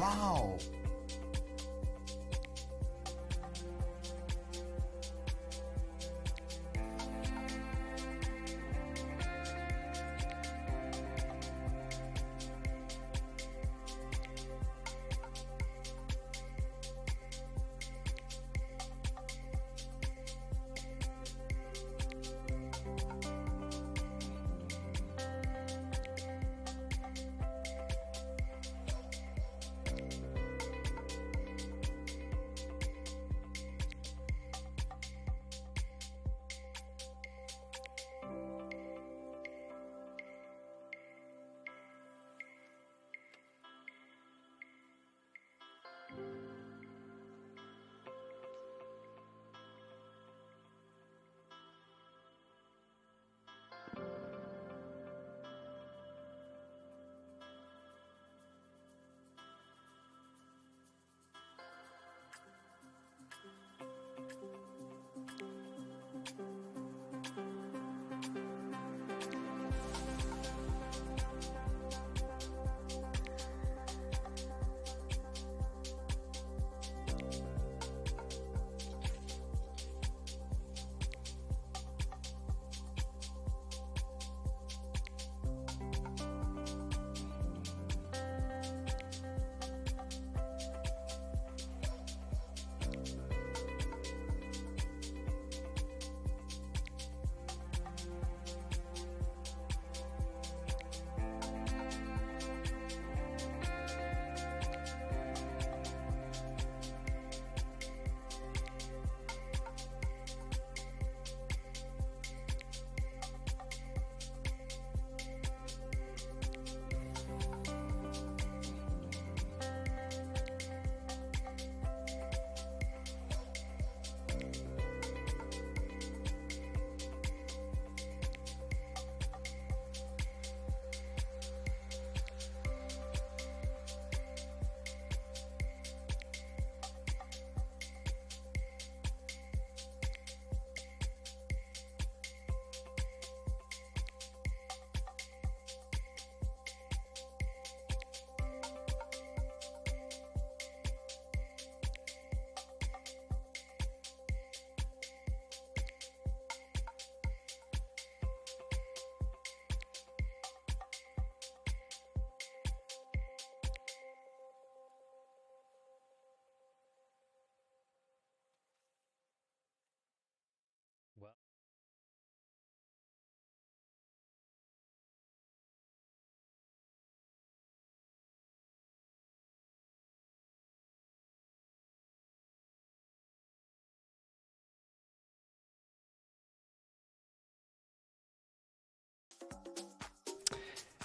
Wow.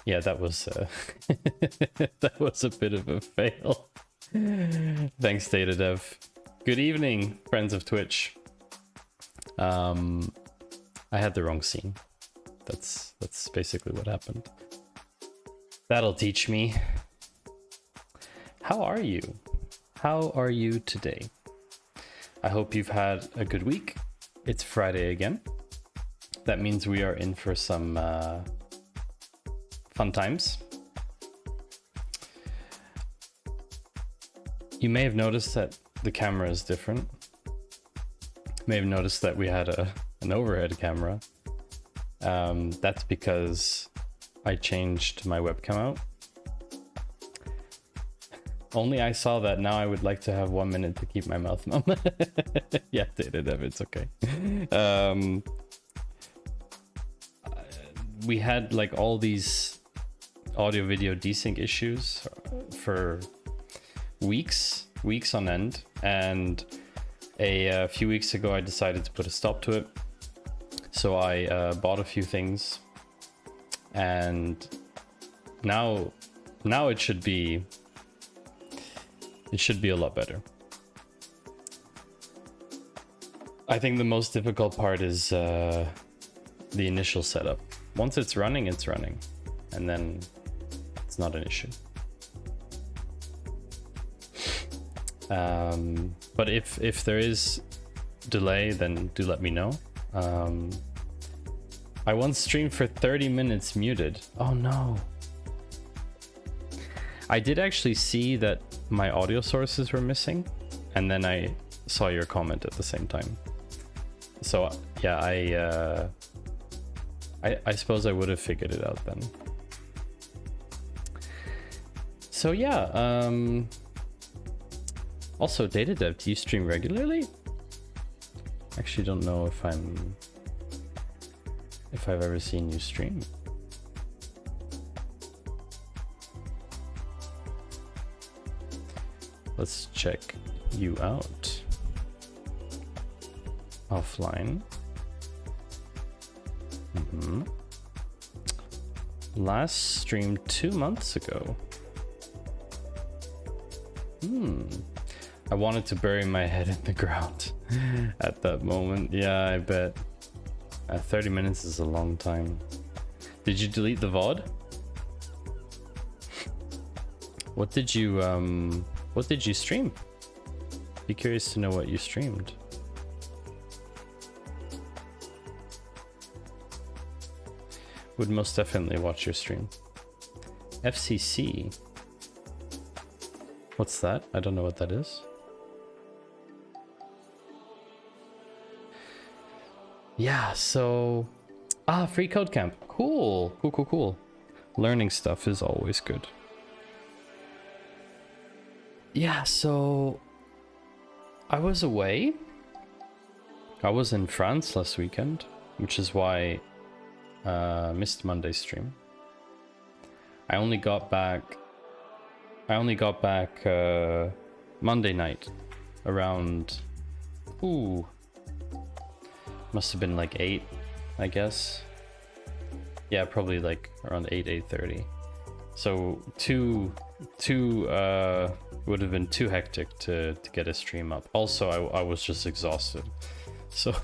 Yeah, that was that was a bit of a fail. Thanks, DataDev. Good evening, friends of Twitch. I had the wrong scene. That's basically what happened. That'll teach me. How are you? How are you today? I hope you've had a good week. It's Friday again. That means we are in for some fun times. You may have noticed that the camera is different. You may have noticed that we had an overhead camera. That's because I changed my webcam out. Only I saw that. Now I would like to have 1 minute to keep my mouth numb. Yeah, DataDev, it's okay. We had like all these audio video desync issues for weeks on end, and a few weeks ago I decided to put a stop to it. So I bought a few things, and now it should be a lot better. I think the most difficult part is the initial setup. Once it's running, and then it's not an issue. But if there is delay, then do let me know. I once streamed for 30 minutes muted. Oh no. I did actually see that my audio sources were missing, and then I saw your comment at the same time. So yeah, I suppose I would have figured it out then. So yeah, also data dev, do you stream regularly? Actually don't know if I've ever seen you stream. Let's check you out offline. Last streamed 2 months ago. I wanted to bury my head in the ground at that moment. Yeah, I bet. 30 minutes is a long time. Did you delete the VOD? What did you stream? Be curious to know what you streamed. Would most definitely watch your stream. FCC. What's that? I don't know what that is. Yeah, so... free code camp. Cool. Cool. Learning stuff is always good. Yeah, so... I was away. I was in France last weekend, which is why missed Monday's stream. I only got back Monday night around must have been like 8, I guess. Yeah, probably like around 8:30. So two would have been too hectic to get a stream up. Also, I was just exhausted. So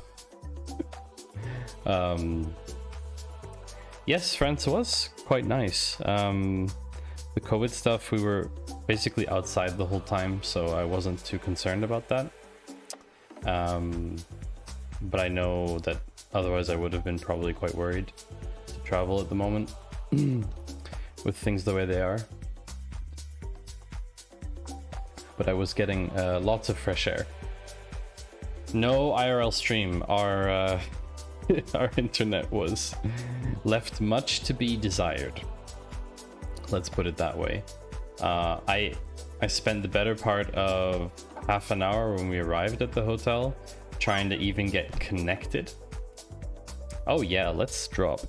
yes, France was quite nice. The COVID stuff, we were basically outside the whole time, so I wasn't too concerned about that. But I know that otherwise I would have been probably quite worried to travel at the moment with things the way they are. But I was getting lots of fresh air. No IRL stream. Our our internet was left much to be desired. Let's put it that way. I spent the better part of half an hour when we arrived at the hotel trying to even get connected. Oh yeah, let's drop.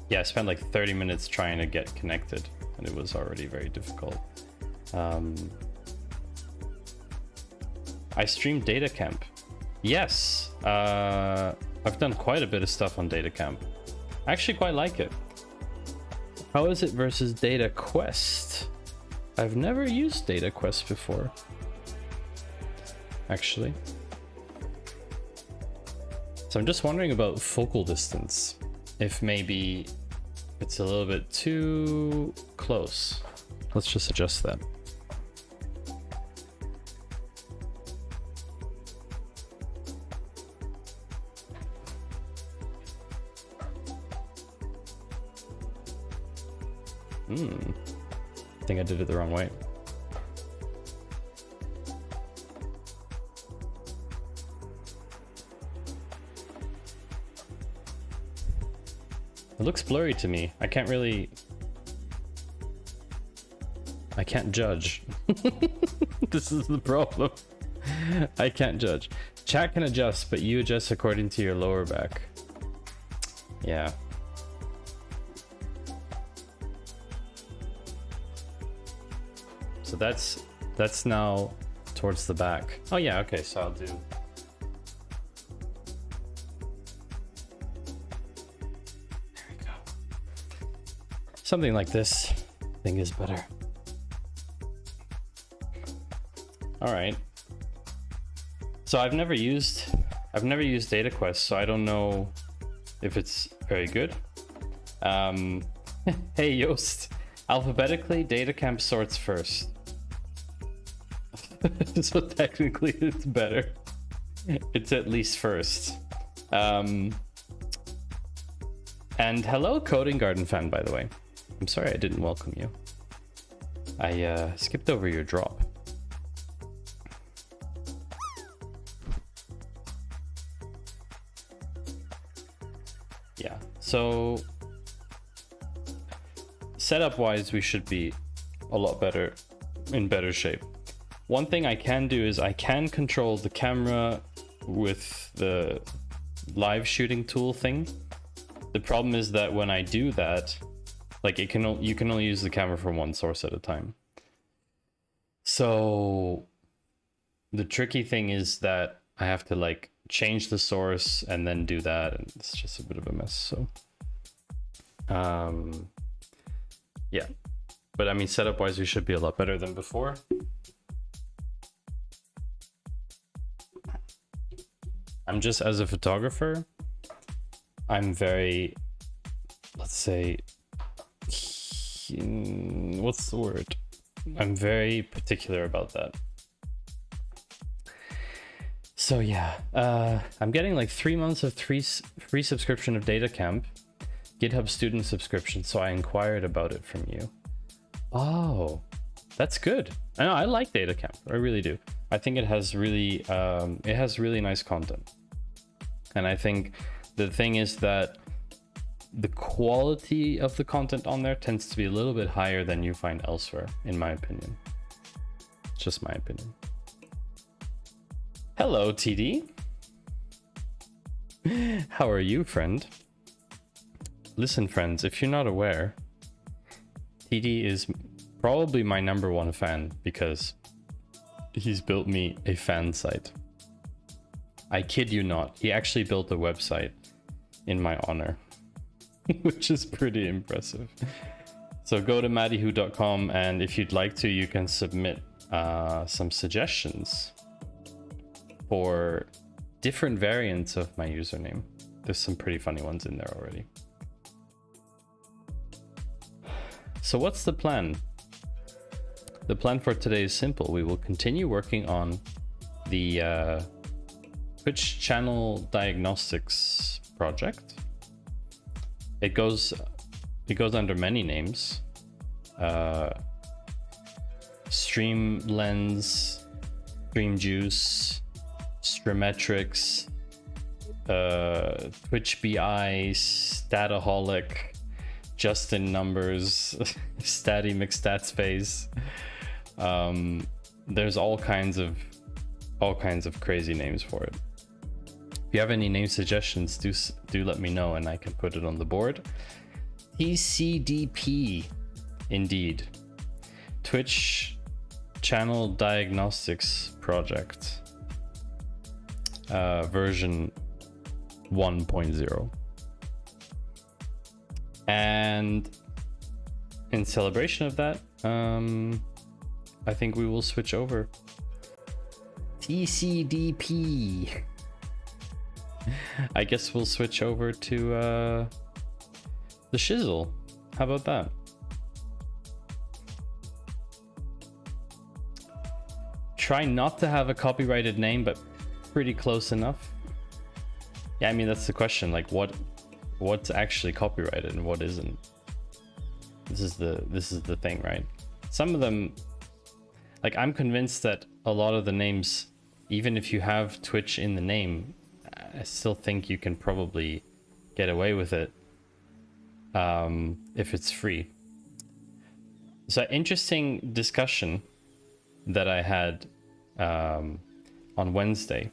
Yeah, I spent like 30 minutes trying to get connected, and it was already very difficult. I streamed Data Camp. Yes, I've done quite a bit of stuff on Data Camp. I actually quite like it. How is it versus Data Quest? I've never used Data Quest before, actually. So I'm just wondering about focal distance. If maybe it's a little bit too close. Let's just adjust that. I think I did it the wrong way. It looks blurry to me. I can't judge. This is the problem. I can't judge. Chat can adjust, but you adjust according to your lower back. Yeah. So that's now towards the back. Oh yeah, okay, so I'll do. There we go. Something like this, I think, is better. All right. So I've never used Data Quest, so I don't know if it's very good. Hey Yoast, alphabetically, Data Camp sorts first. So technically it's better. It's at least first. And And hello, Coding Garden fan, by the way. I'm sorry I didn't welcome you. I skipped over your drop. Yeah, so setup wise, we should be a lot better, in better shape. One thing I can do is I can control the camera with the live shooting tool thing. The problem is that when I do that, like you can only use the camera from one source at a time. So the tricky thing is that I have to like change the source and then do that, and it's just a bit of a mess. So yeah, but I mean, setup wise, we should be a lot better than before. I'm just, as a photographer, I'm very, let's say, what's the word? I'm very particular about that. So yeah, I'm getting like 3 months of free subscription of DataCamp, GitHub student subscription. So I inquired about it from you. Oh, that's good. I know, I like DataCamp. I really do. I think it has really nice content. And I think the thing is that the quality of the content on there tends to be a little bit higher than you find elsewhere, in my opinion. It's just my opinion. Hello, TD. How are you, friend? Listen, friends, if you're not aware, TD is probably my #1 fan because he's built me a fan site. I kid you not. He actually built a website in my honor, which is pretty impressive. So go to mattyhu.com, and if you'd like to, you can submit some suggestions for different variants of my username. There's some pretty funny ones in there already. So what's the plan? The plan for today is simple. We will continue working on the Twitch Channel Diagnostics project. It goes under many names. Stream Lens, Stream Juice, Streametrics, Twitch BI, Stataholic, Justin Numbers, Statty McStatspace. There's all kinds of crazy names for it. If you have any name suggestions, do let me know and I can put it on the board. TCDP, indeed. Twitch Channel Diagnostics project, version 1.0. And in celebration of that, I think we will switch over. TCDP. I guess we'll switch over to the shizzle. How about that? Try not to have a copyrighted name, but pretty close enough. Yeah, I mean, that's the question. Like, what's actually copyrighted and what isn't? This is the thing, right? Some of them, like, I'm convinced that a lot of the names, even if you have Twitch in the name, I still think you can probably get away with it if it's free. So, interesting discussion that I had on Wednesday.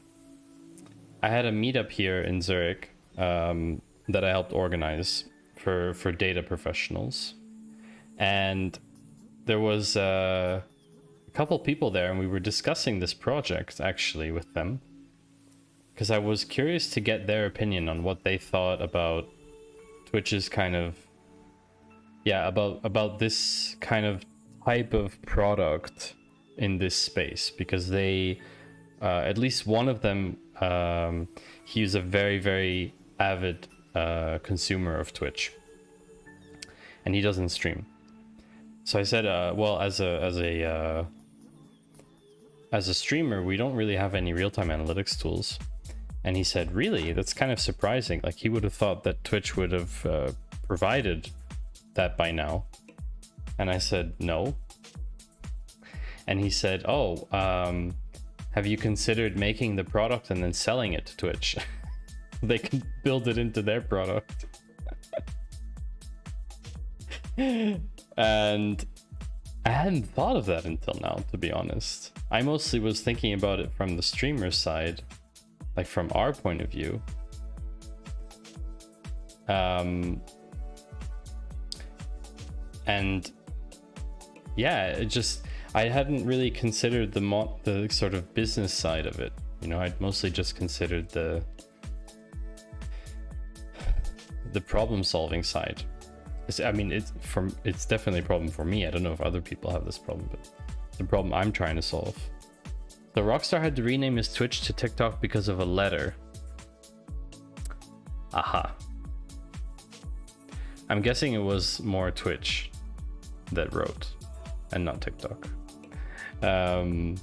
I had a meetup here in Zurich that I helped organize for data professionals, and there was a couple people there, and we were discussing this project actually with them, because I was curious to get their opinion on what they thought about Twitch's kind of, yeah, about this kind of type of product in this space, because they, at least one of them, he's a very, very avid consumer of Twitch, and he doesn't stream. So I said, well, as a streamer, we don't really have any real-time analytics tools, And he said, really? That's kind of surprising. Like, he would have thought that Twitch would have provided that by now. And I said, no. And he said, oh, have you considered making the product and then selling it to Twitch? They can build it into their product. And I hadn't thought of that until now, to be honest. I mostly was thinking about it from the streamer side, like from our point of view. And yeah, it just, I hadn't really considered the sort of business side of it. You know, I'd mostly just considered the problem solving side. I mean, it's definitely a problem for me. I don't know if other people have this problem, but it's a problem I'm trying to solve. So Rockstar had to rename his Twitch to TikTok because of a letter. Aha. I'm guessing it was more Twitch that wrote and not TikTok. But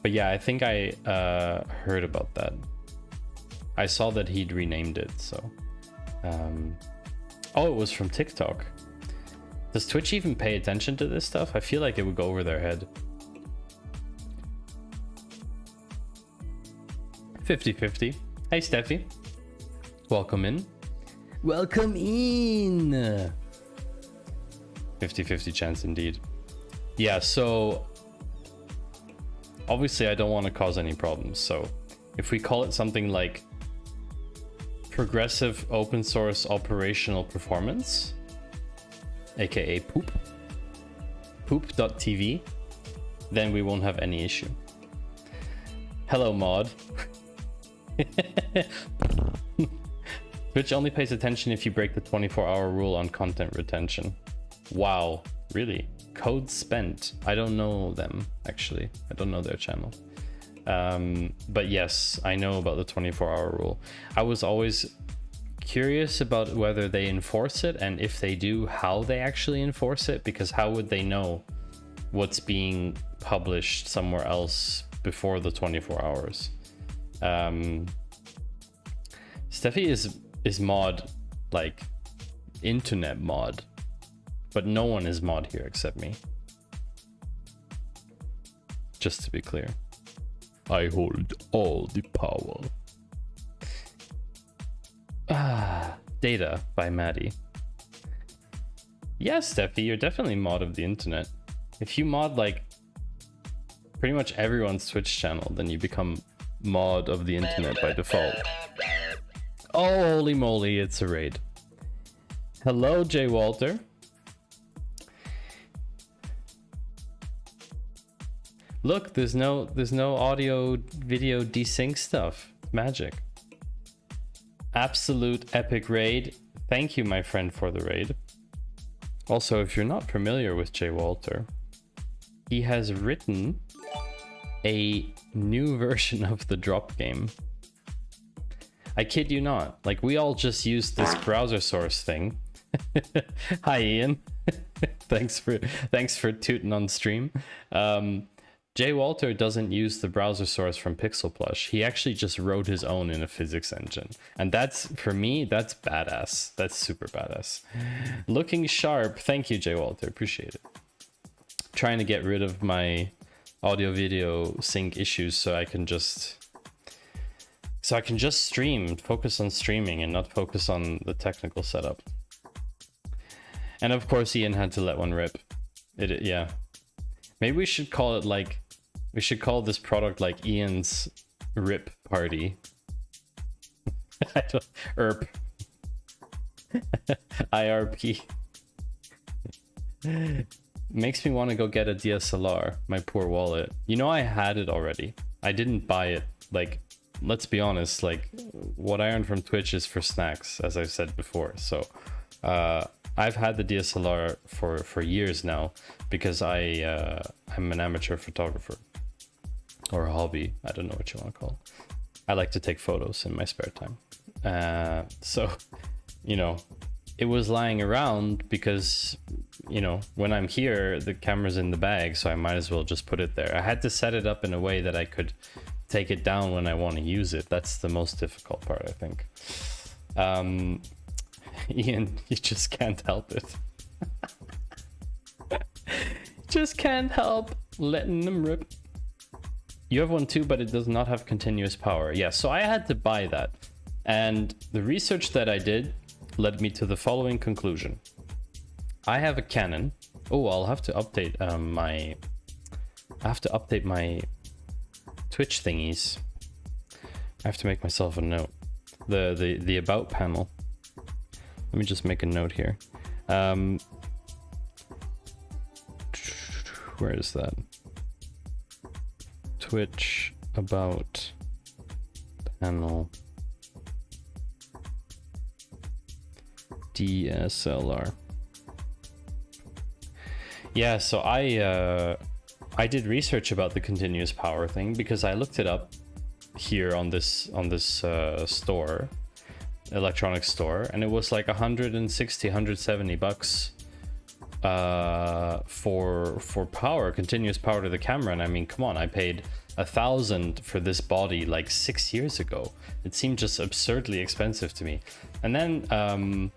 yeah, I think I heard about that. I saw that he'd renamed it, so oh, it was from TikTok. Does Twitch even pay attention to this stuff? I feel like it would go over their head. 50-50. Hey Steffi, welcome in. Welcome in. 50-50 chance indeed. Yeah, so obviously I don't want to cause any problems, so if we call it something like progressive open source operational performance, aka poop.tv, then we won't have any issue. Hello mod. Twitch only pays attention if you break the 24-hour rule on content retention. Wow, really? Code Spent. I don't know them, actually. I don't know their channel. But yes, I know about the 24-hour rule. I was always curious about whether they enforce it, and if they do, how they actually enforce it, because how would they know what's being published somewhere else before the 24 hours? Steffi is mod, like internet mod, but no one is mod here except me. Just to be clear. I hold all the power. Data by Maddie. Yeah, Steffi, you're definitely mod of the internet. If you mod like pretty much everyone's Twitch channel, then you become mod of the internet by default. Oh, holy moly, it's a raid. Hello, Jay Walter. Look, there's no audio video desync stuff. Magic. Absolute epic raid. Thank you, my friend, for the raid. Also, if you're not familiar with Jay Walter, he has written a new version of the drop game. I kid you not. Like, we all just used this browser source thing. Hi, Ian. thanks for tooting on stream. Jay Walter doesn't use the browser source from Pixel Plush. He actually just wrote his own in a physics engine. And that's, for me, that's badass. That's super badass. Looking sharp. Thank you, Jay Walter. Appreciate it. Trying to get rid of my audio video sync issues so I can just stream, focus on streaming and not focus on the technical setup. And of course, Ian had to let one rip. Yeah. Maybe we should call it like, we should call this product like Ian's rip party. I don't, ERP. IRP. Makes me want to go get a DSLR, my poor wallet. You know, I had it already. I didn't buy it. Like, let's be honest, like what I earn from Twitch is for snacks, as I've said before. So I've had the DSLR for years now because I'm an amateur photographer, or a hobby. I don't know what you want to call it. I like to take photos in my spare time. So, you know, it was lying around because, you know, when I'm here, the camera's in the bag, so I might as well just put it there. I had to set it up in a way that I could take it down when I want to use it. That's the most difficult part, I think. Ian, you just can't help it. Just can't help letting them rip. You have one too, but it does not have continuous power. Yeah, so I had to buy that. And the research that I did led me to the following conclusion. I have a Canon. Oh, I'll have to update my Twitch thingies. I have to make myself a note. The about panel. Let me just make a note here. Where is that? Twitch about panel DSLR. Yeah, so I did research about the continuous power thing because I looked it up here on this store, electronic store, and it was like 160, 170 bucks for power, continuous power to the camera. And I mean, come on, I paid 1,000 for this body like 6 years ago. It seemed just absurdly expensive to me. And then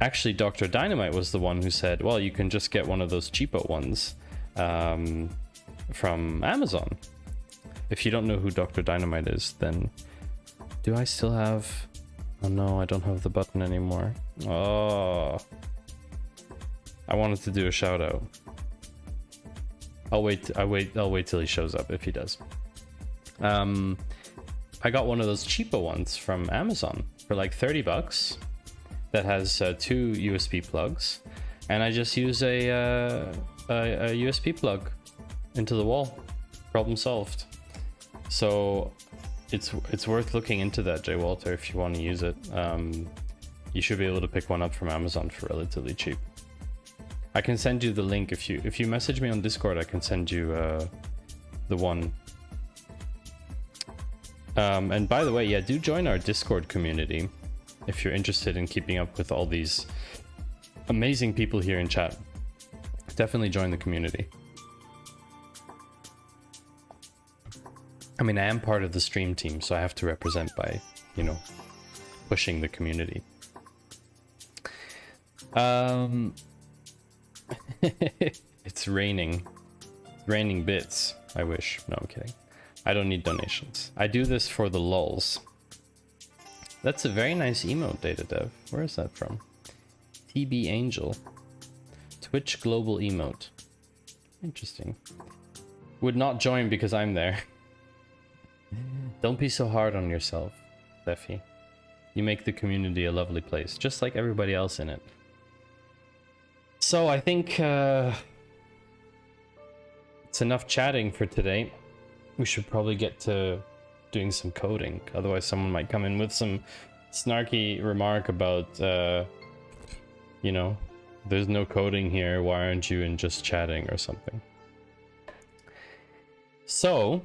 actually Dr. Dynamite was the one who said, well, you can just get one of those cheapo ones from Amazon. If you don't know who Dr. Dynamite is, then do I still have... Oh no, I don't have the button anymore. Oh, I wanted to do a shout out. I'll wait till he shows up if he does. I got one of those cheapo ones from Amazon for like 30 bucks that has 2 USB plugs, and I just use a USB plug into the wall. Problem solved. So it's worth looking into that, Jay Walter, if you want to use it. You should be able to pick one up from Amazon for relatively cheap. I can send you the link if you message me on Discord. I can send you the one. And by the way, yeah, do join our Discord community if you're interested in keeping up with all these amazing people here in chat. Definitely join the community. I mean, I am part of the stream team, so I have to represent by, you know, pushing the community. It's raining. It's raining bits. I wish. No, I'm kidding. I don't need donations. I do this for the lulz. That's a very nice emote, Data Dev. Where is that from? TB Angel. Twitch global emote. Interesting. Would not join because I'm there. Don't be so hard on yourself, Steffi. You make the community a lovely place, just like everybody else in it. So I think it's enough chatting for today. We should probably get to doing some coding. Otherwise someone might come in with some snarky remark about, you know, there's no coding here, why aren't you in just chatting or something. So,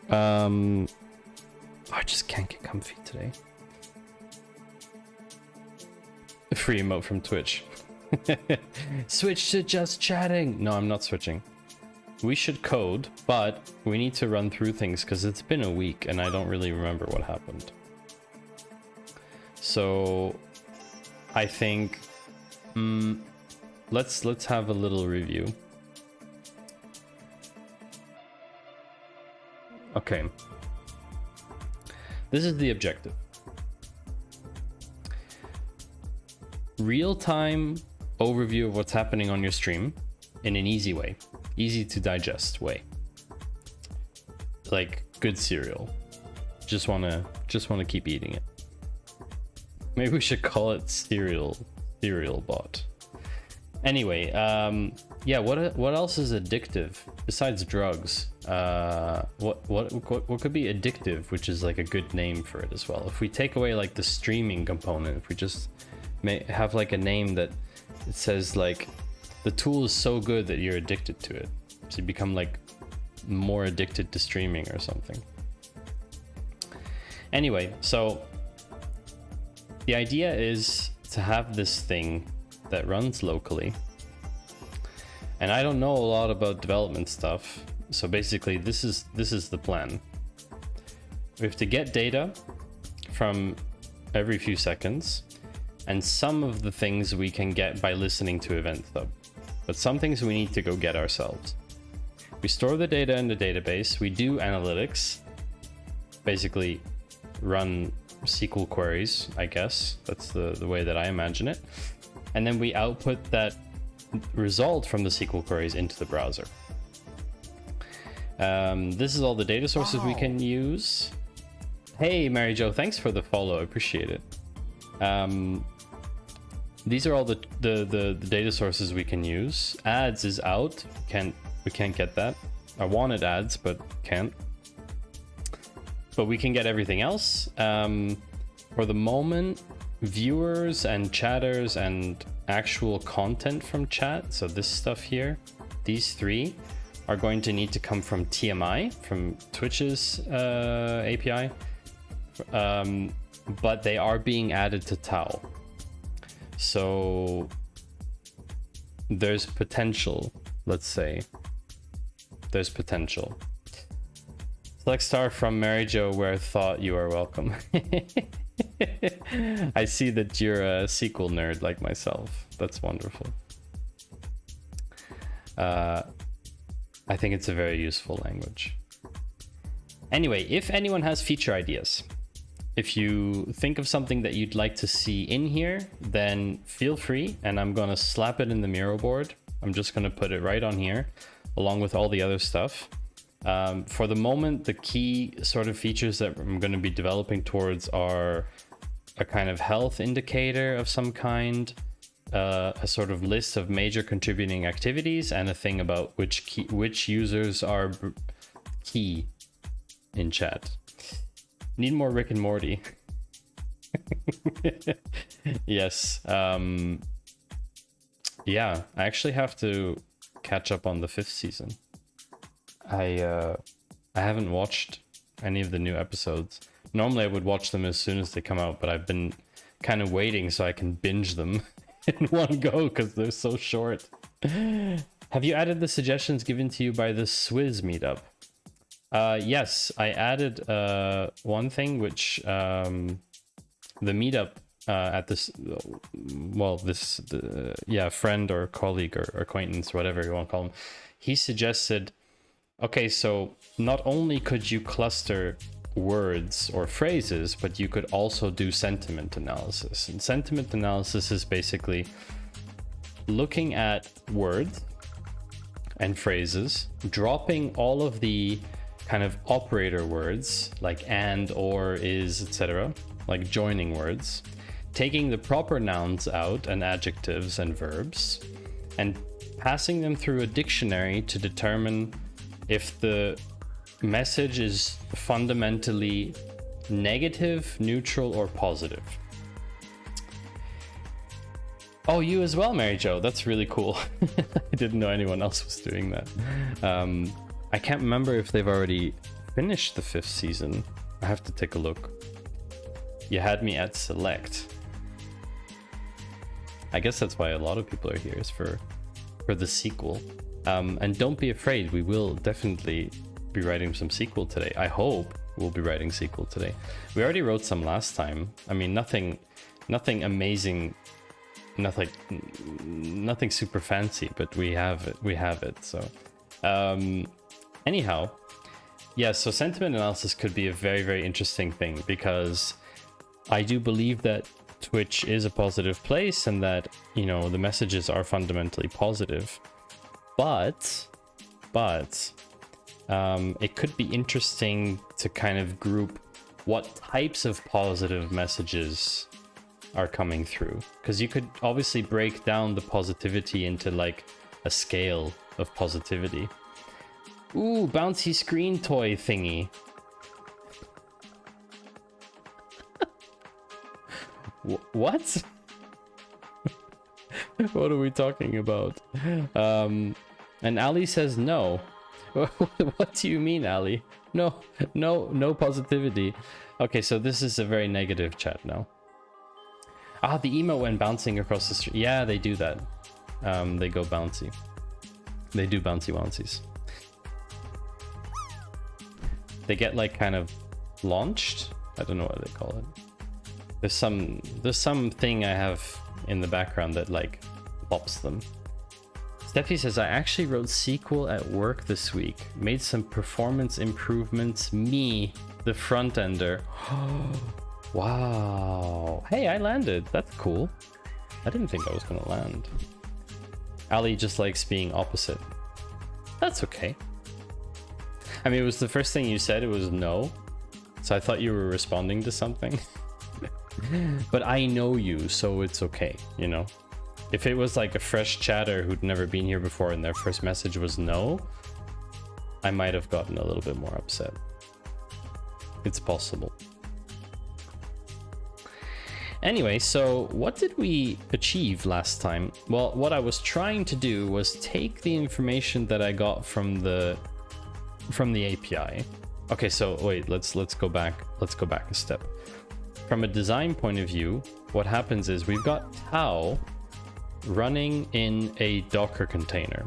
I just can't get comfy today. A free emote from Twitch. Switch to just chatting. No, I'm not switching. We should code, but we need to run through things because it's been a week and I don't really remember what happened. So I think let's have a little review. Okay. This is the objective. Real-time overview of what's happening on your stream in an easy way. Easy to digest way. Like good cereal. Just wanna keep eating it. Maybe we should call it cereal bot. Anyway, yeah, what else is addictive besides drugs? What could be addictive, which is like a good name for it as well. If we take away like the streaming component, if we just have like a name that it says like the tool is so good that you're addicted to it, so you become like more addicted to streaming or something. Anyway, so the idea is to have this thing that runs locally. And I don't know a lot about development stuff, So basically, this is the plan. We have to get data from every few seconds, and some of the things we can get by listening to Event Hub, but some things we need to go get ourselves. We store the data in the database, we do analytics, basically run SQL queries, I guess. That's the way that I imagine it. And then we output that result from the SQL queries into the browser. This is all the data sources we can use. Hey, Mary Jo, thanks for the follow. I appreciate it. These are all the data sources we can use. Ads is out. We can't get that. I wanted ads, but can't. But we can get everything else. For the moment, viewers and chatters and actual content from chat, so this stuff here, these three are going to need to come from TMI, from Twitch's API, but they are being added to Tau. So there's potential, let's say. There's potential. Select star from Mary Jo, where thought you are welcome. I see that you're a SQL nerd like myself. That's wonderful. I think it's a very useful language. Anyway, if anyone has feature ideas, if you think of something that you'd like to see in here, then feel free, and I'm gonna slap it in the Miro board. I'm just gonna put it right on here, along with all the other stuff. For the moment, the key sort of features that I'm going to be developing towards are a kind of health indicator of some kind, a sort of list of major contributing activities, and a thing about which users are key in chat. Need more Rick and Morty. Yes. Yeah, I actually have to catch up on the 5th season. I haven't watched any of the new episodes. Normally I would watch them as soon as they come out, but I've been kind of waiting so I can binge them in one go because they're so short. Have you added the suggestions given to you by the Swizz meetup? Yes, I added one thing which the meetup at this, well, this friend or colleague or acquaintance, whatever you want to call him, he suggested, okay, so not only could you cluster words or phrases, but you could also do sentiment analysis. And sentiment analysis is basically looking at words and phrases, dropping all of the kind of operator words like and, or, is, etc., like joining words, taking the proper nouns out and adjectives and verbs, and passing them through a dictionary to determine if the message is fundamentally negative, neutral, or positive. Oh, you as well, Mary Jo. That's really cool. I didn't know anyone else was doing that. I can't remember if they've already finished the 5th season. I have to take a look. You had me at select. I guess that's why a lot of people are here, is for the sequel. And don't be afraid, we will definitely be writing some SQL today. I hope we'll be writing SQL today. We already wrote some last time. I mean, nothing amazing, nothing super fancy, but we have it. So anyhow, yeah, so sentiment analysis could be a very, very interesting thing, because I do believe that Twitch is a positive place and that, you know, the messages are fundamentally positive. But it could be interesting to kind of group what types of positive messages are coming through, because you could obviously break down the positivity into like a scale of positivity. Ooh, bouncy screen toy thingy. What? What are we talking about? And Ali says no. What do you mean, Ali? No positivity. Okay, so this is a very negative chat now. Ah, the emote went bouncing across the street. Yeah, they do that. They go bouncy. They do bouncy bouncies. they get like kind of launched. I don't know what they call it. There's something I have in the background that like pops them. Steffi says, I actually wrote SQL at work this week. Made some performance improvements. Me, the front ender. Wow. Hey, I landed. That's cool. I didn't think I was gonna land. Ali just likes being opposite. That's okay. I mean, it was the first thing you said. It was no. So I thought you were responding to something. But I know you, so it's okay, you know? If it was like a fresh chatter who'd never been here before and their first message was no, I might have gotten a little bit more upset. It's possible. Anyway, so what did we achieve last time? Well, what I was trying to do was take the information that I got from the API. Okay, so wait, let's go back a step. From a design point of view, what happens is we've got Tau running in a Docker container.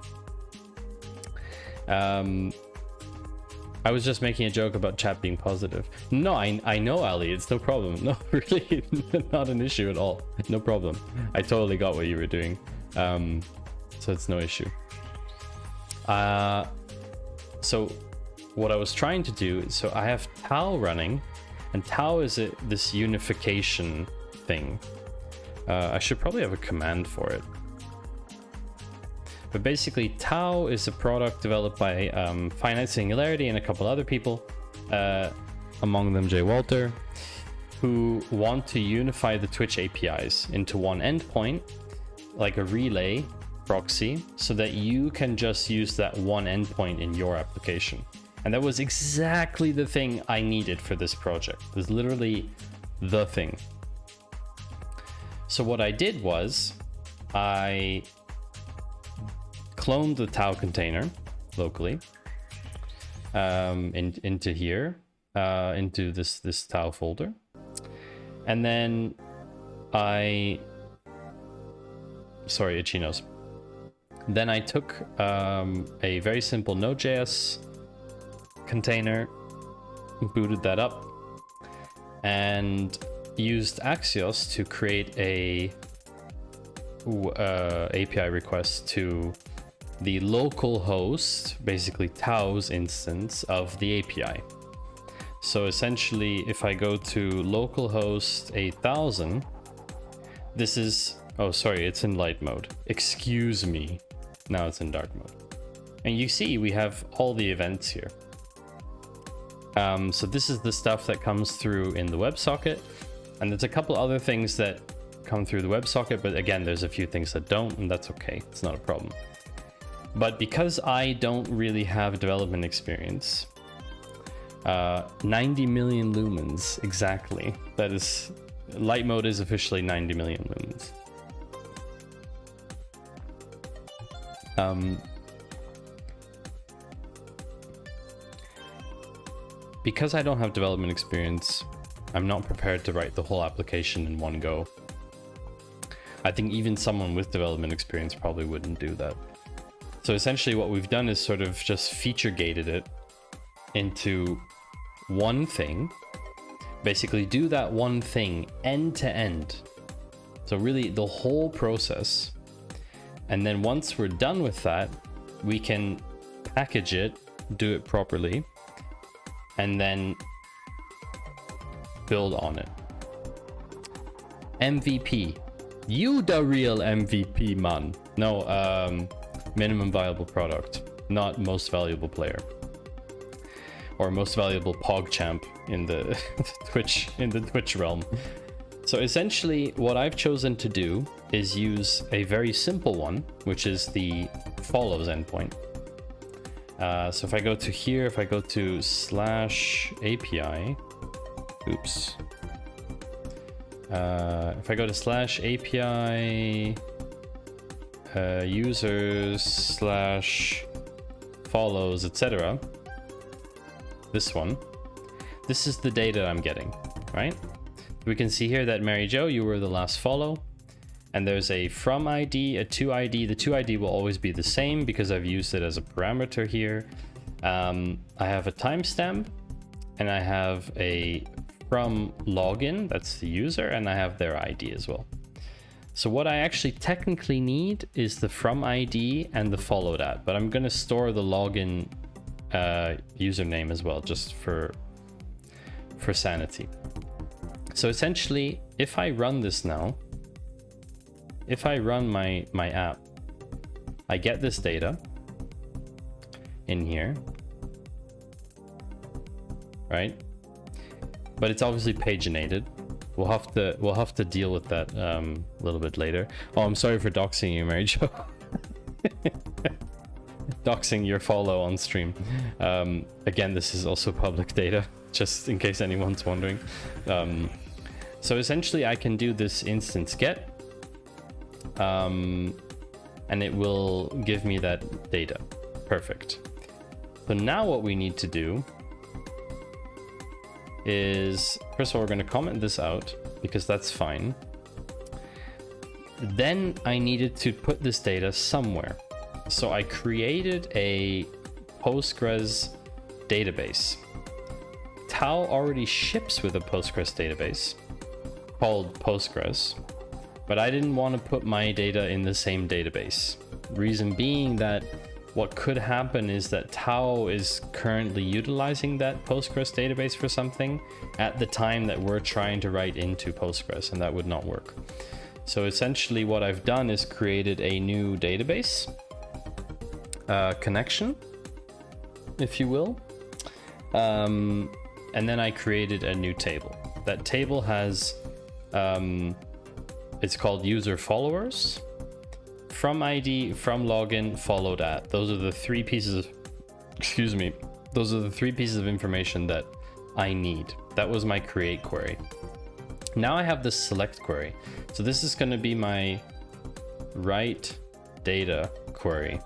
I was just making a joke about chat being positive. No, I know, Ali, it's no problem. No, really, not an issue at all. No problem. I totally got what you were doing. So it's no issue. So what I was trying to do, so I have Tau running, and Tau is this unification thing. I should probably have a command for it. But basically, Tau is a product developed by Finite Singularity and a couple other people, among them Jay Walter, who want to unify the Twitch APIs into one endpoint, like a relay proxy, so that you can just use that one endpoint in your application. And that was exactly the thing I needed for this project. It was literally the thing. So what I did was I cloned the Tau container locally into here, into this Tau folder. And then sorry, itchy nose. Then I took a very simple Node.js container, booted that up, and used Axios to create a API request to the local host, basically Tau's instance of the API. So essentially, if I go to localhost 8000, this is, oh sorry, it's in light mode. Excuse me. Now it's in dark mode. And you see we have all the events here. So this is the stuff that comes through in the WebSocket. And there's a couple other things that come through the WebSocket, but again, there's a few things that don't, and that's okay. It's not a problem. But because I don't really have development experience, 90 million lumens, exactly. That is, light mode is officially 90 million lumens. Because I don't have development experience, I'm not prepared to write the whole application in one go. I think even someone with development experience probably wouldn't do that. So essentially what we've done is sort of just feature gated it into one thing. Basically do that one thing end to end. So really the whole process. And then once we're done with that, we can package it, do it properly, and then build on it. MVP. You the real MVP, man. No, minimum viable product, not most valuable player. Or most valuable PogChamp in the Twitch realm. So essentially what I've chosen to do is use a very simple one, which is the follows endpoint. So if I go to here, if I go to /API, oops. If I go to /API users /follows, etc. This one. This is the data I'm getting, right? We can see here that Mary Jo, you were the last follow. And there's a from ID, a to ID. The to ID will always be the same because I've used it as a parameter here. I have a timestamp and I have a from login, that's the user, and I have their ID as well. So what I actually technically need is the from ID and the followed at, but I'm going to store the login username as well, just for sanity. So essentially, if I run this now, if I run my app, I get this data in here, right? But it's obviously paginated. We'll have to deal with that a little bit later. Oh, I'm sorry for doxing you, Mary Jo. Doxing your follow on stream. Again, this is also public data, just in case anyone's wondering. So essentially, I can do this instance get, and it will give me that data. Perfect. So now what we need to do is, first of all, we're going to comment this out because that's fine. Then I needed to put this data somewhere. So I created a Postgres database. Tau already ships with a Postgres database called Postgres, but I didn't want to put my data in the same database. Reason being that what could happen is that Tau is currently utilizing that Postgres database for something at the time that we're trying to write into Postgres, and that would not work. So essentially what I've done is created a new database connection, if you will. And then I created a new table. That table has, it's called user followers. From ID, from login, followed at. Those are the three pieces of, those are the three pieces of information that I need. That was my create query. Now I have this select query. So this is going to be my write data query.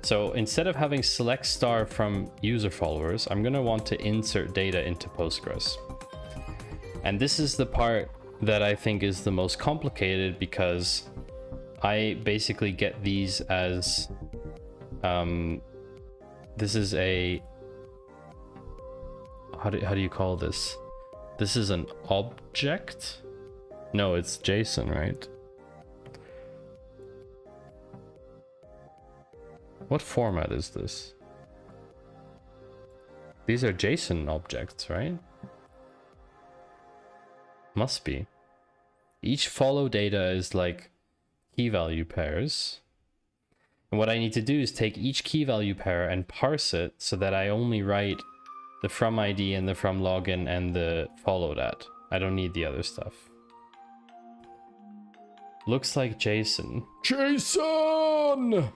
So instead of having select star from user followers, I'm going to want to insert data into Postgres. And this is the part that I think is the most complicated, because I basically get these as, this is a, how do you call this? This is an object? No, it's JSON, right? What format is this? These are JSON objects, right? Must be. Each follow data is like key value pairs. And what I need to do is take each key value pair and parse it so that I only write the from ID and the from login and the followed at. I don't need the other stuff. Looks like JSON. JSON!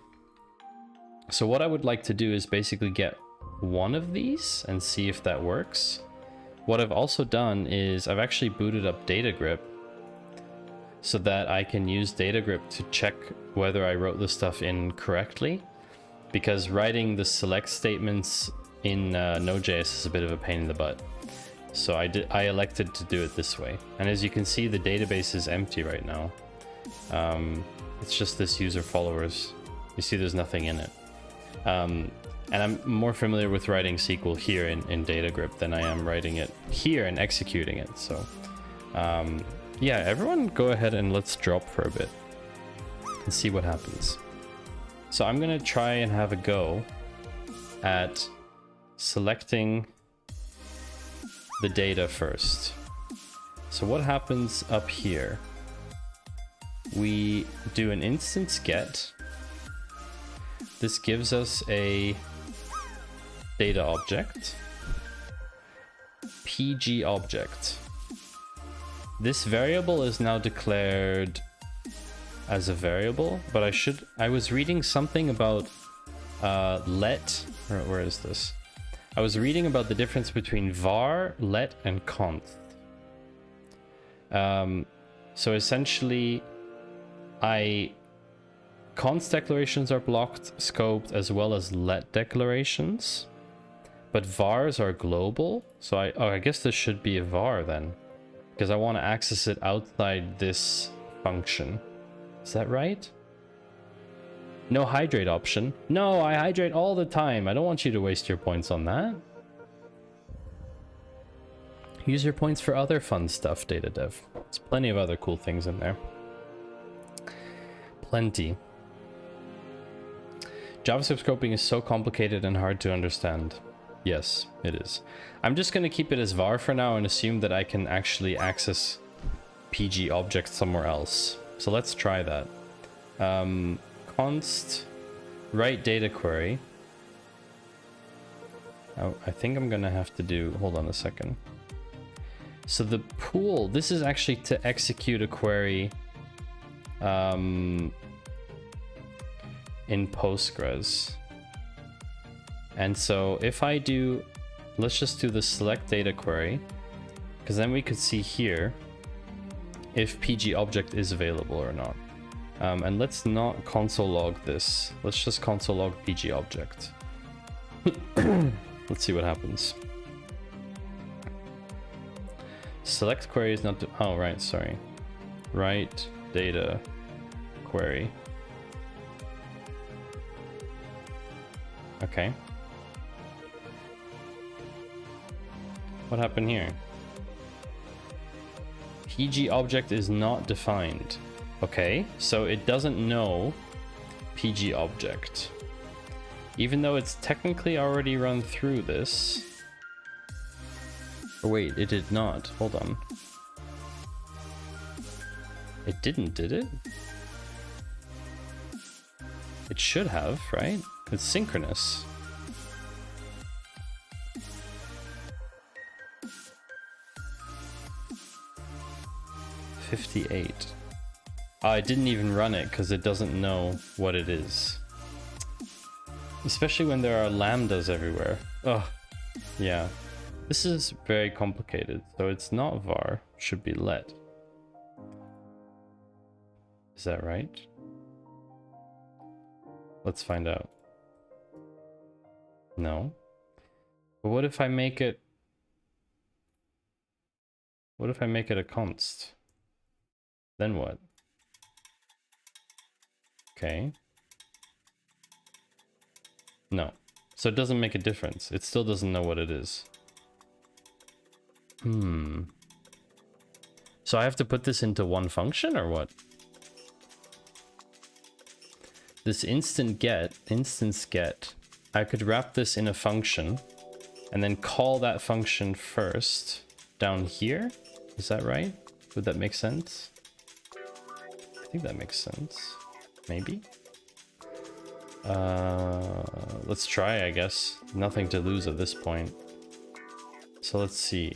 So what I would like to do is basically get one of these and see if that works. What I've also done is I've actually booted up DataGrip so that I can use DataGrip to check whether I wrote the stuff in correctly, because writing the select statements in Node.js is a bit of a pain in the butt. So I elected to do it this way. And as you can see, the database is empty right now. It's just this user followers. You see there's nothing in it. And I'm more familiar with writing SQL here in DataGrip than I am writing it here and executing it. So yeah, everyone go ahead and let's drop for a bit and see what happens. So I'm gonna try and have a go at selecting the data first. So what happens up here? We do an instance get. This gives us a data object, PG object. This variable is now declared as a variable, but I was reading something about let, or where is this? I was reading about the difference between var, let, and const. So essentially, const declarations are blocked, scoped, as well as let declarations, but vars are global. So I guess this should be a var then, because I want to access it outside this function. Is that right? No hydrate option. No, I hydrate all the time. I don't want you to waste your points on that. Use your points for other fun stuff, data dev. There's plenty of other cool things in there. Plenty. JavaScript scoping is so complicated and hard to understand. Yes, it is. I'm just going to keep it as var for now and assume that I can actually access PG objects somewhere else. So let's try that. Const write data query. Oh, I think I'm going to have to do... Hold on a second. So the pool, this is actually to execute a query in Postgres. And so if I do, let's just do the select data query, because then we could see here if PG object is available or not. And let's not console log this. Let's just console log PG object. Let's see what happens. Select query is not, oh right, sorry. Write data query. Okay. What happened here? PG object is not defined. Okay, so it doesn't know PG object. Even though it's technically already run through this. Oh wait, it did not. Hold on. It didn't, did it? It should have, right? It's synchronous. $58. I didn't even run it because it doesn't know what it is. Especially when there are lambdas everywhere. Oh, yeah. This is very complicated. So it's not var, should be let. Is that right? Let's find out. No. But what if I make it... What if I make it a const? Then what? Okay. No. So it doesn't make a difference. It still doesn't know what it is. So I have to put this into one function or what? This instance get, I could wrap this in a function and then call that function first down here. Is that right? Would that make sense? I think that makes sense. Maybe. Let's try, I guess. Nothing to lose at this point. So let's see.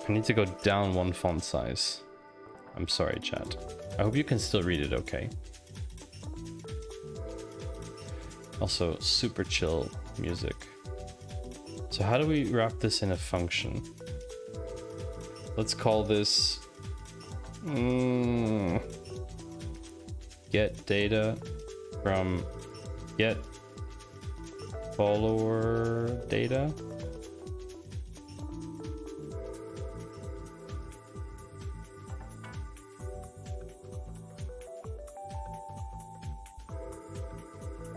I need to go down one font size. I'm sorry, chat. I hope you can still read it okay. Also, super chill music. So how do we wrap this in a function? Let's call this... get data from get follower data.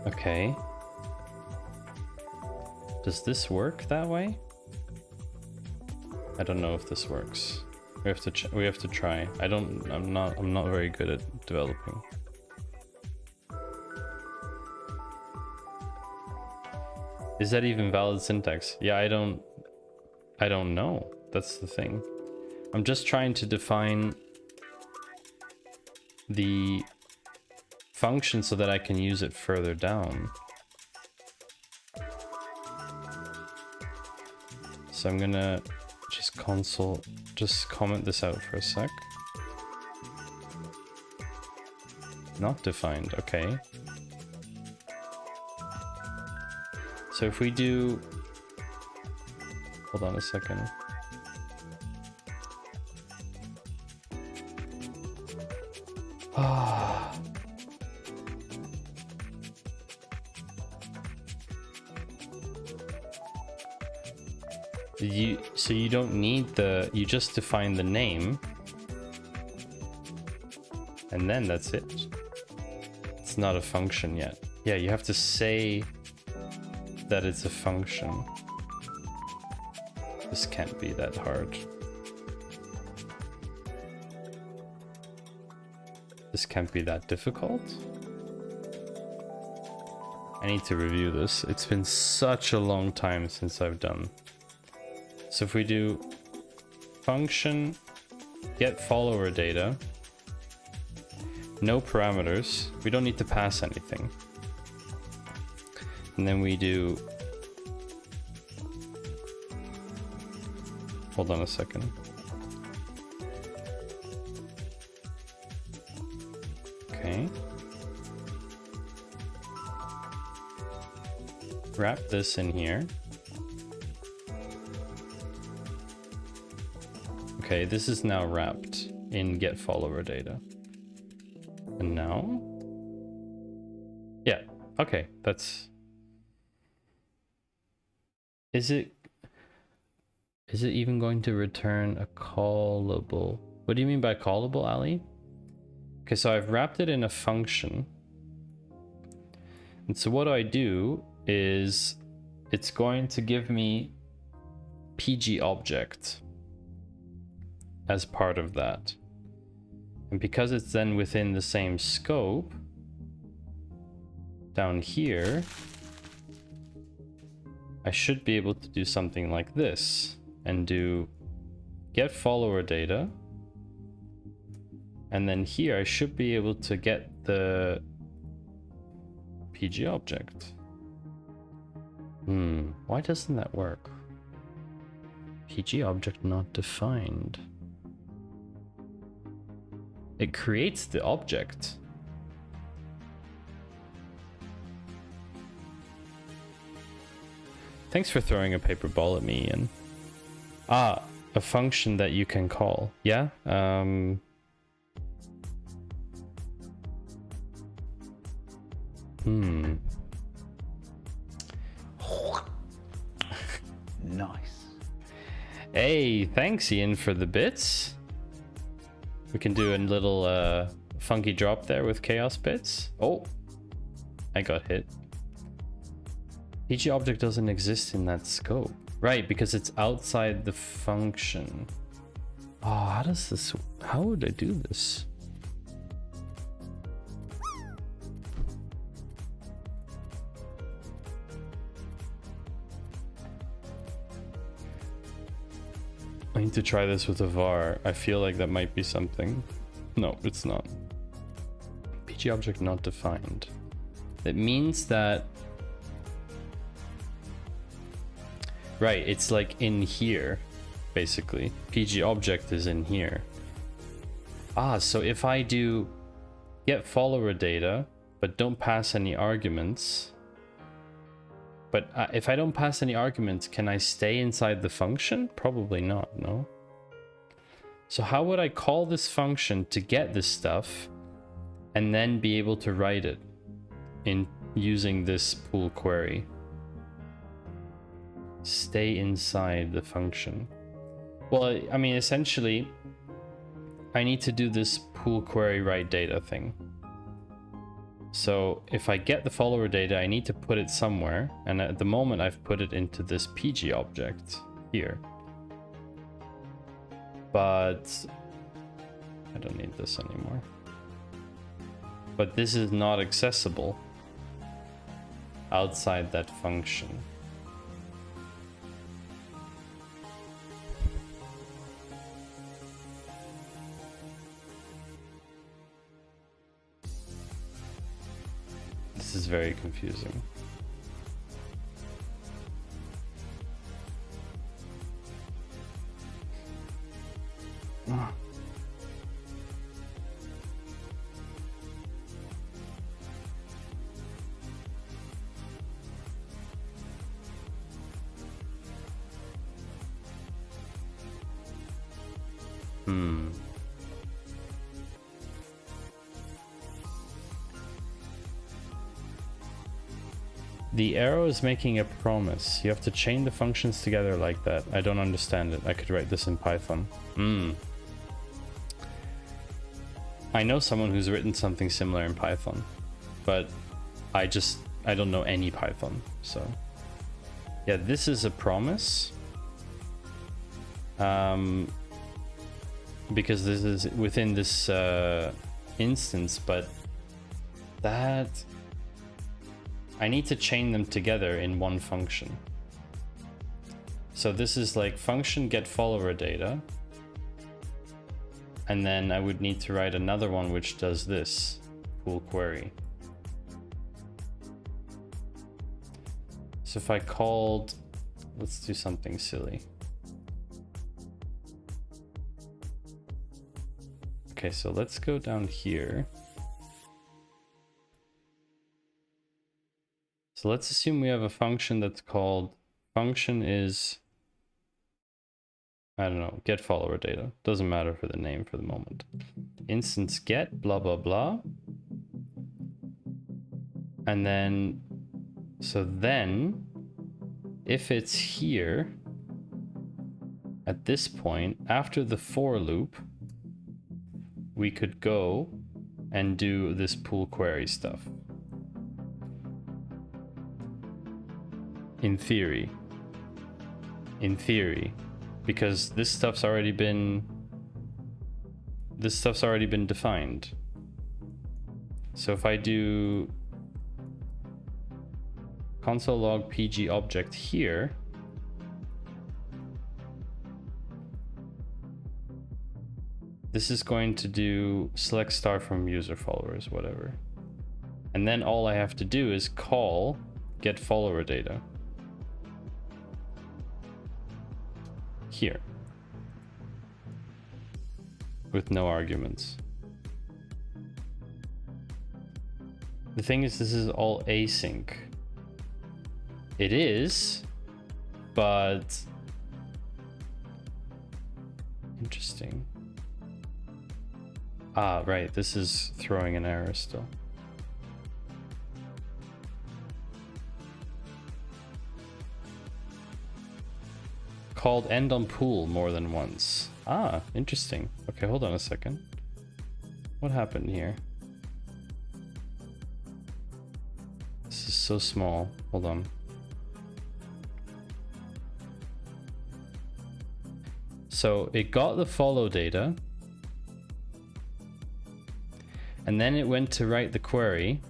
Okay. Does this work that way? I don't know if this works. We have to try. I'm not very good at developing. Is that even valid syntax? Yeah, I don't know. That's the thing. I'm just trying to define the function so that I can use it further down. So I'm gonna just comment this out for a sec. Not defined, okay. So if we do, hold on a second. So you don't need you just define the name and then that's it. It's not a function yet. Yeah, you have to say that it's a function. This can't be that hard. This can't be that difficult. I need to review this. It's been such a long time since I've done. So if we do function get follower data, no parameters, we don't need to pass anything. And then we do, hold on a second. Okay. Wrap this in here. Okay, this is now wrapped in get follower data. And now, yeah, okay, that's, is it even going to return a callable? What do you mean by callable, Ali? Okay, so I've wrapped it in a function. And so what I do is it's going to give me PG object as part of that. And because it's then within the same scope, down here, I should be able to do something like this and do get follower data. And then here I should be able to get the PG object. Why doesn't that work? PG object not defined. It creates the object. Thanks for throwing a paper ball at me, Ian. Ah, a function that you can call. Yeah? Nice. Hey, thanks Ian for the bits. We can do a little funky drop there with chaos bits. Oh, I got hit. PG object doesn't exist in that scope. Right, because it's outside the function. Oh, how does this, how would I do this? I need to try this with a var. I feel like that might be something. No, it's not. PG object not defined. It means that... Right, it's like in here, basically. PG object is in here. Ah, so if I do get follower data, but don't pass any arguments... But if I don't pass any arguments, can I stay inside the function? Probably not, no? So how would I call this function to get this stuff and then be able to write it in using this pool query? Stay inside the function. Well, I mean, essentially, I need to do this pool query write data thing. So if I get the follower data, I need to put it somewhere. And at the moment, I've put it into this PG object here. But I don't need this anymore. But this is not accessible outside that function. This is very confusing. The arrow is making a promise. You have to chain the functions together like that. I don't understand it. I could write this in Python. I know someone who's written something similar in Python, but I don't know any Python. So yeah, this is a promise. Because this is within this instance, but that I need to chain them together in one function. So this is like function get follower data. And then I would need to write another one which does this, pool query. So if I called, let's do something silly. Okay, so let's go down here. So let's assume we have a function that's called function is, I don't know, get follower data. Doesn't matter for the name for the moment. Instance get blah, blah, blah. And then, so then if it's here at this point, after the for loop, we could go and do this pool query stuff. In theory, because this stuff's already been defined. So if I do console log pg object here, this is going to do select star from user followers, whatever. And then all I have to do is call get follower data here with no arguments. The thing is, this is all async. It is, but interesting. Ah, right, this is throwing an error still. Called end on pool more than once. Ah, interesting. Okay, hold on a second. What happened here? This is so small. Hold on. So it got the follow data, and then it went to write the query.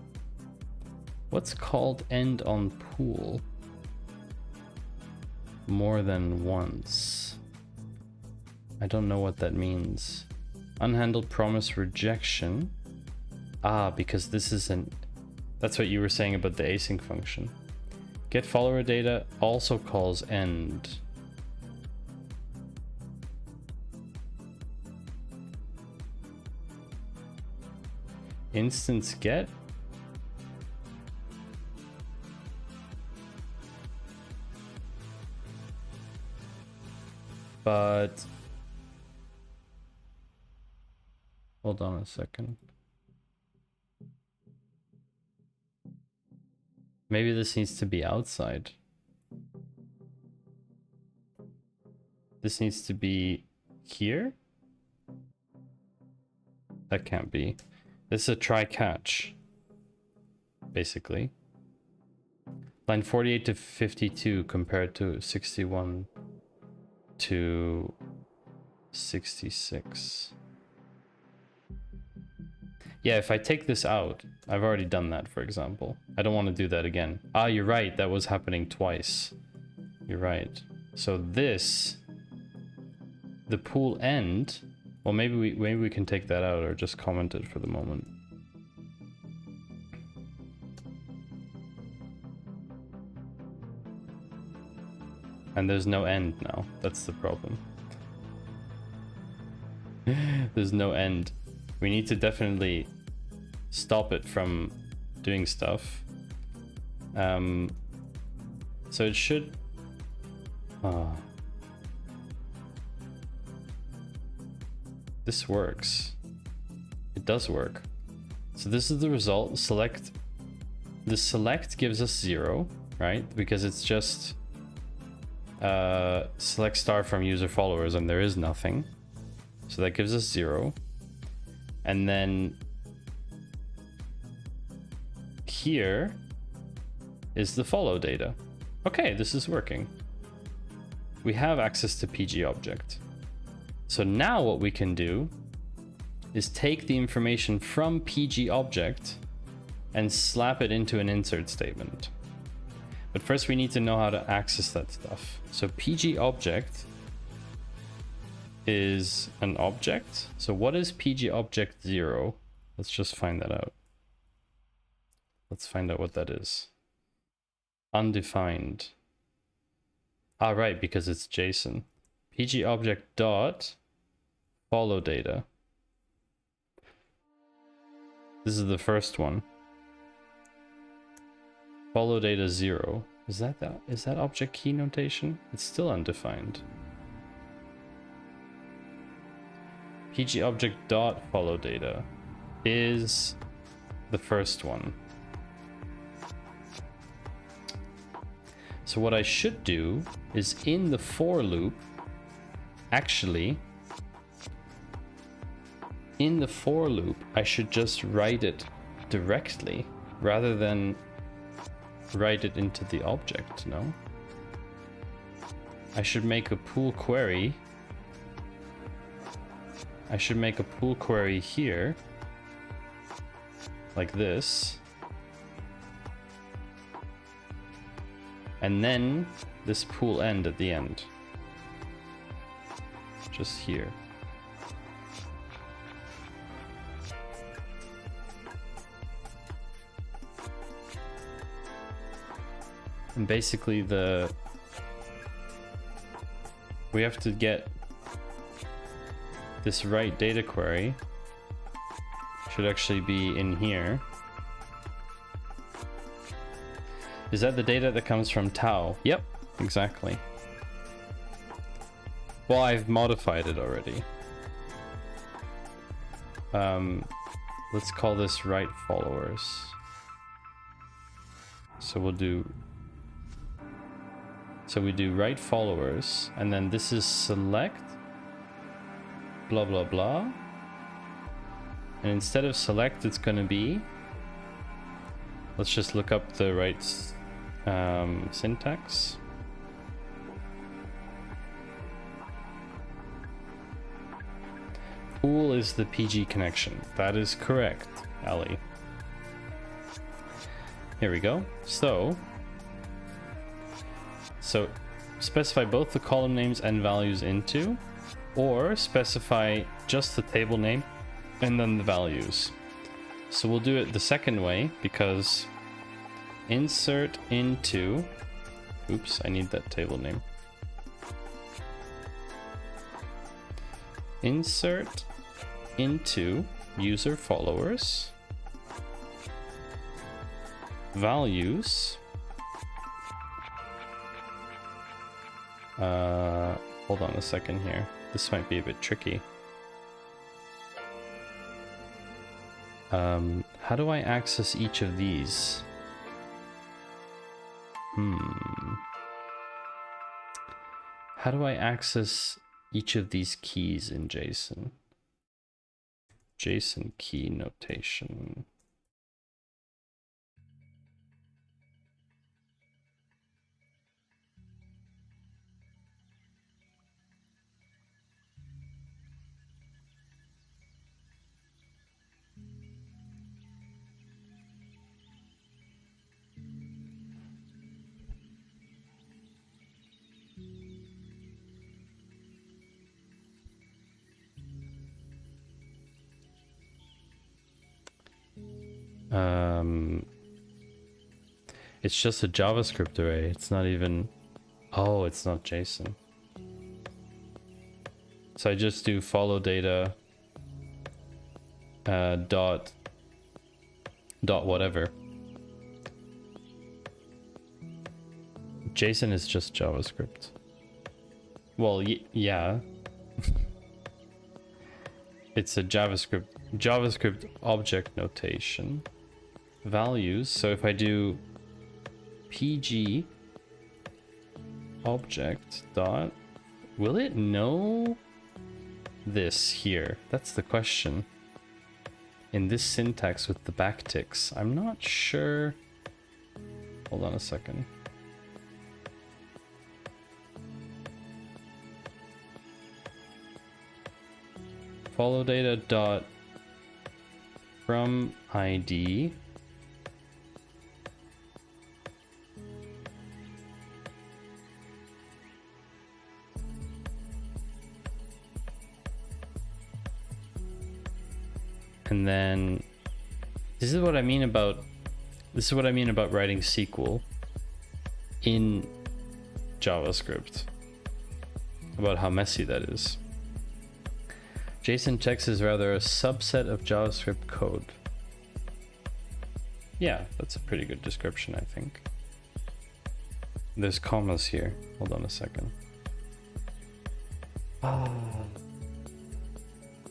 What's called end on pool more than once? I don't know what that means. Unhandled promise rejection. Ah, because this is an, that's what you were saying about the async function. Get follower data also calls end. Instance get. But hold on a second. Maybe this needs to be outside. This needs to be here? That can't be. This is a try catch, basically. Line 48 to 52 compared to 61 to 66. Yeah, if I take this out, I've already done that, for example. I don't want to do that again. Ah, you're right, that was happening twice. You're right. So this, the pool end, well, maybe we can take that out or just comment it for the moment. And there's no end now. That's the problem. There's no end. We need to definitely stop it from doing stuff. So it should... This works. It does work. So this is the result. Select. The select gives us 0, right? Because it's just select star from user followers and there is nothing. So that gives us 0. And then here is the follow data. Okay, this is working. We have access to PG object. So now what we can do is take the information from PG object and slap it into an insert statement. But first we need to know how to access that stuff. So PG object is an object. So what is PG object 0? Let's just find that out. Let's find out what that is. Undefined. Ah, right, because it's JSON. PG object dot follow data. This is the first one. Follow data 0. Is that object key notation? It's still undefined. PG object dot follow data is the first one. So what I should do is in the for loop, actually, in the for loop, I should just write it directly rather than write it into the object, no? I should make a pool query. I should make a pool query here, like this. And then this pool end at the end. Just here. And basically we have to get this right data query should actually be in here. Is that the data that comes from tau? Yep, exactly. Well, I've modified it already. Let's call this write followers. So we do write followers, and then this is select blah blah blah, and instead of select it's going to be, let's just look up the right syntax. Pool is the PG connection. That is correct, Ali. Here we go. So specify both the column names and values into, or specify just the table name and then the values. So we'll do it the second way, because insert into, oops, I need that table name. Insert into user followers, values, hold on a second here. This might be a bit tricky. How do I access each of these? How do I access each of these keys in JSON? JSON key notation. It's just a JavaScript array. It's not even, oh, it's not JSON. So I just do follow data dot whatever. JSON is just JavaScript. Well, yeah. It's a JavaScript object notation. Values. So if I do PG object dot, will it know this here? That's the question. In this syntax with the backticks, I'm not sure. Hold on a second. Follow data dot from ID. And then this is what I mean about writing SQL in JavaScript, about how messy that is. JSON checks is rather a subset of JavaScript code. Yeah, that's a pretty good description, I think. There's commas here. Hold on a second. So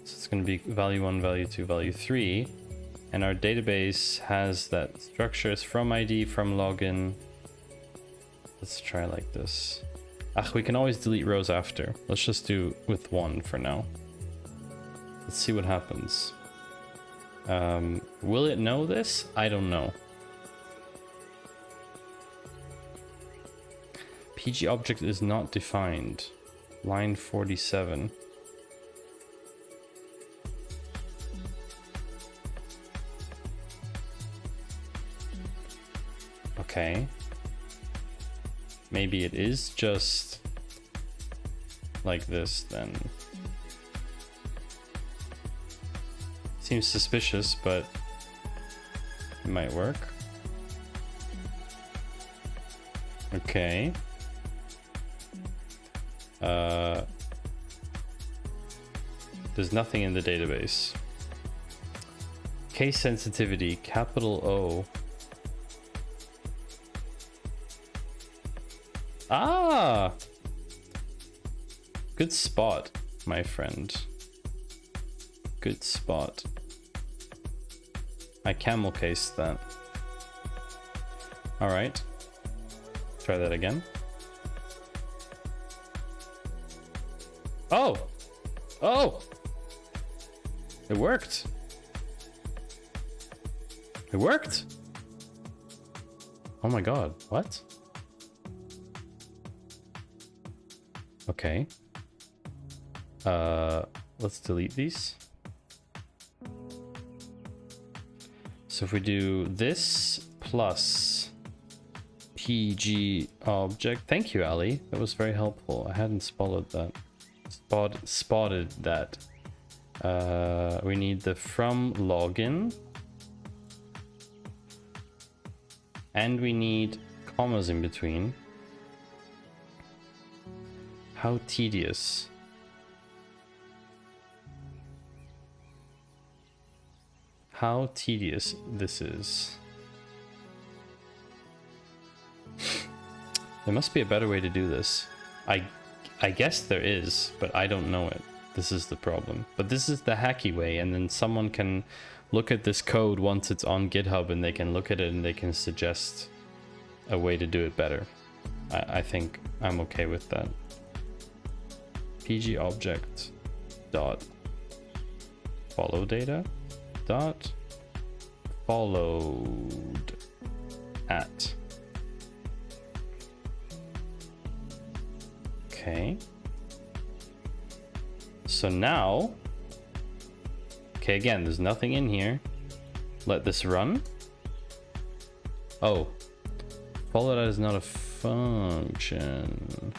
it's going to be value 1, value 2, value 3. And our database has that structures from ID, from login. Let's try like this. We can always delete rows after. Let's just do with 1 for now. Let's see what happens. Will it know this? I don't know. PG object is not defined. Line 47. Okay. Maybe it is just like this then. Seems suspicious, but it might work. Okay. There's nothing in the database. Case sensitivity, capital O. Ah! Good spot, my friend. Good spot. I camel cased that. All right. Try that again. Oh! Oh! It worked. It worked. Oh my god, what? Okay. Let's delete these. So if we do this plus PG object, thank you, Ali. That was very helpful. I hadn't spotted that. Spotted that. We need the from login, and we need commas in between. How tedious. How tedious this is. There must be a better way to do this. I guess there is, but I don't know it. This is the problem. But this is the hacky way, and then someone can look at this code once it's on GitHub, and they can look at it and they can suggest a way to do it better. I think I'm okay with that. PG object dot follow data dot followed at. Okay. So now, okay, again, there's nothing in here. Let this run. Oh, followed at is not a function.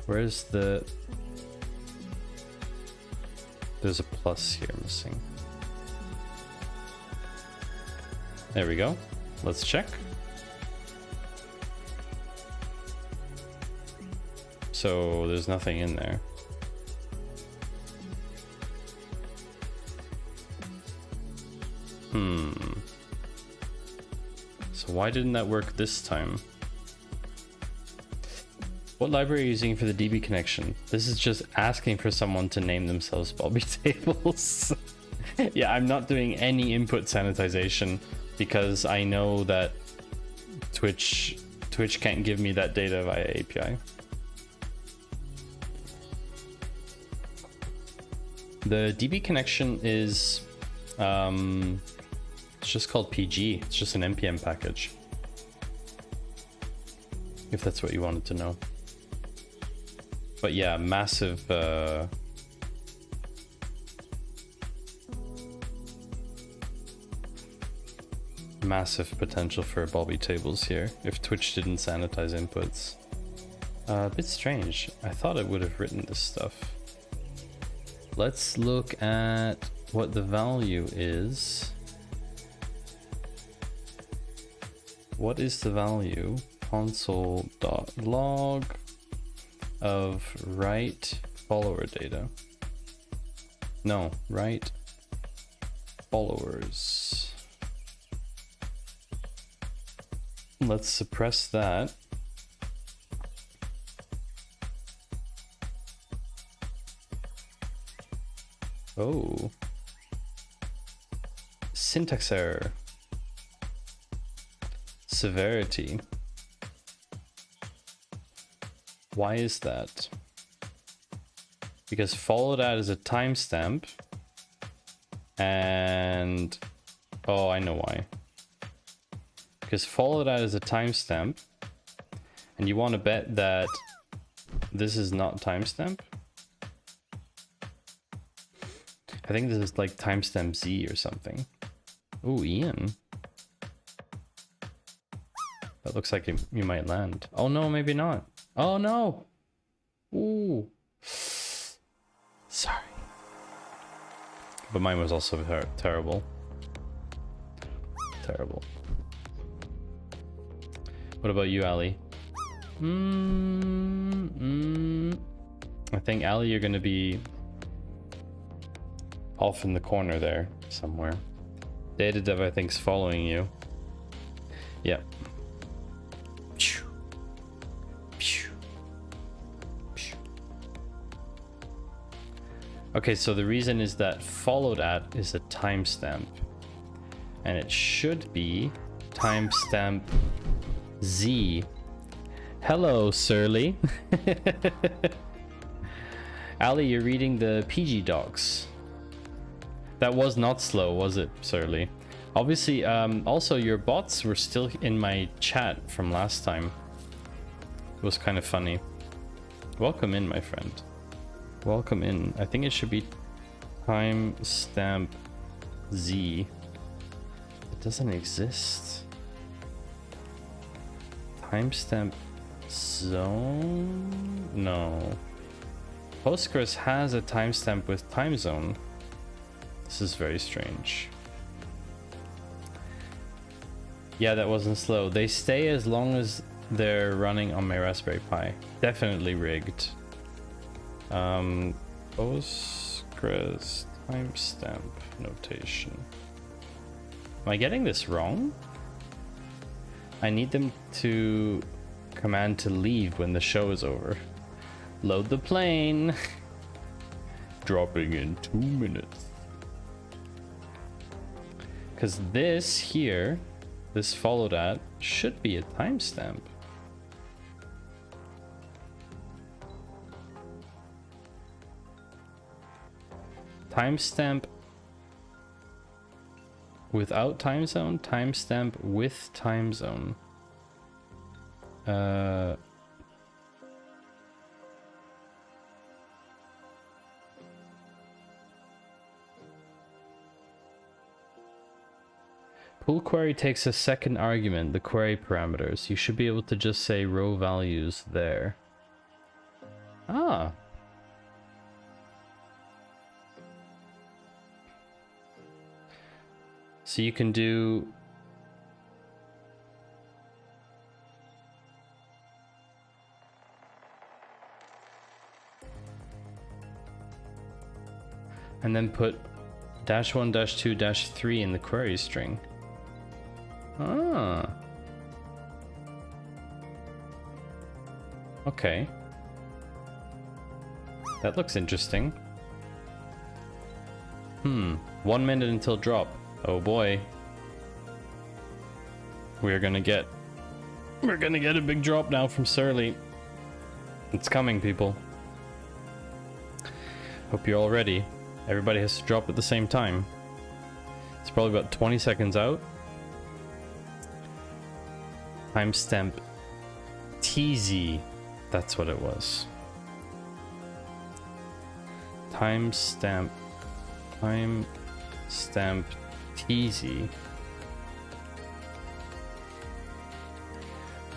Where's the... There's a plus here missing. There we go. Let's check. So there's nothing in there. So why didn't that work this time? What library are you using for the DB connection? This is just asking for someone to name themselves Bobby Tables. Yeah, I'm not doing any input sanitization because I know that Twitch can't give me that data via API. The DB connection is it's just called PG. It's just an npm package. if that's what you wanted to know. But yeah, massive massive potential for Bobby tables here if Twitch didn't sanitize inputs. A bit strange. I thought it would have written this stuff. Let's look at what the value is. What is the value? Console.log of write follower data. No, write followers. Let's suppress that. Oh. Syntax error. Severity. Why is that? Because followed at is a timestamp. And oh, I know why. Because followed at is a timestamp. And you want to bet that this is not timestamp. I think this is like timestamp Z or something. Ooh, Ian. That looks like you might land. Oh no, maybe not. Oh no! Ooh. Sorry. But mine was also terrible. Terrible. What about you, Ali? I think, Ali, you're gonna be off in the corner there somewhere. Data dev, I think, is following you. Yep. Okay, so the reason is that followed at is a timestamp, and it should be timestamp Z. Hello, Surly. Ali, you're reading the PG docs. That was not slow, was it, Surly? Obviously, also your bots were still in my chat from last time. It was kind of funny. Welcome in, my friend. Welcome in. I think it should be timestamp Z. It doesn't exist. Timestamp zone? No. Postgres has a timestamp with time zone. This is very strange. Yeah, that wasn't slow. They stay as long as they're running on my Raspberry Pi. Definitely rigged. Postgres timestamp notation. Am I getting this wrong? I need them to command to leave when the show is over. Load the plane. Dropping in 2 minutes. Because this here, this followed at, should be a timestamp. Timestamp without time zone, timestamp with time zone. Pool query takes a second argument, the query parameters. You should be able to just say row values there. Ah. So you can do and then put -1, -2, -3 in the query string. Ah. Okay. That looks interesting. 1 minute until drop. Oh boy. We're gonna get a big drop now from Surly. It's coming, people. Hope you're all ready. Everybody has to drop at the same time. It's probably about 20 seconds out. Timestamp T. TZ. That's what it was. Timestamp TZ.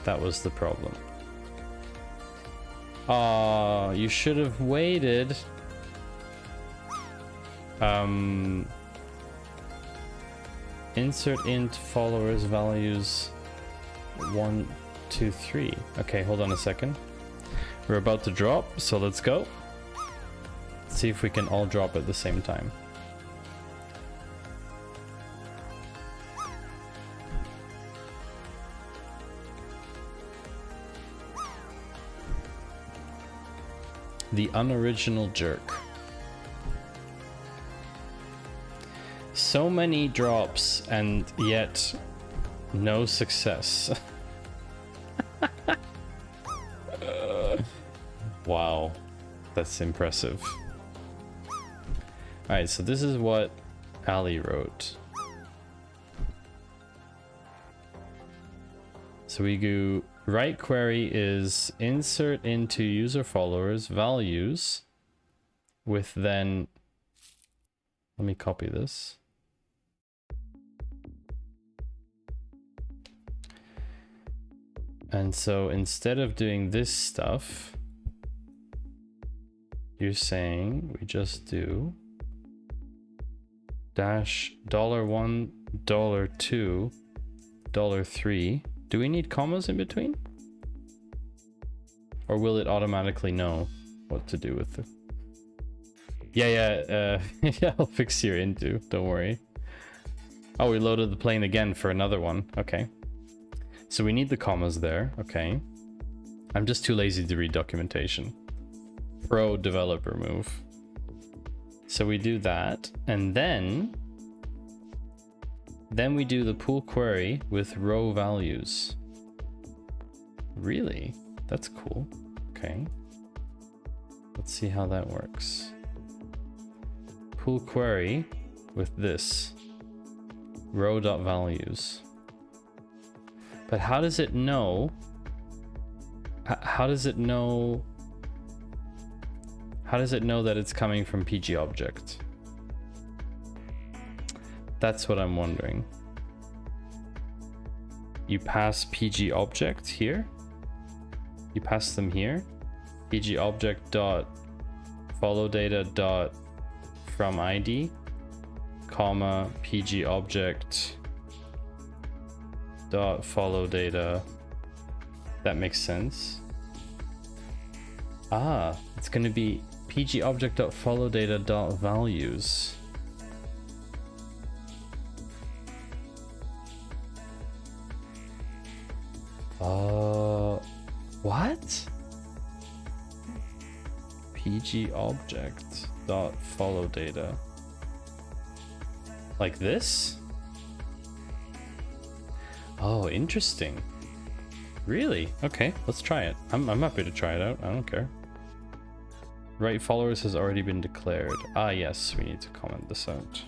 That was the problem. Ah, you should have waited. Insert int followers values 1, 2, 3. Okay, hold on a second. We're about to drop, so let's go. See if we can all drop at the same time. The unoriginal jerk. So many drops and yet no success. Wow, that's impressive. Alright, so this is what Ali wrote. So we go, right query is insert into user followers values with then, let me copy this. And so instead of doing this stuff, you're saying we just do $1, $2, $3. Do we need commas in between? Or will it automatically know what to do with it? Yeah, I'll fix your into, don't worry. Oh, we loaded the plane again for another one. Okay. So we need the commas there. Okay. I'm just too lazy to read documentation. Pro developer move. So we do that, and then we do the pool query with row values. Really? That's cool. Okay. Let's see how that works. Pool query with this row.values. But how does it know? How does it know? How does it know that it's coming from PG object? That's what I'm wondering. You pass PG object here. You pass them here. PG object dot follow data dot from ID, comma PG object dot follow data. That makes sense. Ah, it's going to be PG object dot follow data dot values. What? PG object dot follow data. Like this? Oh, interesting. Really? Okay, let's try it. I'm happy to try it out. I don't care. Right followers has already been declared. Ah, yes, we need to comment this out.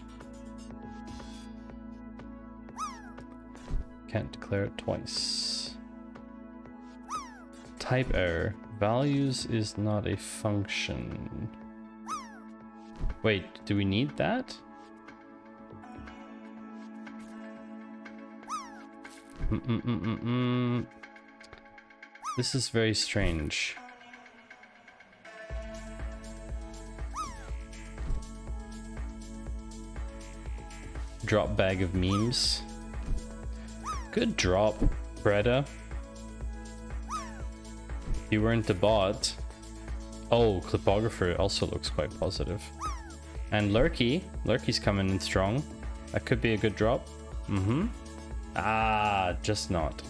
Can't declare it twice. Type error. Values is not a function. Wait, do we need that? This is very strange. Drop bag of memes. Good drop, Breda. You weren't a bot. Oh, Clipographer also looks quite positive. And Lurky's coming in strong. That could be a good drop. Ah, just not.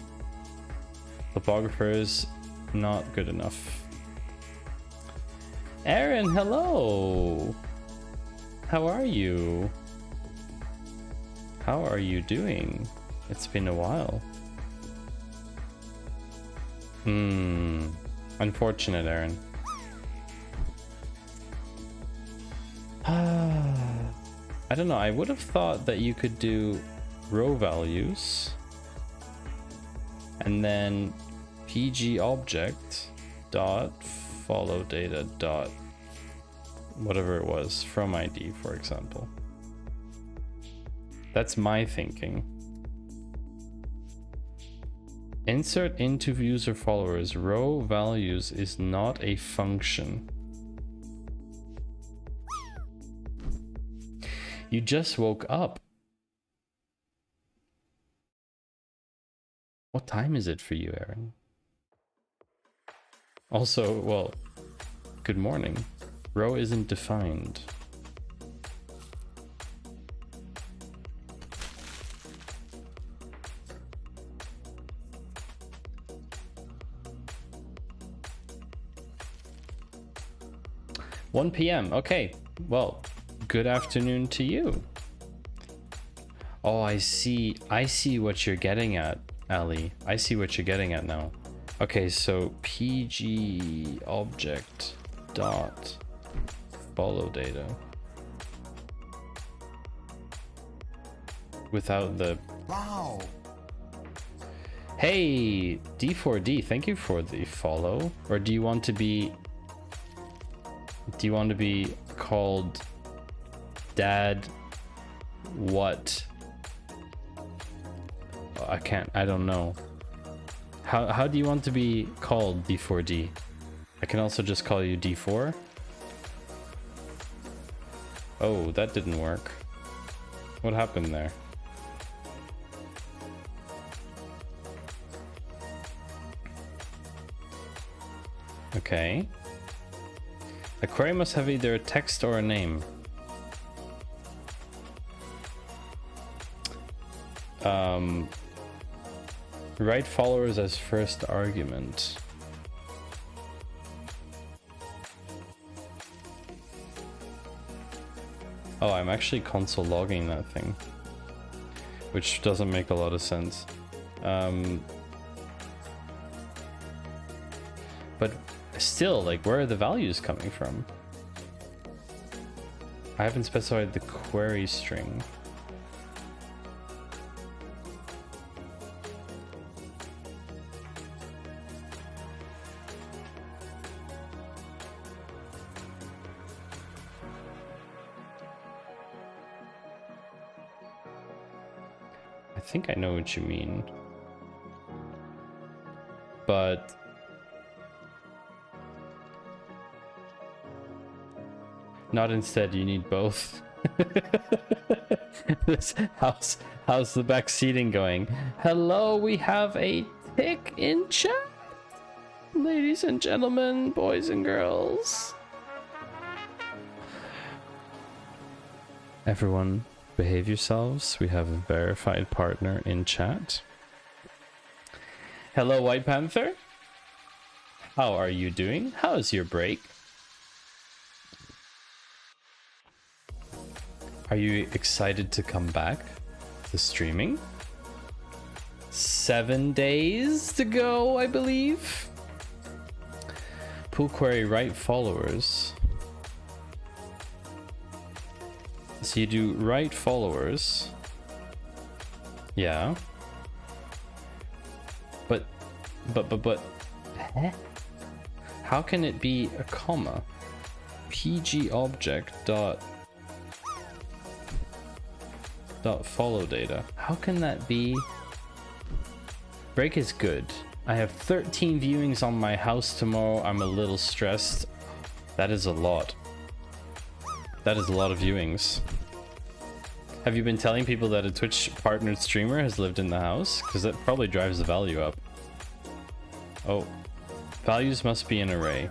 Clipographer is not good enough. Aaron, hello. How are you? How are you doing? It's been a while. Unfortunate, Aaron. I don't know. I would have thought that you could do row values and then pg object dot follow data dot whatever it was from ID, for example. That's my thinking. Insert into user followers row values is not a function. You just woke up. What time is it for you, Aaron? Also, well, good morning. Row isn't defined. (1 p.m.) Okay, well, good afternoon to you. Oh, I see what you're getting at, Ali. I see what you're getting at now. Okay, so pg object dot follow data without the wow. Hey, D4D, thank you for the follow. Or do you want to be called Dad what? I don't know. How do you want to be called, D4D? I can also just call you D4. Oh, that didn't work. What happened there? Okay. A query must have either a text or a name. Write followers as first argument. Oh, I'm actually console logging that thing, which doesn't make a lot of sense. But still, like, where are the values coming from? I haven't specified the query string. I think I know what you mean, but not instead. You need both. How's the back seating going? Hello, we have a tick in chat, ladies and gentlemen, boys and girls. Everyone, behave yourselves. We have a verified partner in chat. Hello, White Panther. How are you doing? How's your break? Are you excited to come back to streaming? 7 days to go, I believe. Pool query write followers. So you do write followers. Yeah. But, how can it be a comma? PG object dot follow data. How can that be? Break is good. I have 13 viewings on my house tomorrow. I'm a little stressed. That is a lot. That is a lot of viewings. Have you been telling people that a Twitch partnered streamer has lived in the house? Because that probably drives the value up. Oh, values must be an array.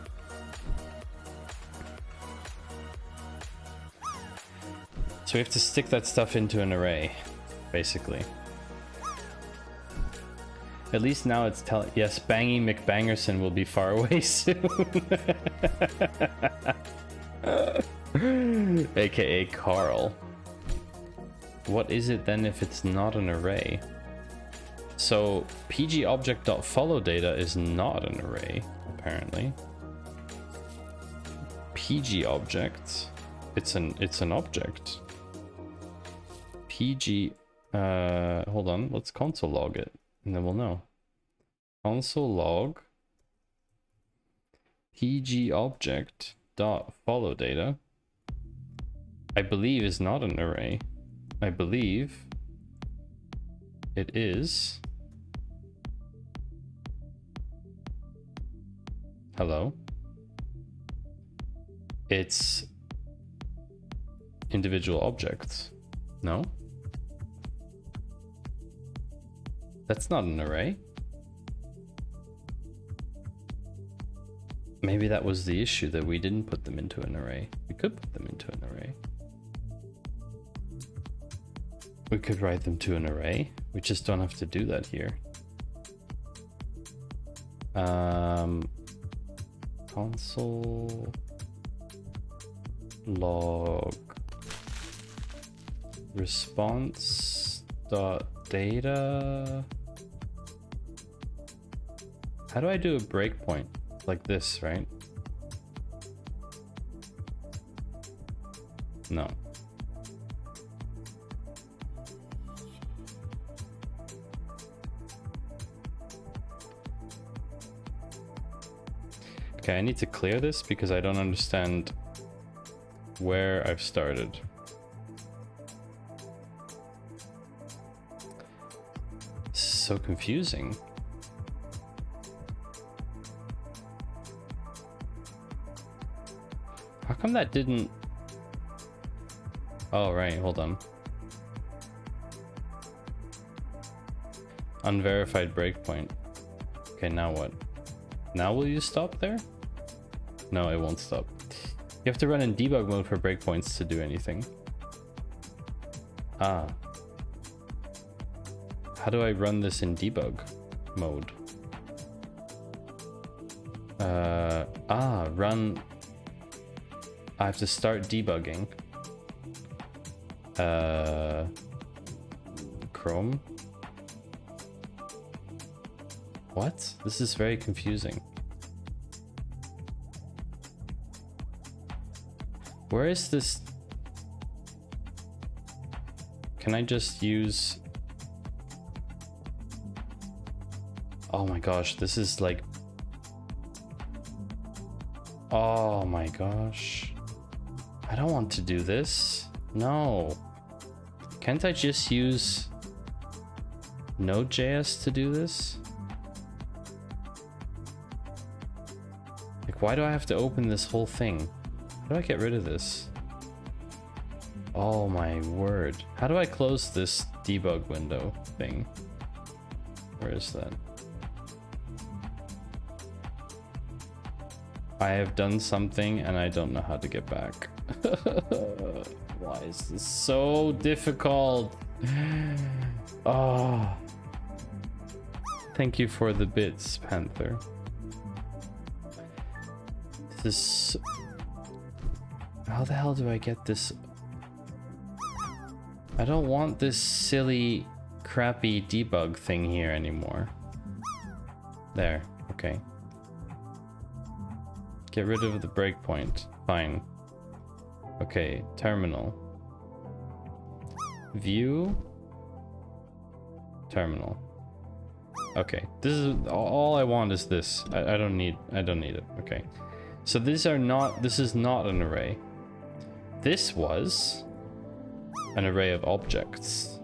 So we have to stick that stuff into an array, basically. At least now it's telling. Yes, Bangy McBangerson will be far away soon. AKA Carl. What is it then if it's not an array? So PG object.follow data is not an array, apparently. PG object, it's an object. PG, hold on, let's console log it and then we'll know. console log pg object dot follow data, I believe is not an array. I believe it is. Hello. It's individual objects. No? That's not an array. Maybe that was the issue, that we didn't put them into an array. We could put them into an array. We could write them to an array. We just don't have to do that here. Console log response dot data. How do I do a breakpoint? Like this, right? No. Okay, I need to clear this because I don't understand where I've started. This is so confusing. How come that didn't... Oh, right, hold on. Unverified breakpoint. Okay, now what? Now will you stop there? No, it won't stop. You have to run in debug mode for breakpoints to do anything. Ah. How do I run this in debug mode? Run... I have to start debugging. Chrome? What? This is very confusing. Where is this? Can I just use... Oh my gosh, this is like... Oh my gosh. I don't want to do this. No. Can't I just use Node.js to do this? Like, why do I have to open this whole thing? How do I get rid of this? Oh my word. How do I close this debug window thing? Where is that? I have done something and I don't know how to get back. Why is this so difficult? Oh. Thank you for the bits, Panther. This... How the hell do I get this? I don't want this silly, crappy debug thing here anymore. There, okay. Get rid of the breakpoint. Fine. Okay, terminal. View. Terminal. Okay, this is all I want is this. I don't need it. Okay. So these are not, this is not an array. This was an array of objects.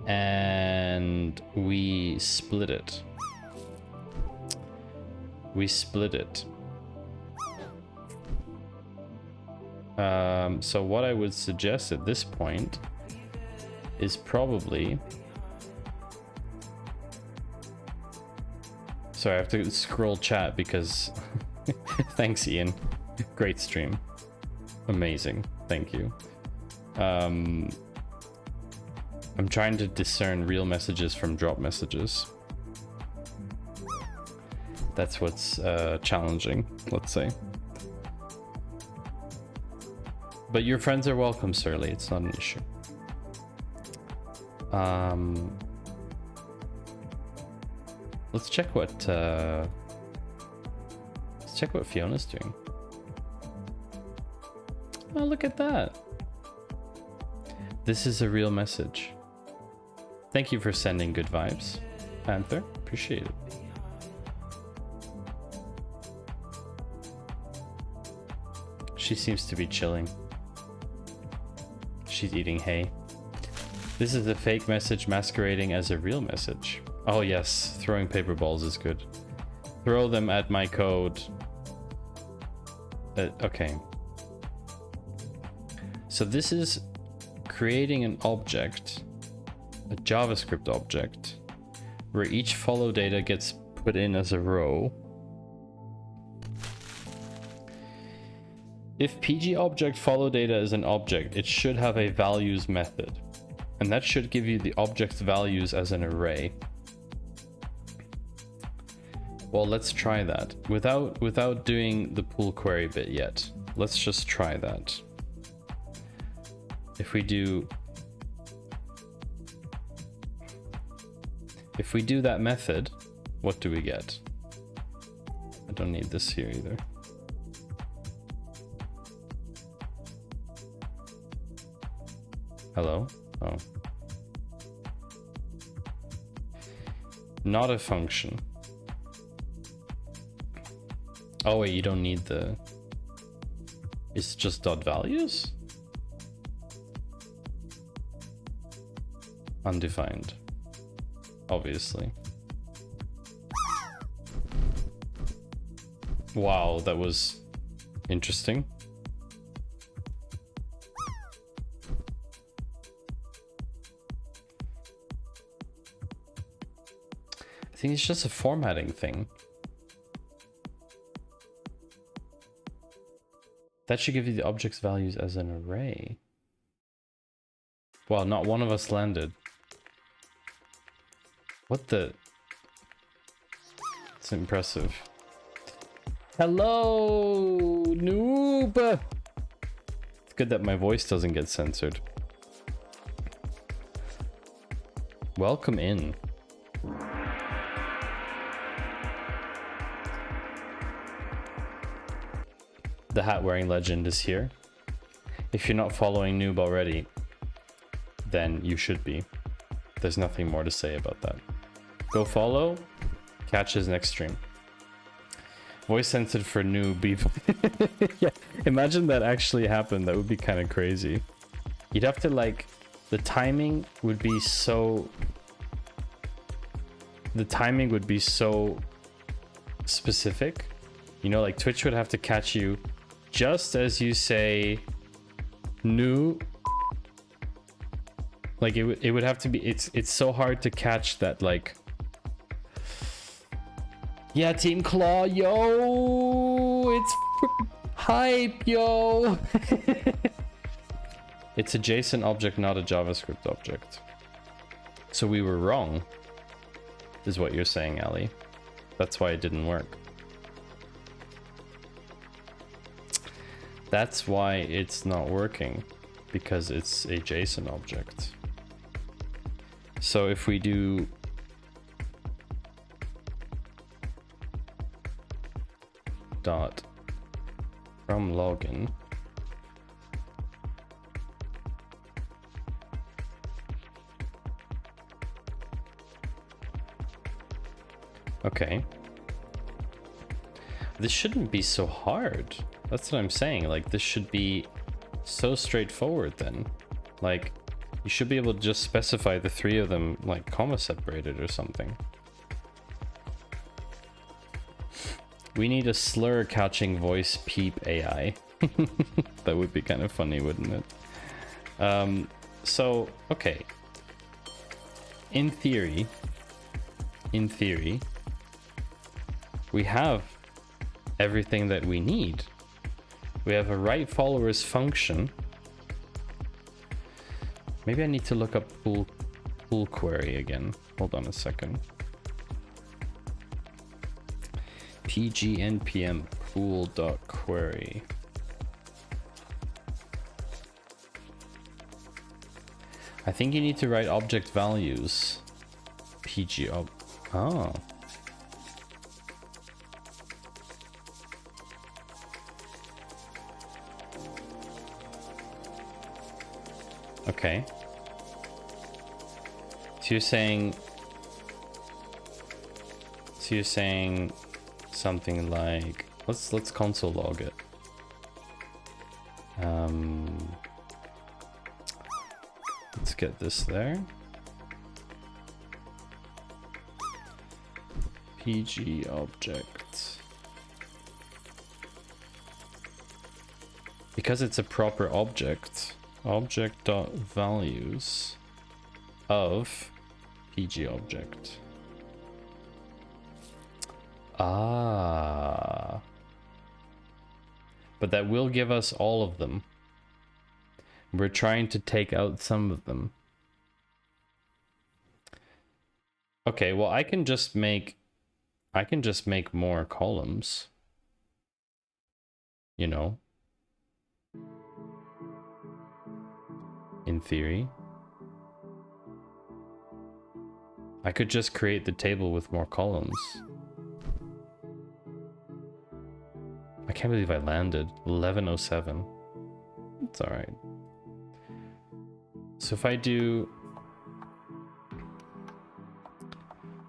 And we split it. We split it. So what I would suggest at this point is probably... Sorry, I have to scroll chat because... Thanks, Ian. Great stream. Amazing. Thank you. I'm trying to discern real messages from drop messages. That's what's challenging, let's say. But your friends are welcome, Surly. It's not an issue. Let's check what Fiona's doing. Oh, look at that. This is a real message. Thank you for sending good vibes, Panther. Appreciate it. She seems to be chilling. She's eating hay. This is a fake message masquerading as a real message. Oh yes, throwing paper balls is good. Throw them at my code. Okay. So this is creating an object, a JavaScript object, where each follow data gets put in as a row. If PG object follow data is an object, it should have a values method, and that should give you the object's values as an array. Well, let's try that without doing the pool query bit yet. Let's just try that. If we do that method, what do we get? I don't need this here either. Hello? Oh. Not a function. Oh wait, you don't need the... It's just dot values? Undefined. Obviously. Wow, that was interesting. I think it's just a formatting thing. That should give you the object's values as an array. Wow, not one of us landed. What the? It's impressive. Hello, noob! It's good that my voice doesn't get censored. Welcome in. The hat-wearing legend is here. If you're not following Noob already, then you should be. There's nothing more to say about that. Go follow, catch his next stream. Voice censored for Noob. Yeah, imagine that actually happened. That would be kind of crazy. You'd have to like, the timing would be so... The timing would be so specific. You know, like Twitch would have to catch you just as you say new. Like it would have to be, it's so hard to catch that, like, yeah, Team Claw, yo, it's hype, yo. It's a JSON object, not a JavaScript object. So we were wrong, is what you're saying, Ali. That's why it didn't work. That's why it's not working, because it's a JSON object. So if we do dot from login, okay, this shouldn't be so hard. That's what I'm saying. Like, this should be so straightforward then. Like, you should be able to just specify the three of them, like, comma separated or something. We need a slur catching voice peep AI. That would be kind of funny, wouldn't it? So, okay. In theory, we have everything that we need. We have a write followers function. Maybe I need to look up pool query again. Hold on a second. pgnpm pool.query. I think you need to write object values. Oh. Okay. So you're saying something like, let's console log it. Let's get this there. PG object. Because it's a proper object, object.values of PG object. Ah. But that will give us all of them. We're trying to take out some of them. Okay, well I can just make more columns. You know. In theory. I could just create the table with more columns. I can't believe I landed 1107. It's all right. So if I do,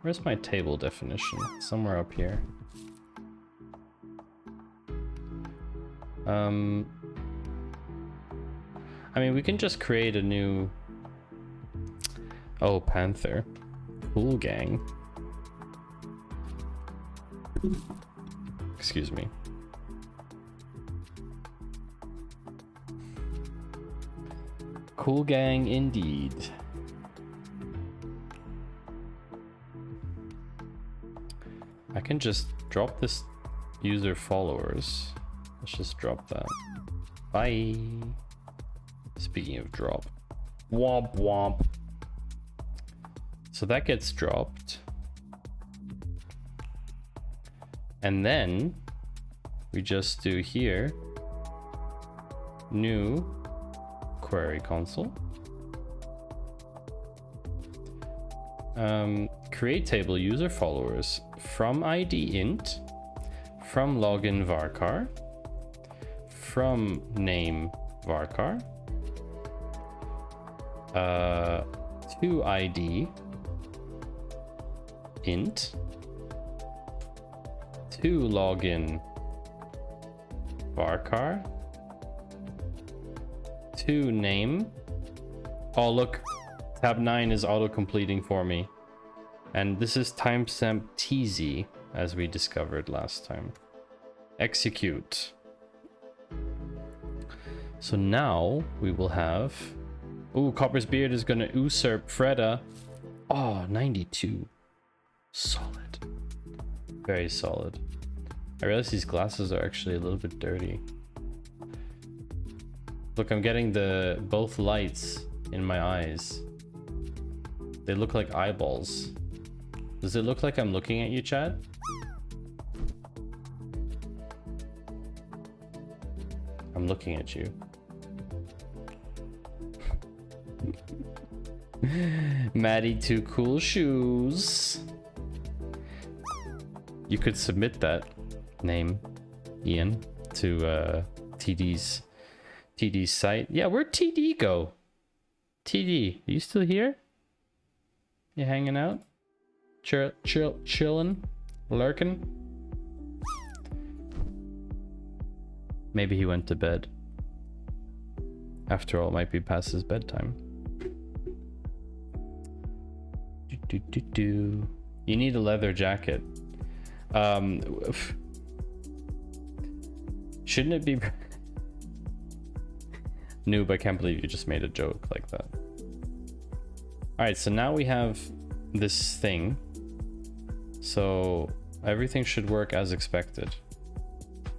where's my table definition? Somewhere up here. I mean, we can just create a new, oh, Panther. Cool gang. Excuse me. Cool gang indeed. I can just drop this user followers. Let's just drop that. Bye. Speaking of drop. Womp womp. So that gets dropped. And then we just do here new query console. Create table user followers from ID int, from login varchar, from name varchar, to ID int, to login varchar, to name. Oh look, tab 9 is auto completing for me, and this is timestamp TZ as we discovered last time. Execute. So now we will have, ooh, Copper's Beard is gonna usurp Freda. Oh, 92. Solid. Very solid. I realize these glasses are actually a little bit dirty. Look, I'm getting both lights in my eyes. They look like eyeballs. Does it look like I'm looking at you, Chad? I'm looking at you. Maddie, 2 cool shoes. You could submit that name, Ian, to TD's site. Yeah, where'd TD go? TD, are you still here? You hanging out? Chilling? Lurking? Maybe he went to bed. After all, it might be past his bedtime. You need a leather jacket. Shouldn't it be... Noob, I can't believe you just made a joke like that. Alright, so now we have this thing. So everything should work as expected.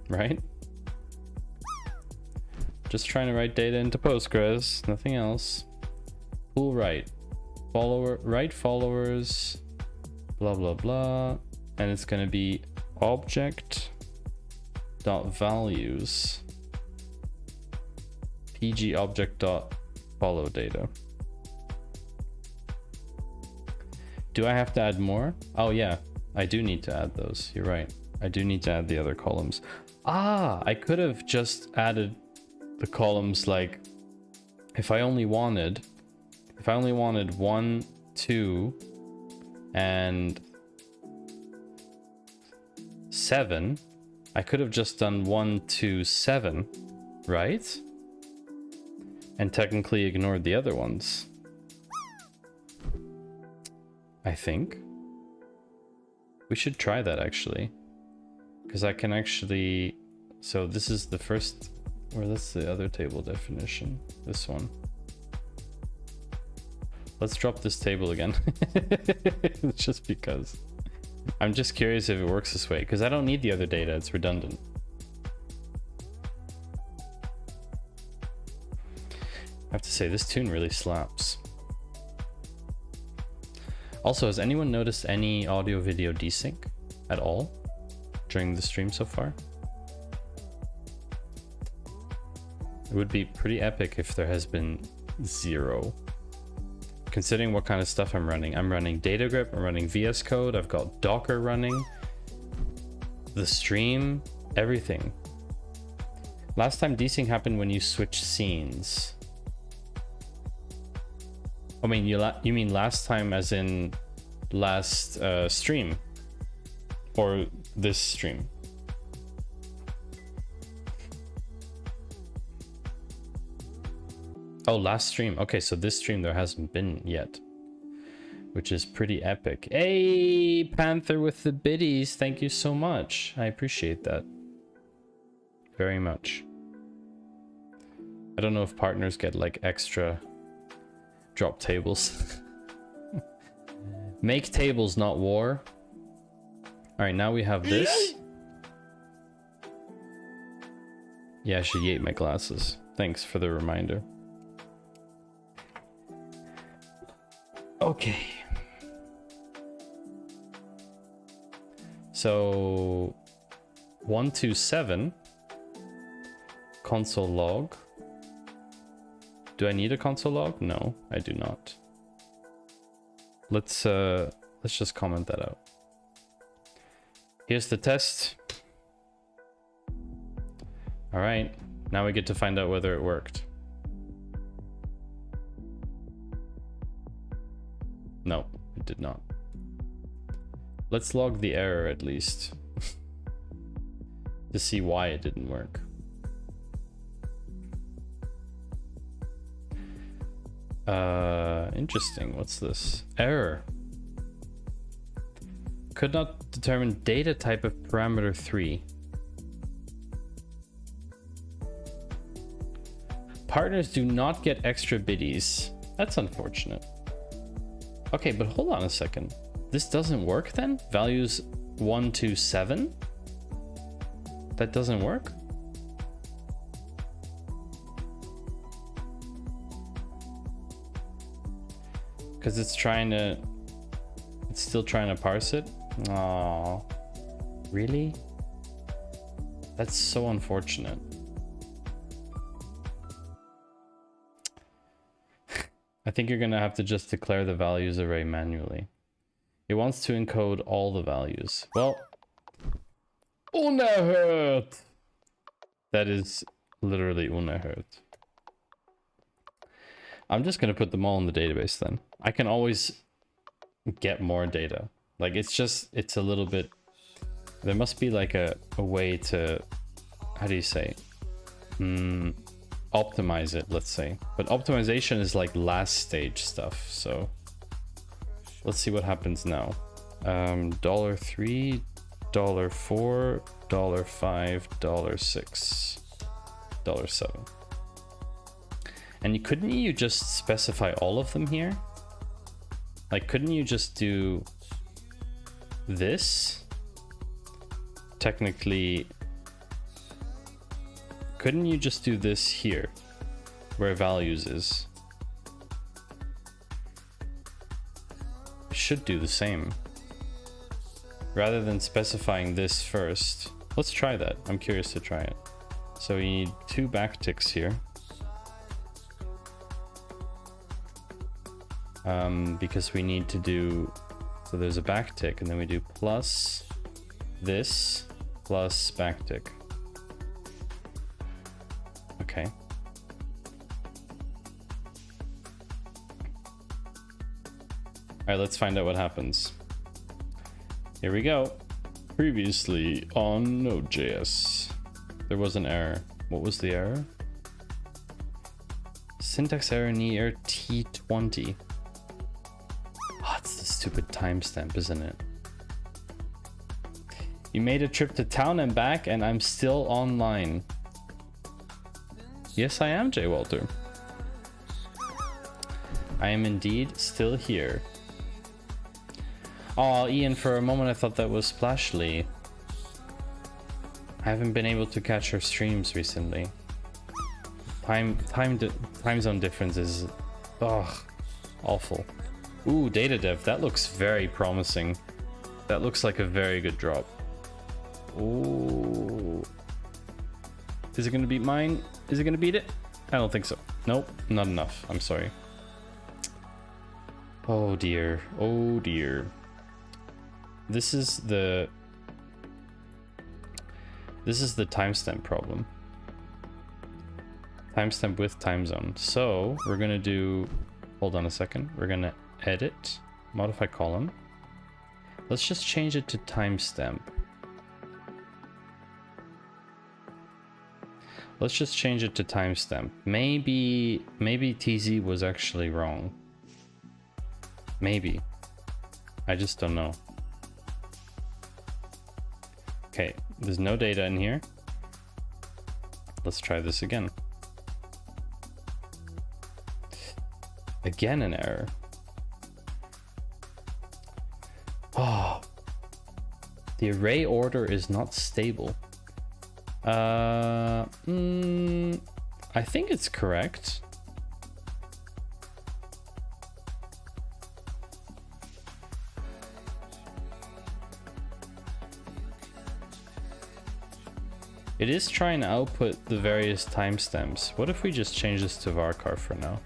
Right? Just trying to write data into Postgres, nothing else. Pool write. Write followers, blah blah blah, and it's going to be object.values pg object.follow data. Do I have to add more? Oh yeah, I do need to add those. You're right. I do need to add the other columns. Ah, I could have just added the columns like if I only wanted 1, 2, and 7, I could have just done 1, 2, 7, right? and technically ignored the other ones. I think. We should try that actually. Because I can actually... So this is the first... Or that's the other table definition. This one. Let's drop this table again. Just because. I'm just curious if it works this way. Because I don't need the other data. It's redundant. I have to say, this tune really slaps. Also, has anyone noticed any audio video desync at all during the stream so far? It would be pretty epic if there has been 0. Considering what kind of stuff I'm running. I'm running data grip, I'm running VS Code, I've got Docker running, the stream, everything. Last time desync happened when you switch scenes. I mean, you mean last time as in last stream? Or this stream? Oh, last stream. Okay, so this stream there hasn't been yet. Which is pretty epic. Hey, Panther with the biddies. Thank you so much. I appreciate that. Very much. I don't know if partners get like extra drop tables. Make tables, not war. Alright, now we have this. Yeah, she ate my glasses. Thanks for the reminder. Okay. So 127 console log. Do I need a console log? No, I do not. Let's just comment that out. Here's the test. All right, now we get to find out whether it worked. No, it did not. Let's log the error at least to see why it didn't work. Interesting. What's this? Error. Could not determine data type of parameter 3. Partners do not get extra biddies. That's unfortunate. Okay, but hold on a second. This doesn't work then? Values 1 to 7? That doesn't work? Because it's still trying to parse it? Aww. Really? That's so unfortunate. I think you're gonna have to just declare the values array manually. It wants to encode all the values. Well, unerhört! That is literally unerhört. I'm just gonna put them all in the database then. I can always get more data. Like it's a little bit, there must be like a way to, how do you say? Optimize it, let's say. But optimization is like last stage stuff, so let's see what happens now. $3, $4, $5, $6, $7. And couldn't you just specify all of them here? Like, couldn't you just do this? Technically, couldn't you just do this here, where values is? Should do the same. Rather than specifying this first. Let's try that. I'm curious to try it. So we need 2 backticks here. Because we need to do, so there's a backtick and then we do plus this plus backtick. Okay. All right, let's find out what happens. Here we go. Previously on Node.js, there was an error. What was the error? Syntax error near T20. Oh, it's the stupid timestamp, isn't it? You made a trip to town and back, and I'm still online. Yes, I am, J. Walter. I am indeed still here. Oh, Ian, for a moment I thought that was Splashly. I haven't been able to catch her streams recently. Time zone difference is, ugh, awful. Ooh, data dev, that looks very promising. That looks like a very good drop. Ooh. Is it gonna beat mine? Is it gonna beat it? I don't think so. Nope, not enough. I'm sorry. Oh dear. Oh dear. This is the timestamp problem. Timestamp with time zone. So we're gonna do, hold on a second. We're gonna edit, modify column. Let's just change it to timestamp. Let's just change it to timestamp. Maybe TZ was actually wrong. Maybe. I just don't know. Okay, there's no data in here. Let's try this again. Again an error. Oh. The array order is not stable. I think it's correct. It is trying to output the various timestamps. What if we just change this to varchar for now?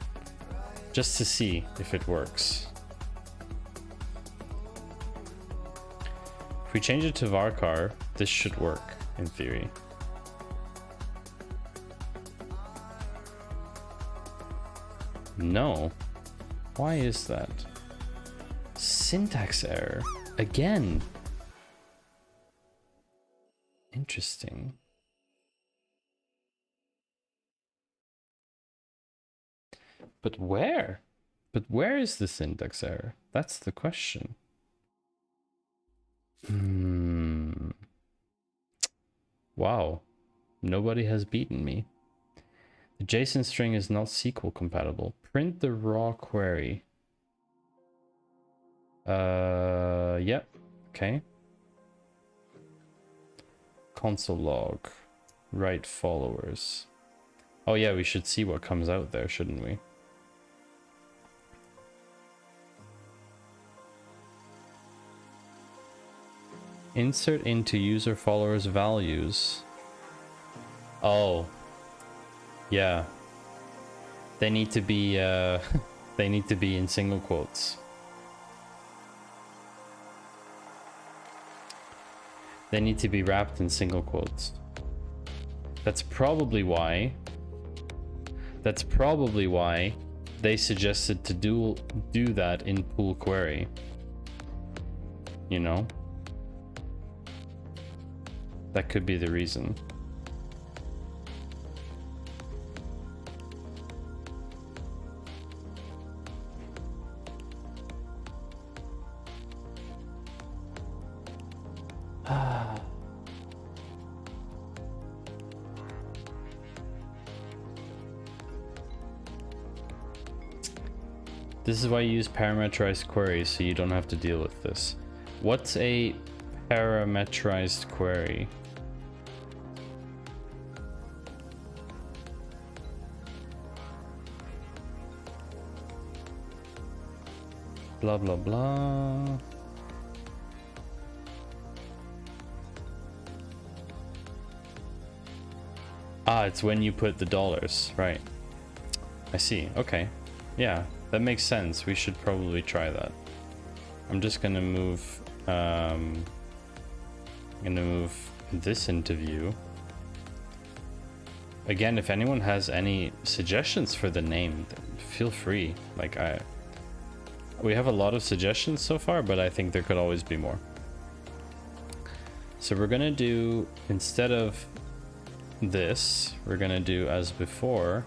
Just to see if it works. If we change it to varchar, this should work in theory. No. Why is that? Syntax error. Again. Interesting. But where? But where is the syntax error? That's the question. Wow. Nobody has beaten me. The JSON string is not SQL compatible. Print the raw query. Yep. Okay. Console log. Write followers. Oh yeah, we should see what comes out there, shouldn't we? Insert into user followers values. Oh. Yeah. They need to be they need to be in single quotes. They need to be wrapped in single quotes. That's probably why they suggested to do that in pool query. You know? That could be the reason. This is why you use parameterized queries, so you don't have to deal with this. What's a parameterized query? Blah, blah, blah. Ah, it's when you put the dollars, right? I see. Okay. Yeah, that makes sense. We should probably try that. I'm just gonna move this into view. Again, if anyone has any suggestions for the name, feel free. Like we have a lot of suggestions so far, but I think there could always be more. So we're gonna do, instead of this, we're gonna do as before.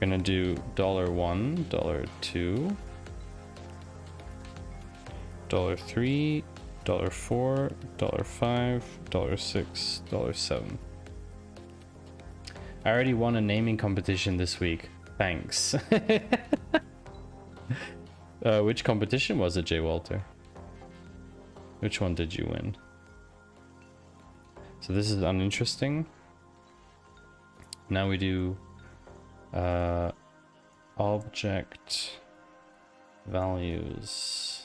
We're gonna do $1, $2, $3, $4, $5, $6, $7. I already won a naming competition this week. Thanks. Which competition was it, J. Walter? Which one did you win? So this is uninteresting. Now we do object values.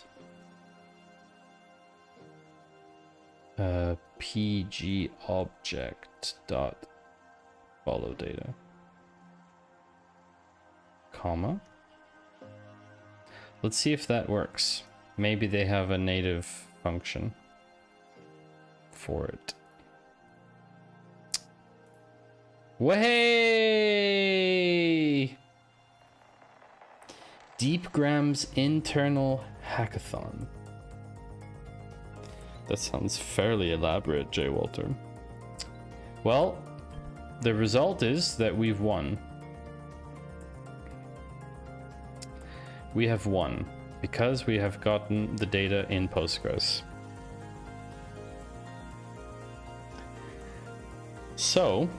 PG object dot follow data, comma. Let's see if that works. Maybe they have a native function for it. Way! Deepgram's internal hackathon. That sounds fairly elaborate, J. Walter. Well, the result is that we've won. We have won because we have gotten the data in Postgres. So,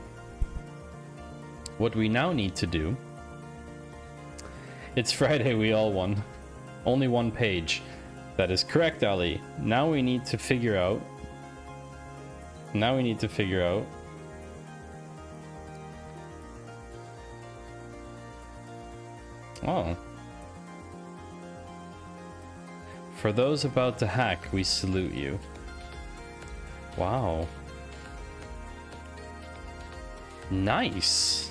what we now need to do... It's Friday, we all won. Only one page. That is correct, Ali. Now we need to figure out... Oh. For those about to hack, we salute you. Wow. Nice.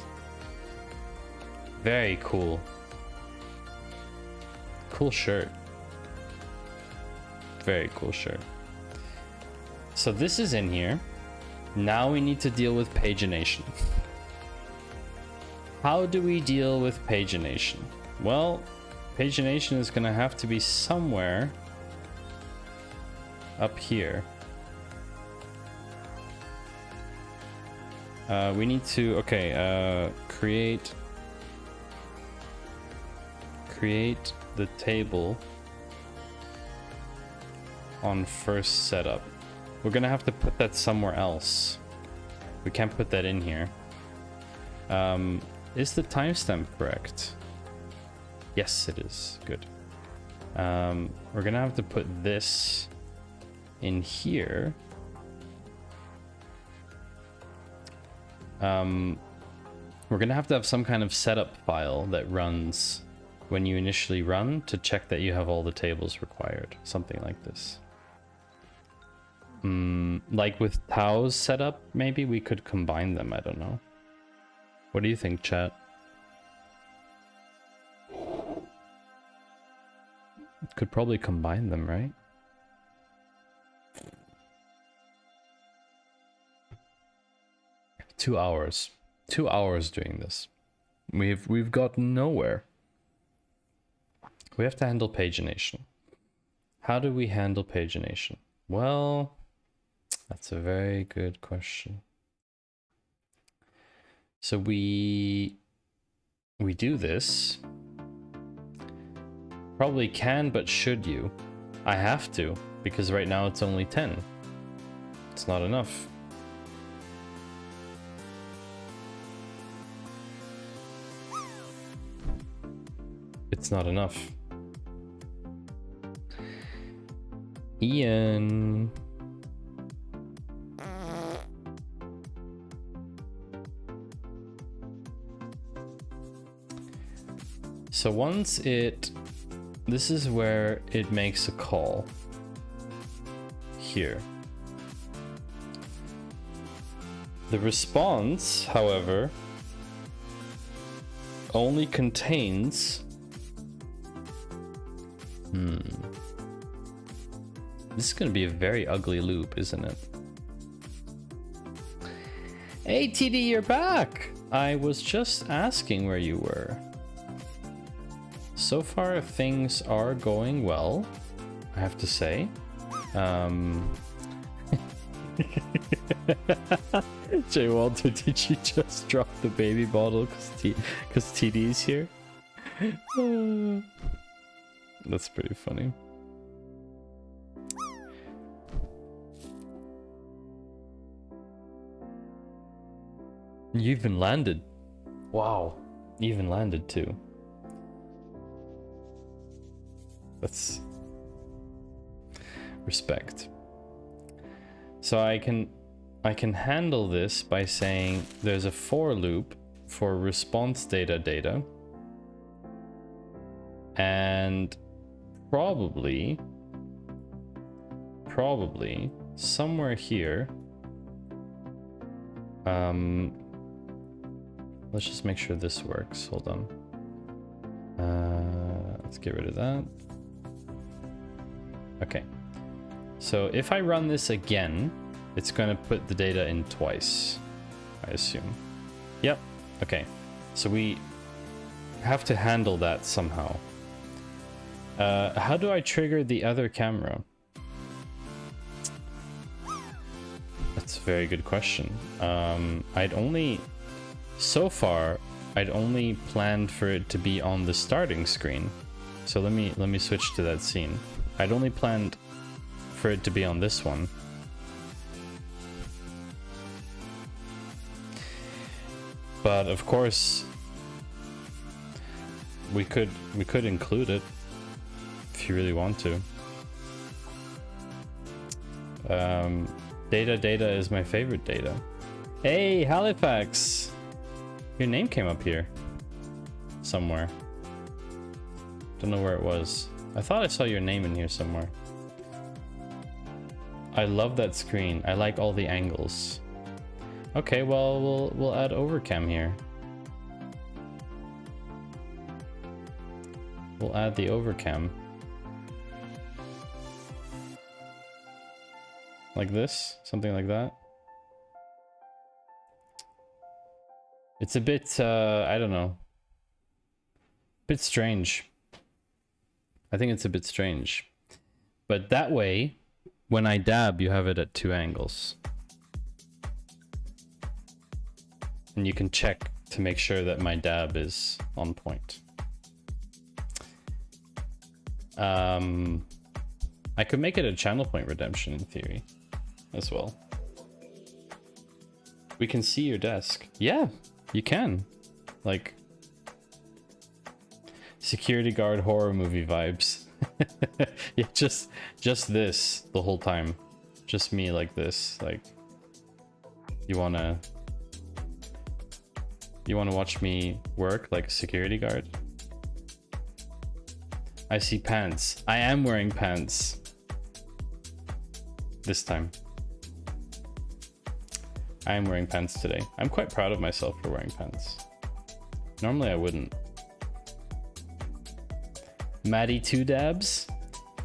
Very cool. Cool shirt. Very cool shirt. So this is in here. Now we need to deal with pagination. How do we deal with pagination? Well, pagination is going to have to be somewhere up here. We need to, okay, create the table on first setup. We're gonna have to put that somewhere else. We can't put that in here. Is the timestamp correct? Yes, it is. Good. We're gonna have to put this in here. We're gonna have to have some kind of setup file that runs when you initially run to check that you have all the tables required. Something like this. Like with Tao's setup, maybe we could combine them. I don't know. What do you think, chat? Could probably combine them, right? Two hours. 2 hours doing this. We've gotten nowhere. We have to handle pagination. How do we handle pagination? Well, that's a very good question. So we do this. Probably can, but should you? I have to, because right now it's only 10. It's not enough. It's not enough. Ian. So once this is where it makes a call. Here. The response, however, only contains... This is going to be a very ugly loop, isn't it? Hey, TD, you're back! I was just asking where you were. So far, things are going well, I have to say. Jay Walter, did you just drop the baby bottle because TD's here? That's pretty funny. You even landed. Wow. You even landed too. That's respect. So I can handle this by saying there's a for loop for response data, and probably somewhere here, let's just make sure this works. Hold on. Let's get rid of that. Okay. So if I run this again, it's going to put the data in twice, I assume. Yep. Okay. So we have to handle that somehow. How do I trigger the other camera? That's a very good question. So far, I'd only planned for it to be on the starting screen. So let me switch to that scene. I'd only planned for it to be on this one. But of course, we could include it if you really want to. Data is my favorite data. Hey, Halifax! Your name came up here somewhere. Don't know where it was. I thought I saw your name in here somewhere. I love that screen. I like all the angles. Okay, well, we'll add overcam here. We'll add the overcam. Like this, something like that. It's a bit, I don't know. Bit strange. I think it's a bit strange. But that way, when I dab, you have it at 2 angles. And you can check to make sure that my dab is on point. I could make it a channel point redemption in theory as well. We can see your desk. Yeah, you can. Like security guard horror movie vibes. Yeah, just this the whole time. Just me like this. Like you wanna watch me work like a security guard? I see pants. I am wearing pants. This time. I am wearing pants today. I'm quite proud of myself for wearing pants. Normally I wouldn't. Maddie 2 dabs?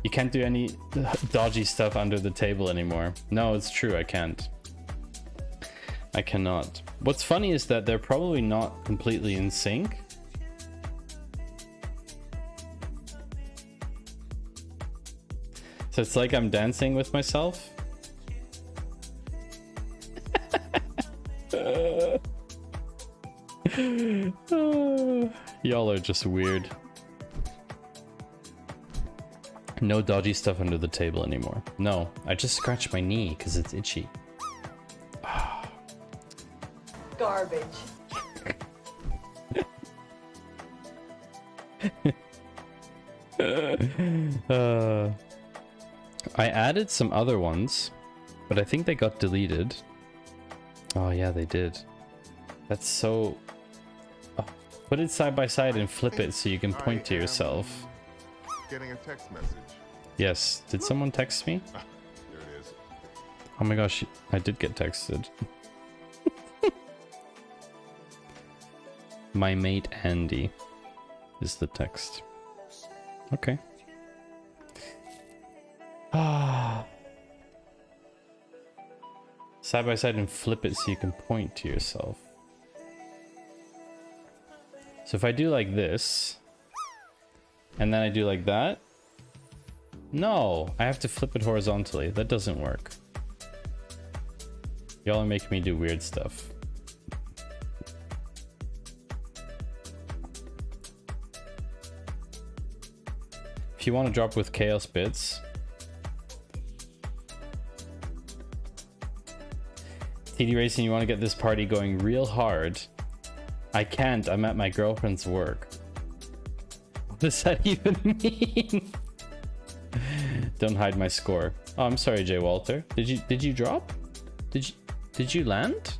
You can't do any dodgy stuff under the table anymore. No, it's true, I can't. I cannot. What's funny is that they're probably not completely in sync. So it's like I'm dancing with myself. Y'all are just weird. No dodgy stuff under the table anymore. No, I just scratched my knee because it's itchy. Garbage. I added some other ones, but I think they got deleted. Oh yeah, they did. That's so... Oh, put it side by side and flip it so you can point to yourself. Getting a text message. Yes, did someone text me? There it is. Oh my gosh, I did get texted. My mate Andy is the text. Okay. Side by side and flip it so you can point to yourself. So if I do like this, and then I do like that, no, I have to flip it horizontally. That doesn't work. Y'all are making me do weird stuff. If you want to drop with chaos bits, TD Racing, you want to get this party going real hard? I can't. I'm at my girlfriend's work. What does that even mean? Don't hide my score. Oh, I'm sorry, Jay Walter. Did you drop? Did you land?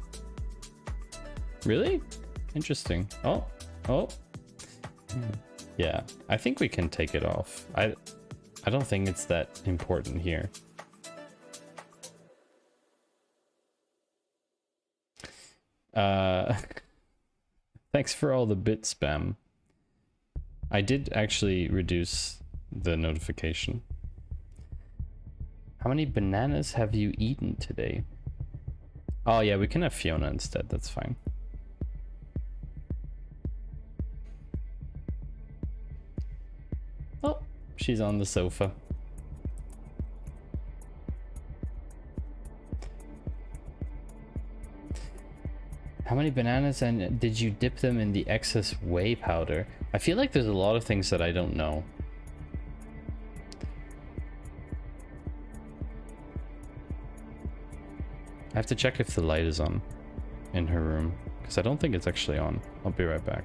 Really? Interesting. Oh. Yeah, I think we can take it off. I don't think it's that important here. Thanks for all the bit spam. I did actually reduce the notification. How many bananas have you eaten today? Oh yeah, we can have Fiona instead, that's fine. Oh, she's on the sofa. How many bananas, and did you dip them in the excess whey powder? I feel like there's a lot of things that I don't know. I have to check if the light is on in her room, because I don't think it's actually on. I'll be right back.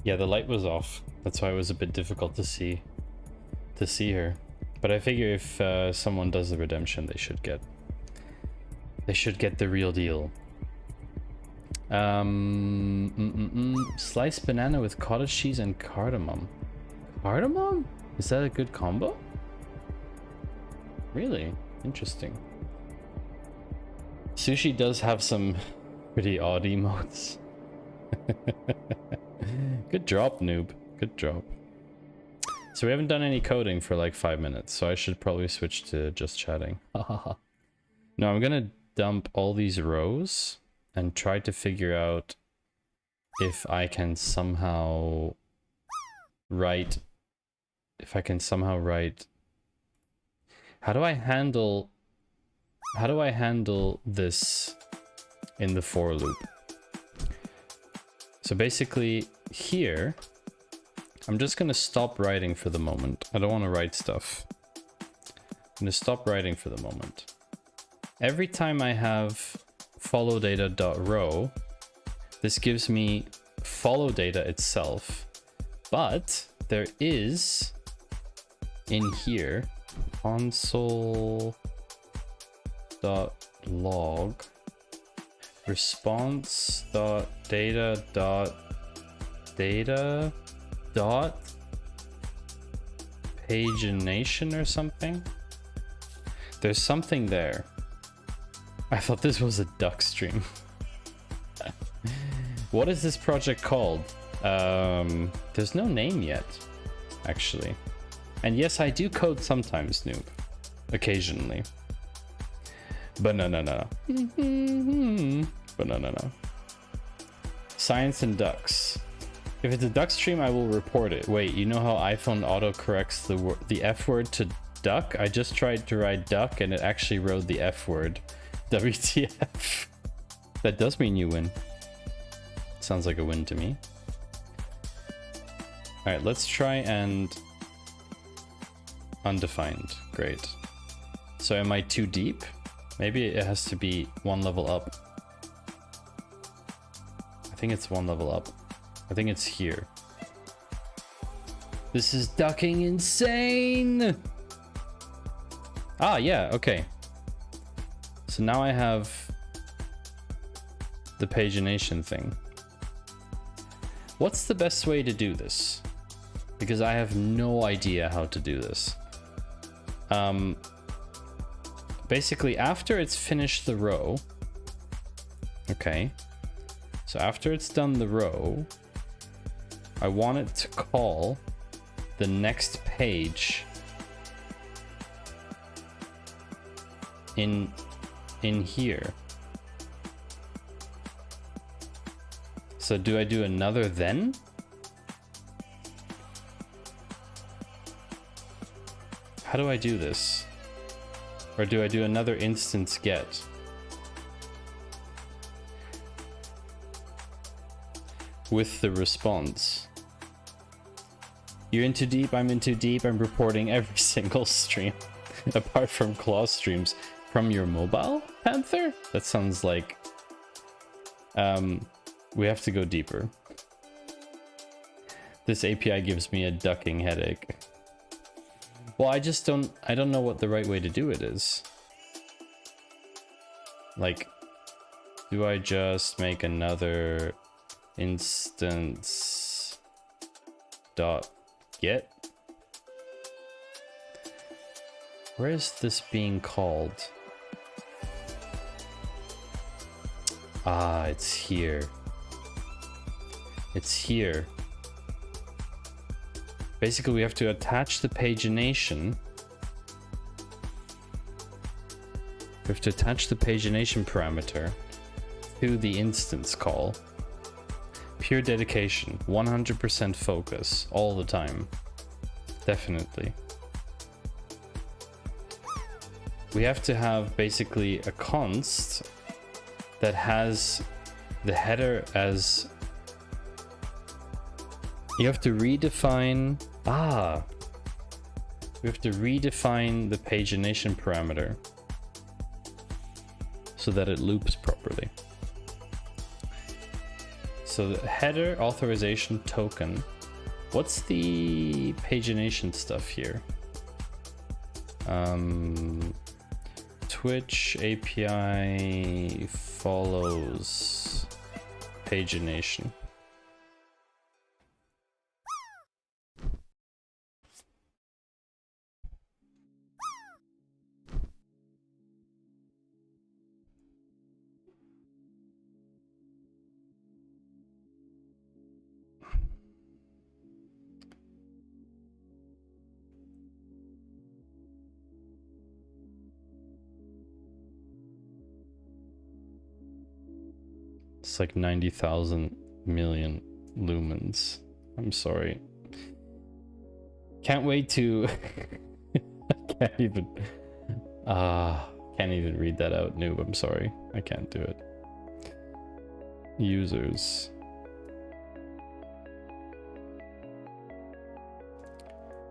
Yeah, the light was off. That's why it was a bit difficult to see her. But I figure if someone does the redemption, they should get the real deal. Sliced banana with cottage cheese and cardamom. Cardamom? Is that a good combo? Really? Interesting. Sushi does have some pretty odd emotes. Good drop, noob. Good drop. So we haven't done any coding for like 5 minutes, so I should probably switch to just chatting. No, I'm gonna dump all these rows and try to figure out if I can somehow write... How do I handle this in the for loop? So basically here, I'm just going to stop writing for the moment. I don't want to write stuff. I'm going to stop writing for the moment. Every time I have follow data.row, this gives me follow data itself, but there is in here console.log response.data.pagination or something. There's something there. I thought this was a duck stream. What is this project called? There's no name yet, actually. And yes, I do code sometimes, noob. Occasionally. But no. But no. Science and ducks. If it's a duck stream, I will report it. Wait, you know how iPhone auto-corrects the F word to duck? I just tried to write duck and it actually wrote the F word. WTF. That does mean you win. Sounds like a win to me. Alright, let's try and... undefined. Great. So am I too deep? Maybe it has to be one level up. I think it's one level up. I think it's here. This is ducking insane! Ah, yeah, okay. So now I have the pagination thing. What's the best way to do this? Because I have no idea how to do this. Basically, after it's finished the row, okay, so after it's done the row, I want it to call the next page in here. So do I do another then? How do I do this? Or do I do another instance get? With the response. You're in too deep, I'm in too deep, I'm reporting every single stream. Apart from claw streams. From your mobile, Panther? That sounds like... we have to go deeper. This API gives me a ducking headache. Well, I don't know what the right way to do it is. Like, do I just make another instance dot get? Where is this being called? Ah, it's here. It's here. Basically, we have to attach the pagination. We have to attach the pagination parameter to the instance call. Pure dedication, 100% focus all the time. Definitely. We have to have basically a const that has the header as... You have to redefine... we have to redefine the pagination parameter so that it loops properly. So the header authorization token. What's the pagination stuff here? Twitch API follows pagination. It's like 90,000 million lumens. I'm sorry. Can't wait to... can't even read that out, noob. I'm sorry. I can't do it. Users.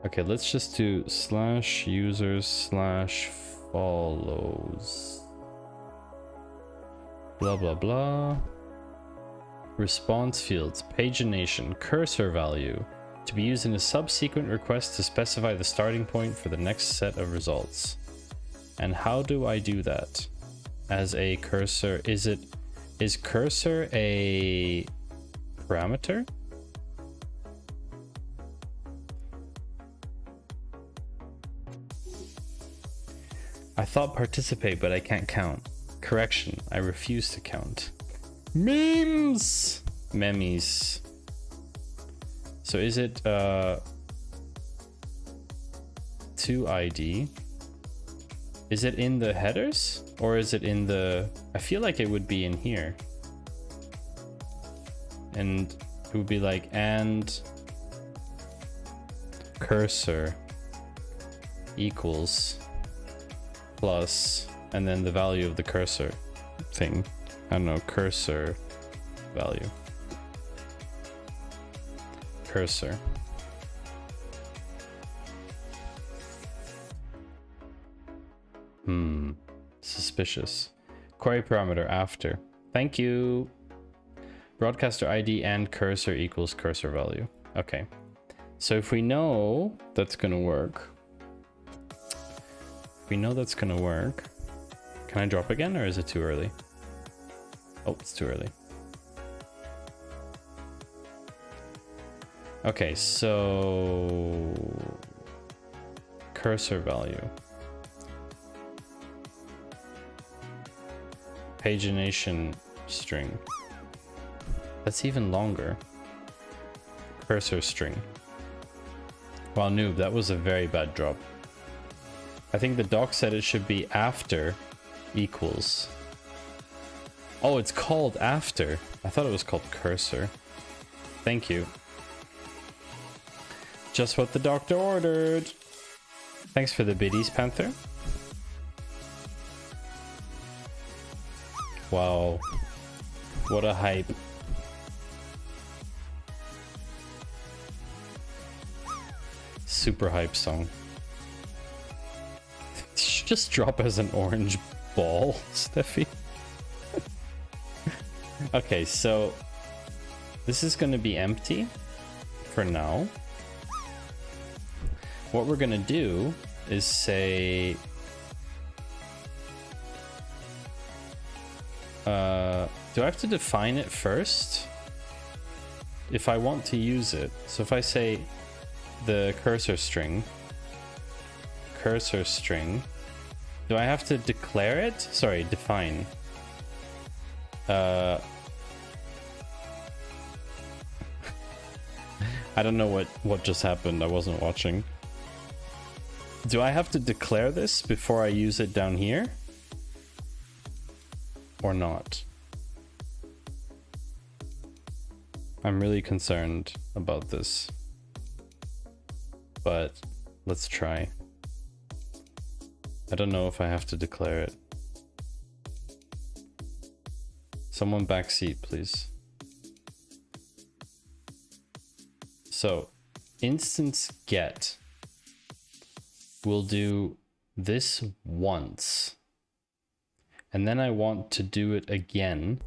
Okay, let's just do /users/follows. Blah, blah, blah. Response fields, pagination, cursor value, to be used in a subsequent request to specify the starting point for the next set of results. And how do I do that? As a cursor, is cursor a parameter? I thought participate, but I can't count. Correction, I refuse to count. Memes! Memes. So is it to ID? Is it in the headers? Or is it in the... I feel like it would be in here. And it would be like, and cursor equals plus, and then the value of the cursor thing. I don't know, cursor value. Cursor. Suspicious. Query parameter after. Thank you. Broadcaster ID and cursor equals cursor value. Okay. So if we know that's gonna work, can I drop again or is it too early? Oh, it's too early. Okay, so cursor value. Pagination string. That's even longer. Cursor string. Wow, noob, that was a very bad drop. I think the doc said it should be after equals. Oh, it's called after. I thought it was called cursor. Thank you. Just what the doctor ordered. Thanks for the biddies, Panther. Wow. What a hype. Super hype song. Just drop as an orange ball, Steffi. Okay, so this is going to be empty for now. What we're going to do is say do I have to define it first if I want to use it? So if I say the cursor string, do I have to declare it? Sorry, define. I don't know what just happened. I wasn't watching. Do I have to declare this before I use it down here? Or not? I'm really concerned about this. But let's try. I don't know if I have to declare it. Someone backseat, please. So, instance get will do this once. And then I want to do it again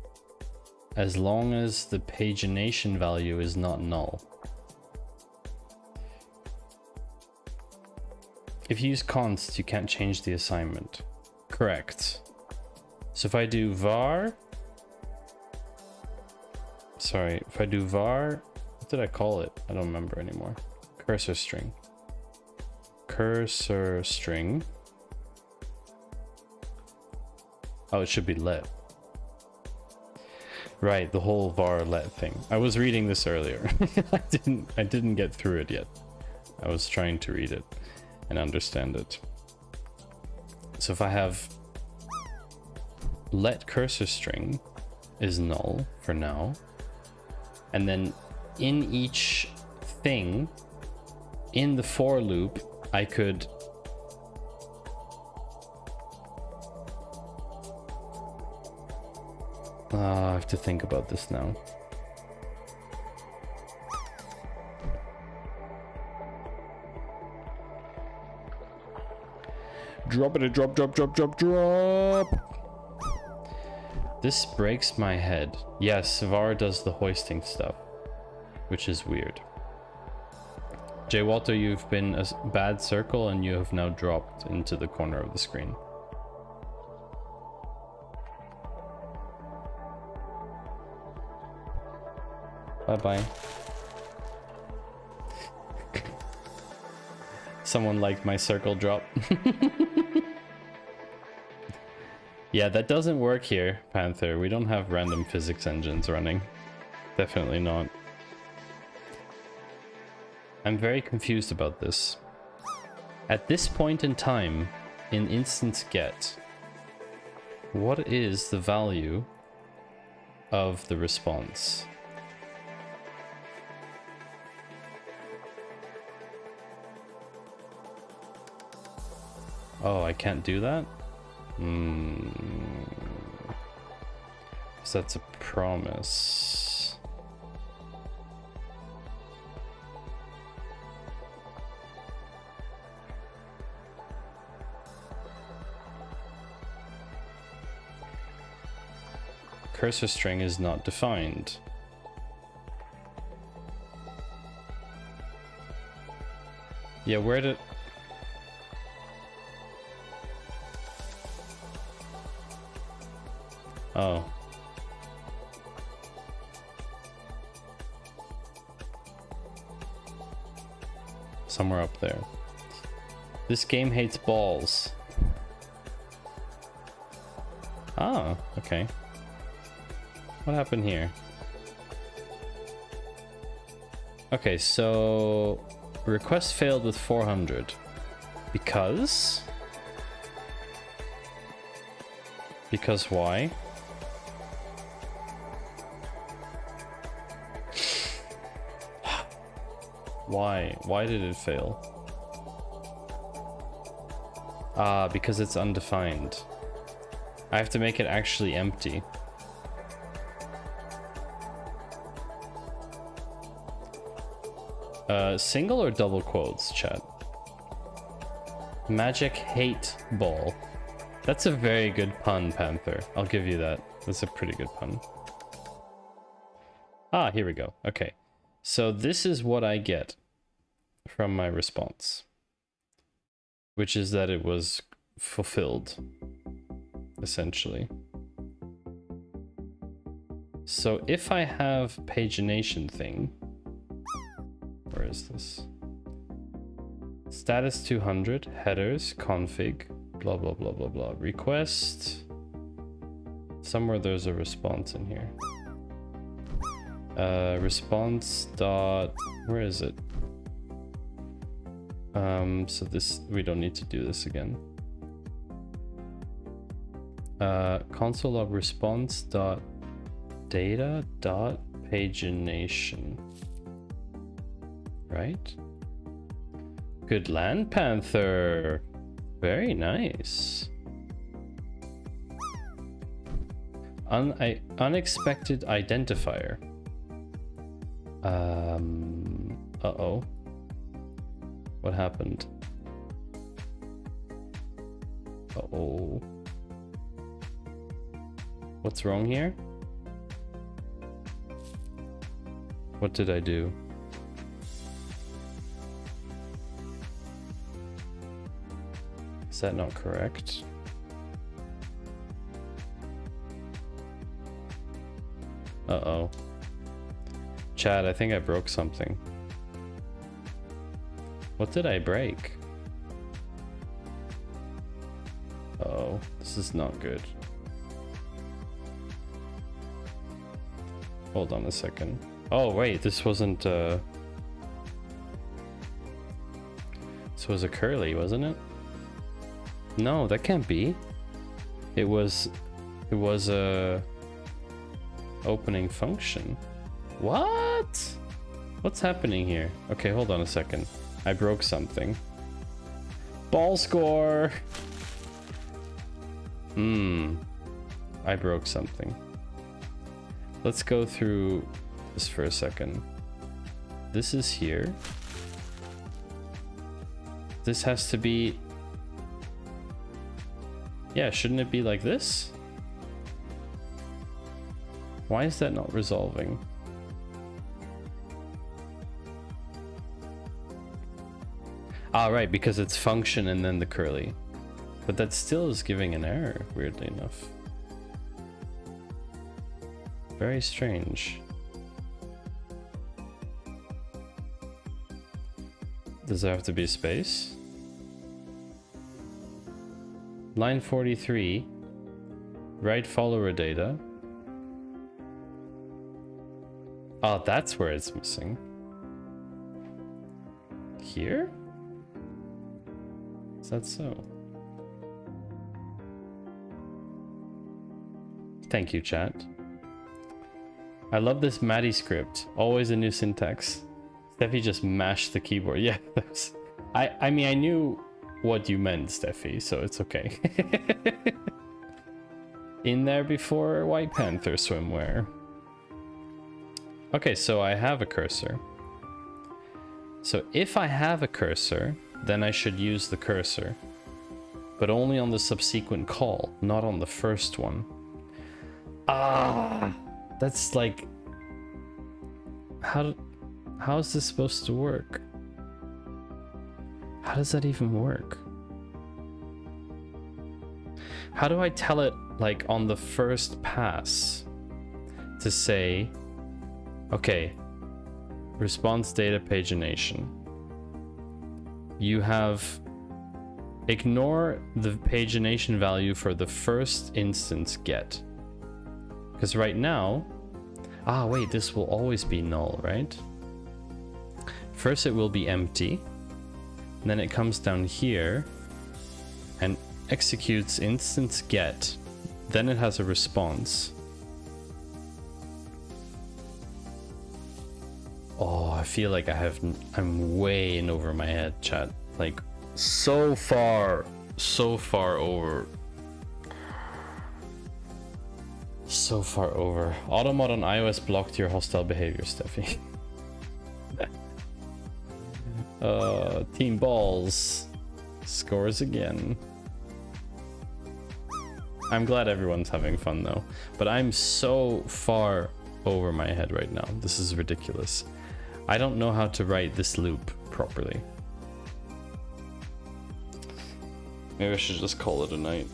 as long as the pagination value is not null. If you use const, you can't change the assignment. Correct. So if I do var, sorry, if I do var, what did I call it? I don't remember anymore. Cursor string. Cursor string. Oh, it should be let. Right, the whole var let thing. I was reading this earlier. I didn't get through it yet. I was trying to read it and understand it. So if I have let cursor string is null for now, and then in each thing in the for loop I could I have to think about this now. Drop it, drop. This breaks my head. Yes, var does the hoisting stuff, which is weird. J. Walter, you've been a bad circle and you have now dropped into the corner of the screen. Bye-bye. Someone liked my circle drop. Yeah, that doesn't work here, Panther. We don't have random physics engines running. Definitely not. I'm very confused about this. At this point in time, in instance get, what is the value of the response? Oh, I can't do that? So that's a promise. Cursor string is not defined. Yeah, where did... Oh. somewhere up there. This game hates balls. Ah, okay. What happened here? Okay, so request failed with 400. Because? Because why? Why? Why did it fail? Ah, because it's undefined. I have to make it actually empty. Single or double quotes, chat? Magic hate ball. That's a very good pun, Panther. I'll give you that. That's a pretty good pun. Ah, here we go. Okay. So this is what I get from my response, which is that it was fulfilled, essentially. So if I have pagination thing, where is this? Status 200, headers, config, blah, blah, blah, blah, blah. Request. Somewhere there's a response in here. Response dot, where is it? So this, we don't need to do this again. Console log response dot data dot pagination. Right? Good land, Panther. Very nice. Unexpected identifier. Uh-oh. What happened? Uh-oh. What's wrong here? What did I do? Is that not correct? Uh-oh. Chad, I think I broke something. What did I break? Uh-oh, this is not good. Hold on a second. Oh wait, this wasn't this was a curly, wasn't it? No, that can't be. It was a opening function. What? What's happening here? Okay, hold on a second. I broke something. Ball score. I broke something. Let's go through this for a second. This is here. This has to be... Yeah, shouldn't it be like this? Why is that not resolving? Ah, right, because it's function and then the curly. But that still is giving an error, weirdly enough. Very strange. Does there have to be a space? Line 43, write follower data. Oh, that's where it's missing. Here? Is that so? Thank you, chat. I love this Maddie script. Always a new syntax. Steffi just mashed the keyboard. Yeah, that was... I mean, I knew what you meant, Steffi, so it's okay. In there before White Panther swimwear. Okay, so I have a cursor. So if I have a cursor, then I should use the cursor. But only on the subsequent call, not on the first one. Ah, that's like... How is this supposed to work? How does that even work? How do I tell it, like, on the first pass to say, okay, response data pagination. you have ignore the pagination value for the first instance get. Because right now, wait, this will always be null, right? First it will be empty, and then it comes down here and executes instance get, then it has a response. Oh, I feel like I'm way in over my head, chat. Like, so far over. So far over. Automod on iOS blocked your hostile behavior, Steffi. Team Balls scores again. I'm glad everyone's having fun though, but I'm so far over my head right now. This is ridiculous. I don't know how to write this loop properly. Maybe I should just call it a night.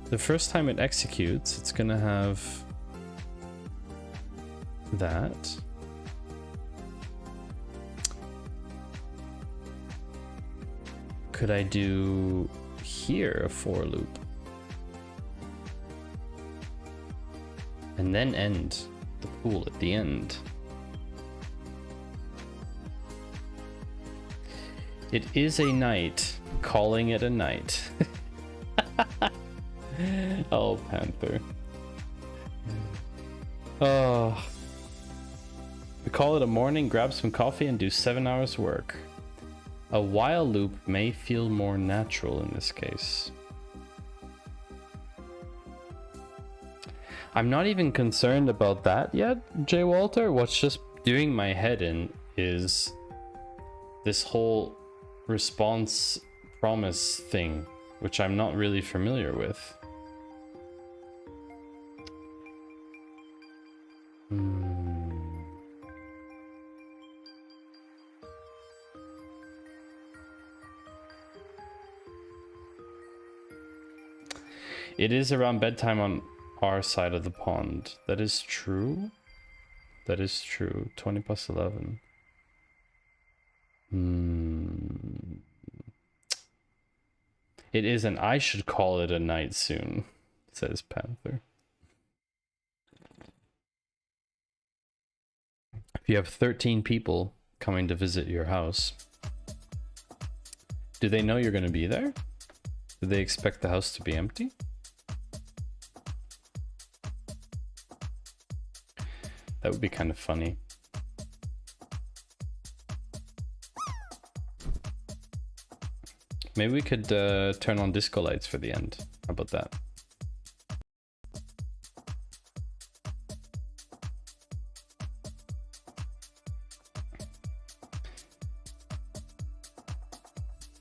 The first time it executes, it's gonna have that. Could I do here a for loop? And then end the pool at the end. It is a night, calling it a night. Oh, Panther. Oh. We call it a morning, grab some coffee, and do 7 hours work. A while loop may feel more natural in this case. I'm not even concerned about that yet, Jay Walter. What's just doing my head in is this whole response promise thing, which I'm not really familiar with. It is around bedtime on our side of the pond. That is true. That is true. 20 plus 11. It is, and I should call it a night soon, says Panther. If you have 13 people coming to visit your house, do they know you're going to be there? Do they expect the house to be empty? That would be kind of funny. Maybe we could turn on disco lights for the end. How about that?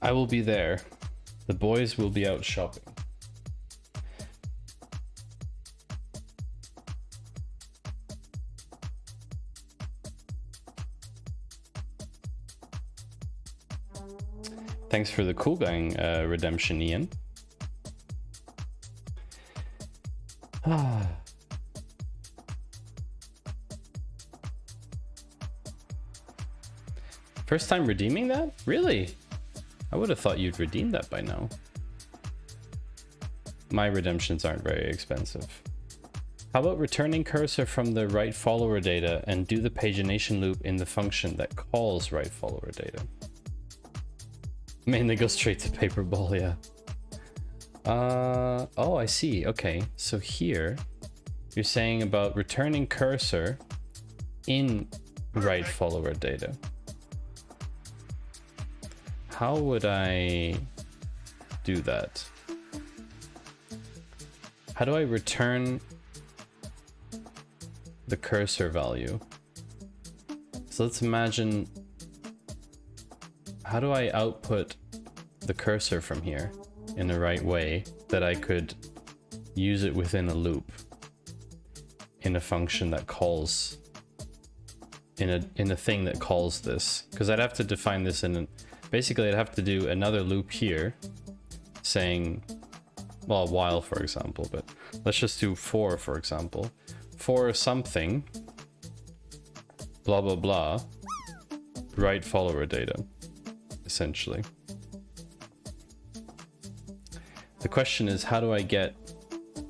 I will be there. The boys will be out shopping. Thanks for the Cool Gang redemption, Ian. First time redeeming that? Really? I would have thought you'd redeem that by now. My redemptions aren't very expensive. How about returning cursor from the write follower data and do the pagination loop in the function that calls write follower data? Mainly go straight to paper ball, yeah. Oh, I see. Okay, so here you're saying about returning cursor in write follower data. How would I do that? How do I return the cursor value? So let's imagine, how do I output the cursor from here in the right way that I could use it within a loop in a function that calls in a thing that calls this? Because I'd have to define this in basically I'd have to do another loop here saying well, a while, for example, but let's just do for example. For something, blah, blah, blah, write follower data, essentially. The question is, how do I get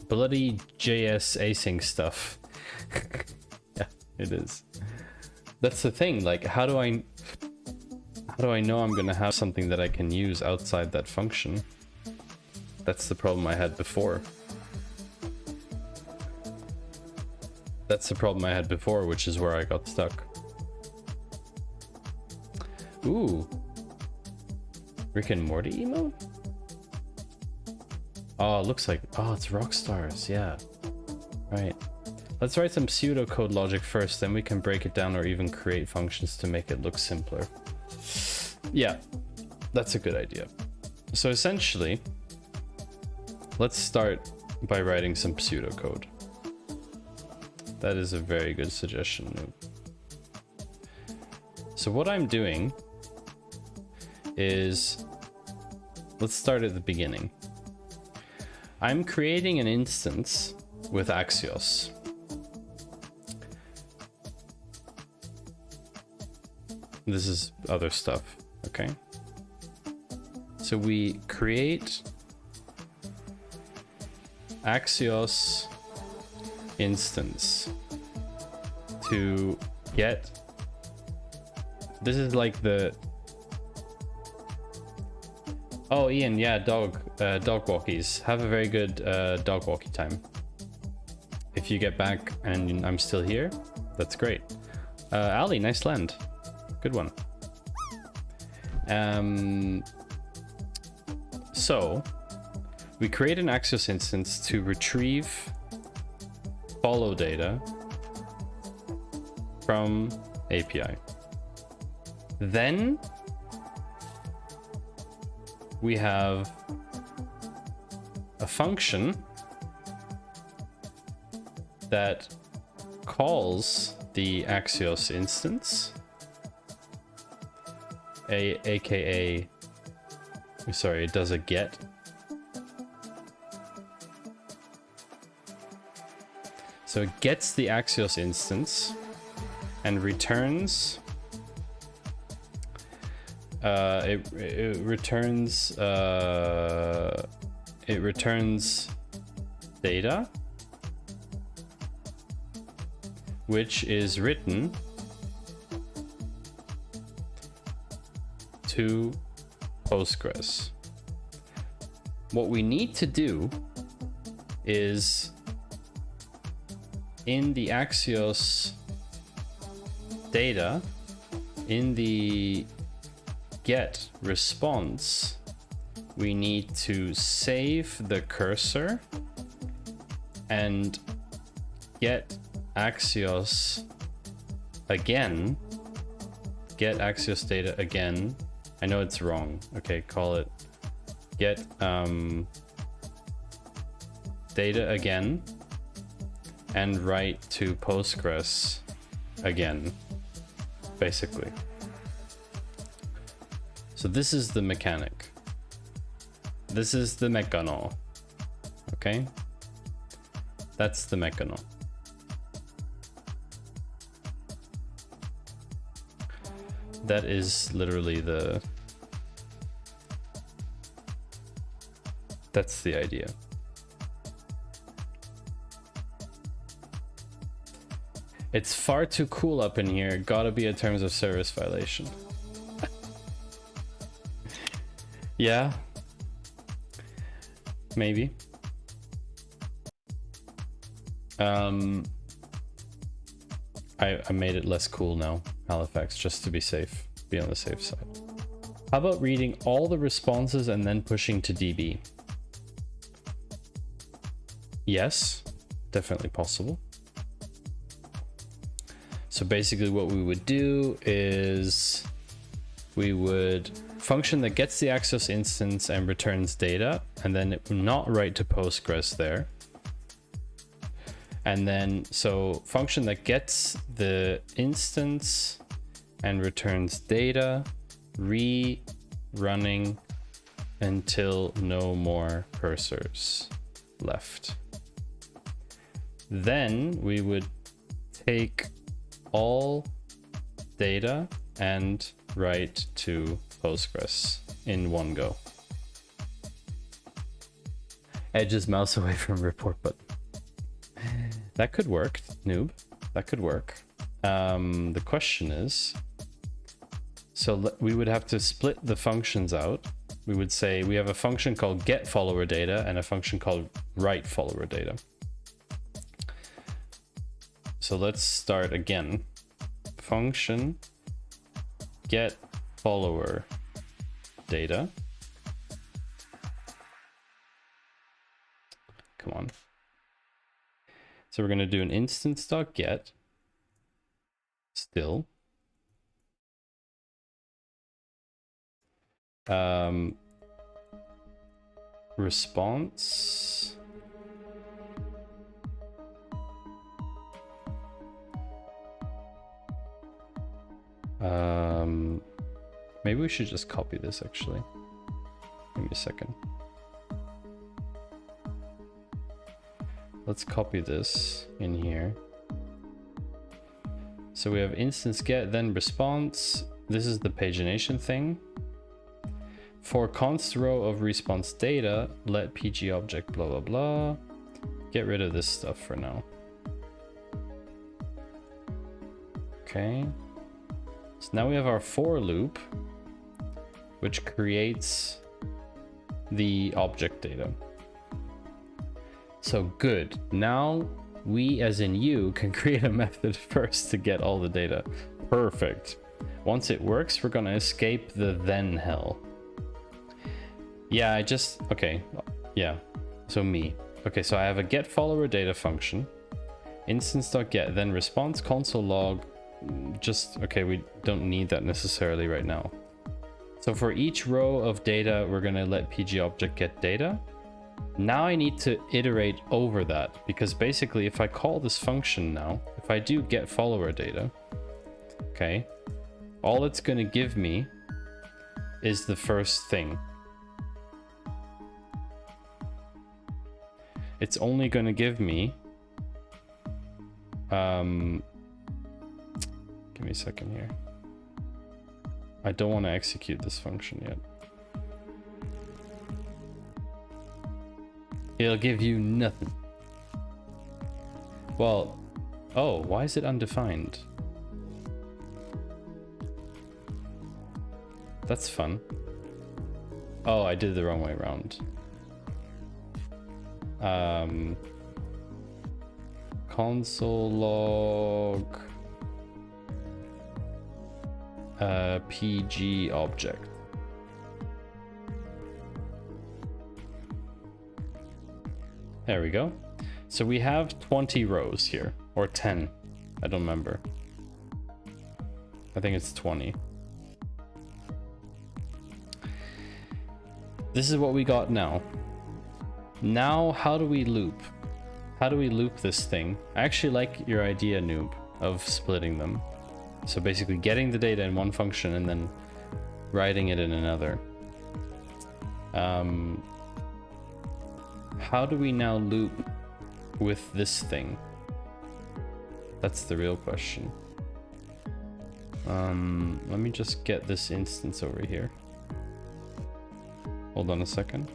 bloody JS async stuff? Yeah, it is. That's the thing, like, how do I know I'm gonna have something that I can use outside that function? That's the problem I had before. That's the problem I had before, which is where I got stuck. Ooh. Rick and Morty emote? Oh, it looks like... Oh, it's Rockstars, yeah. Right. Let's write some pseudocode logic first, then we can break it down or even create functions to make it look simpler. Yeah, that's a good idea. So essentially, let's start by writing some pseudocode. That is a very good suggestion. So what I'm doing is, let's start at the beginning. I'm creating an instance with Axios. This is other stuff, okay? So we create Axios instance to get, this is like the, oh Ian, yeah, dog walkies. Have a very good dog walkie time. If you get back and I'm still here, that's great. Ali, nice land. Good one. So we create an Axios instance to retrieve follow data from API. Then we have a function that calls the Axios instance, aka, sorry, it does a get. So it gets the Axios instance and returns it returns data which is written to Postgres. What we need to do is, in the Axios data, in the get response, we need to save the cursor and get Axios again, get Axios data again. I know it's wrong. Okay, call it get data again and write to Postgres again, basically. So this is the mechanic. This is the mechano. Okay? That's the mechano. That is literally the... That's the idea. It's far too cool up in here. Gotta be a terms of service violation. Yeah. Maybe. I made it less cool now, Halifax, just to be safe. Be on the safe side. How about reading all the responses and then pushing to DB? Yes, definitely possible. So basically what we would do is we would function that gets the Axios instance and returns data, and then it will not write to Postgres there. And then, so function that gets the instance and returns data, rerunning until no more cursors left. Then we would take all data and write to Postgres in one go. Edge's mouse away from report button. That could work, noob. That could work. The question is, so we would have to split the functions out. We would say we have a function called get follower data and a function called write follower data. So let's start again. Function get follower data. Come on. So we're going to do an instance.get still. Response. Maybe we should just copy this actually. Give me a second. Let's copy this in here. So we have instance get, then response. This is the pagination thing. For const row of response data, let pg object blah blah blah. Get rid of this stuff for now. Okay. So now we have our for loop, which creates the object data. So good. Now we, as in you, can create a method first to get all the data. Perfect. Once it works, we're gonna escape the then hell. Yeah, okay. Yeah, so me. Okay, so I have a get follower data function, instance.get, then response console log. Okay, we don't need that necessarily right now. So for each row of data, we're gonna let pg object get data. Now I need to iterate over that, because basically if I call this function now, if I do get follower data, okay, all it's going to give me is the first thing. It's only going to give me, give me a second here. I don't want to execute this function yet. It'll give you nothing. Well, oh, why is it undefined? That's fun. Oh, I did the wrong way around. Console log PG object. There we go. So we have 20 rows here, or 10. I don't remember. I think it's 20. This is what we got now. Now, how do we loop? How do we loop this thing? I actually like your idea, noob, of splitting them. So basically getting the data in one function and then writing it in another. How do we now loop with this thing? That's the real question. Let me just get this instance over here. Hold on a second.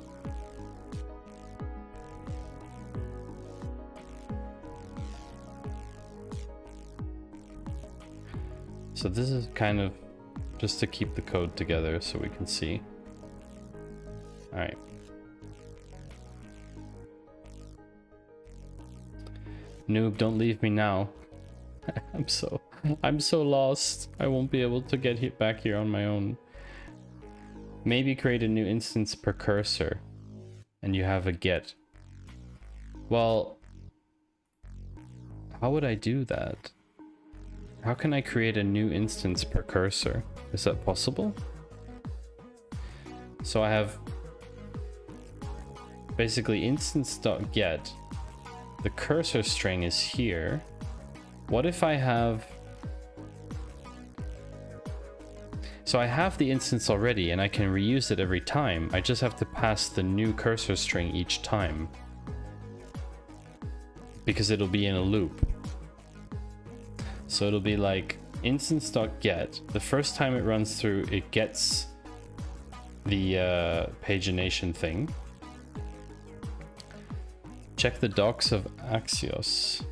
So this is kind of just to keep the code together so we can see. All right. Noob, don't leave me now. I'm so lost. I won't be able to get back here on my own. Maybe create a new instance per cursor and you have a get. Well, how would I do that? How can I create a new instance per cursor? Is that possible? So I have basically instance.get. The cursor string is here. What if I have... So I have the instance already and I can reuse it every time. I just have to pass the new cursor string each time, because it'll be in a loop. So it'll be like instance.get. The first time it runs through, it gets the pagination thing. Check the docs of Axios.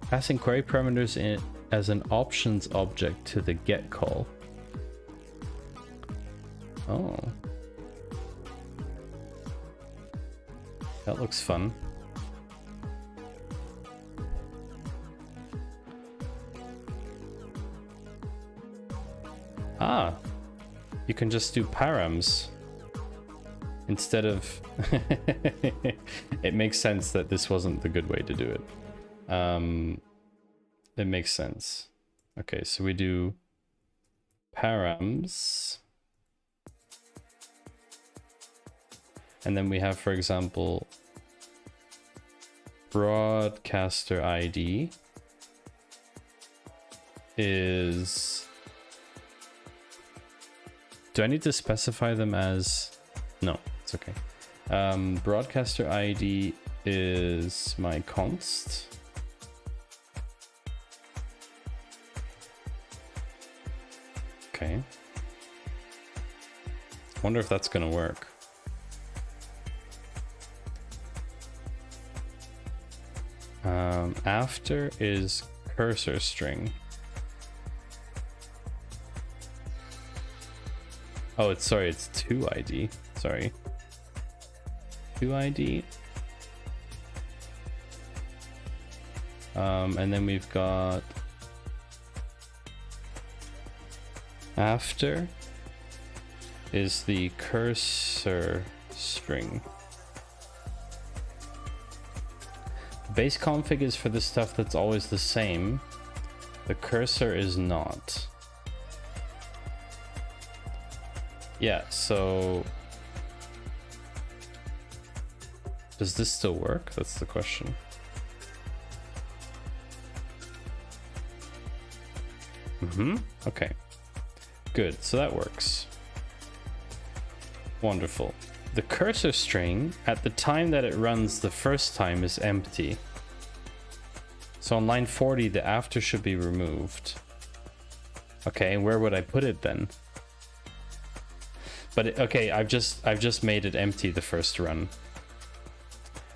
Passing query parameters in as an options object to the get call. Oh. That looks fun. Ah, you can just do params instead of... It makes sense that this wasn't the good way to do it. It makes sense. Okay, so we do params. And then we have, for example, broadcaster ID is... Do I need to specify them as... No, it's okay. Broadcaster ID is my const. Okay. Wonder if that's gonna work. After is cursor string. Oh, it's sorry, it's 2ID. Sorry. 2ID. And then we've got after is the cursor string. Base config is for the stuff that's always the same. The cursor is not. Yeah, so does this still work? That's the question. Okay. Good, so that works. Wonderful. The cursor string, at the time that it runs the first time, is empty. So on line 40, the after should be removed. Okay, and where would I put it then? But okay, I've just made it empty the first run.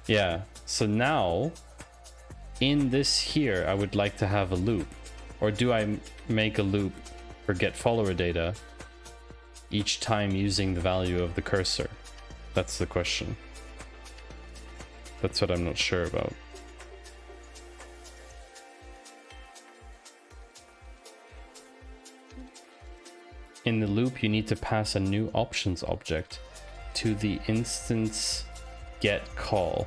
Yeah, so now in this here, I would like to have a loop. Or do I make a loop for get follower data each time using the value of the cursor? That's the question. That's what I'm not sure about. In the loop, you need to pass a new options object to the instance get call.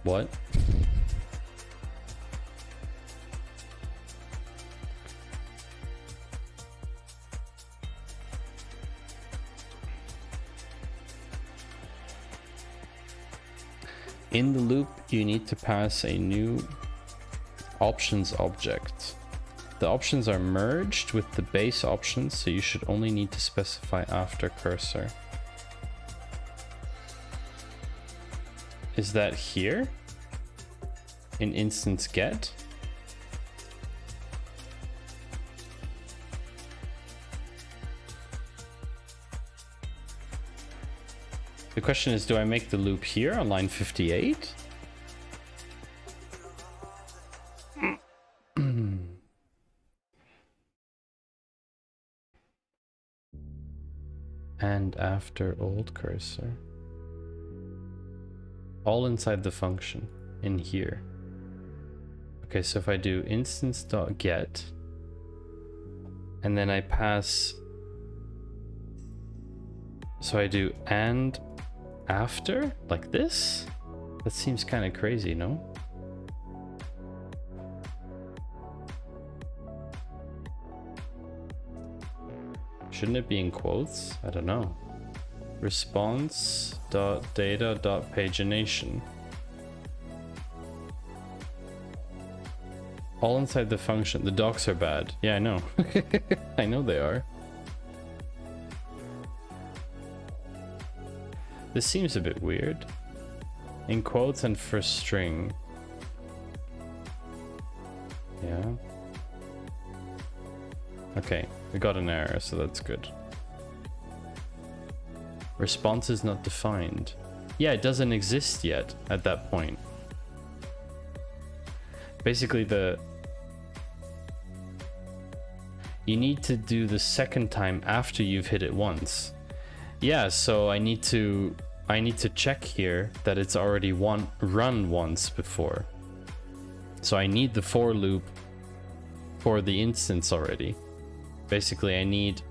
What? In the loop, you need to pass a new options object. The options are merged with the base options, so you should only need to specify after cursor. Is that here? In instance get? The question is, do I make the loop here on line 58? And after old cursor. All inside the function in here. Okay, so if I do instance.get and then I pass, so I do and after like this, that seems kind of crazy, no? Shouldn't it be in quotes? I don't know. Response.data.pagination. All inside the function. The docs are bad. Yeah, I know. I know they are. This seems a bit weird. In quotes and for string. Yeah. Okay, we got an error, so that's good. Response is not defined. Yeah, it doesn't exist yet at that point. Basically, you need to do the second time after you've hit it once. Yeah, so I need to check here that it's already run once before. So I need the for loop for the instance already. Basically, I need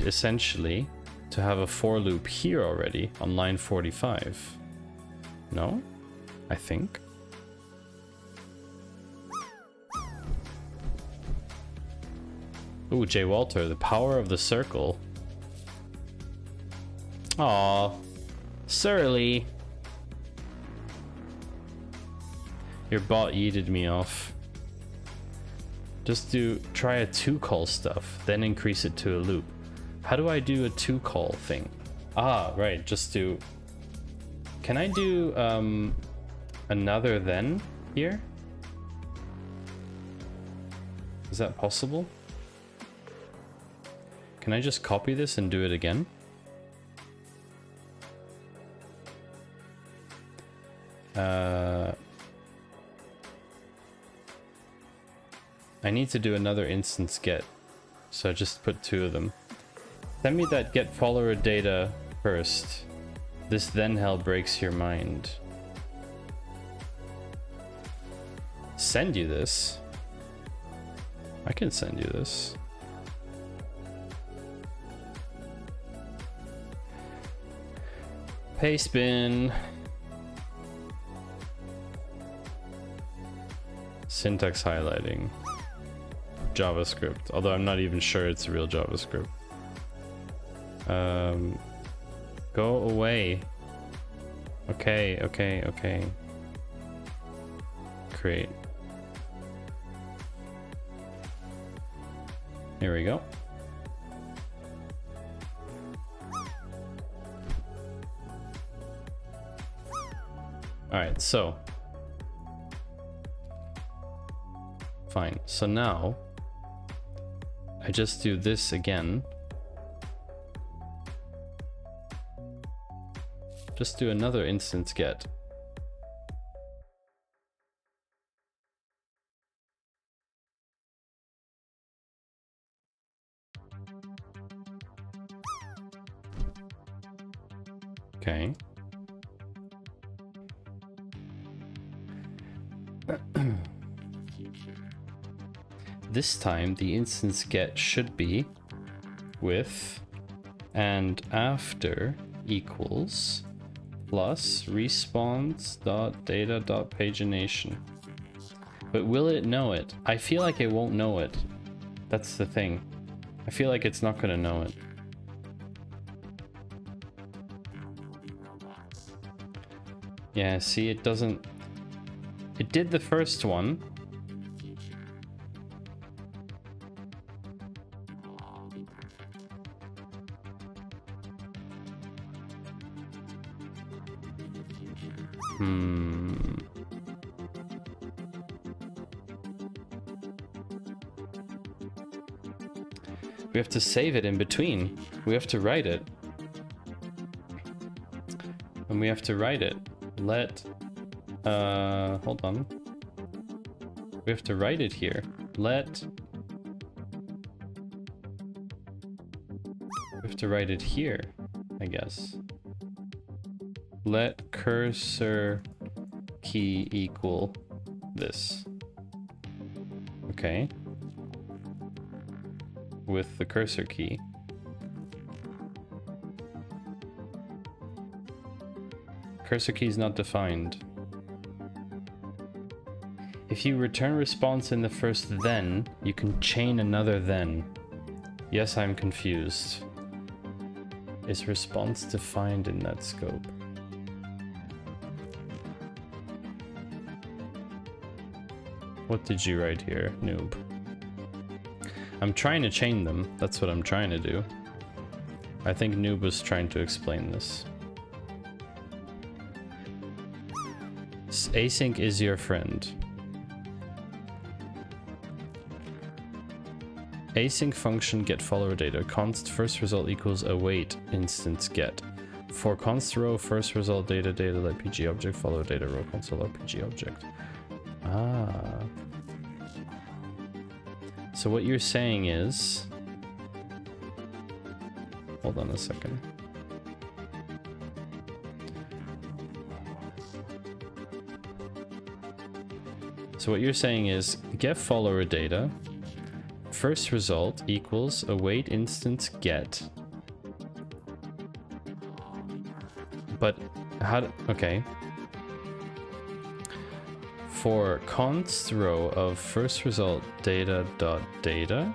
essentially to have a for loop here already on line 45. No? I think. Ooh, Jay Walter, the power of the circle. Aw, Surly. Your bot yeeted me off. Just try a 2-call stuff, then increase it to a loop. How do I do a 2-call thing? Ah, right, can I do another then here? Is that possible? Can I just copy this and do it again? I need to do another instance get, so I just put 2 of them. Send me that get follower data first. This then hell breaks your mind. Send you this? I can send you this. Paste bin. Syntax highlighting. JavaScript, although I'm not even sure it's real JavaScript. Go away. Okay. Create. Here we go. Alright, so. Fine, so now I just do this again. Just do another instance get. Okay. This time the instance get should be with and after equals plus response.data.pagination. But will it know it? I feel like it won't know it. That's the thing. I feel like it's not gonna know it. Yeah, see, it doesn't. It did the first one. We have to save it in between. We have to write it. And we have to write it. Hold on. We have to write it here. We have to write it here, I guess. Let cursor key equal this. Okay. With the cursor key. Cursor key is not defined. If you return response in the first then, you can chain another then. Yes, I'm confused. Is response defined in that scope? What did you write here, noob? I'm trying to chain them. That's what I'm trying to do. I think noob was trying to explain this. Async is your friend. Async function get follower data. Const first result equals await instance get. For const row first result data data let pg object follow data row console log pg object. Ah. So what you're saying is, hold on a second. So what you're saying is get follower data. First result equals await instance get. But how okay. For const row of first result data dot data,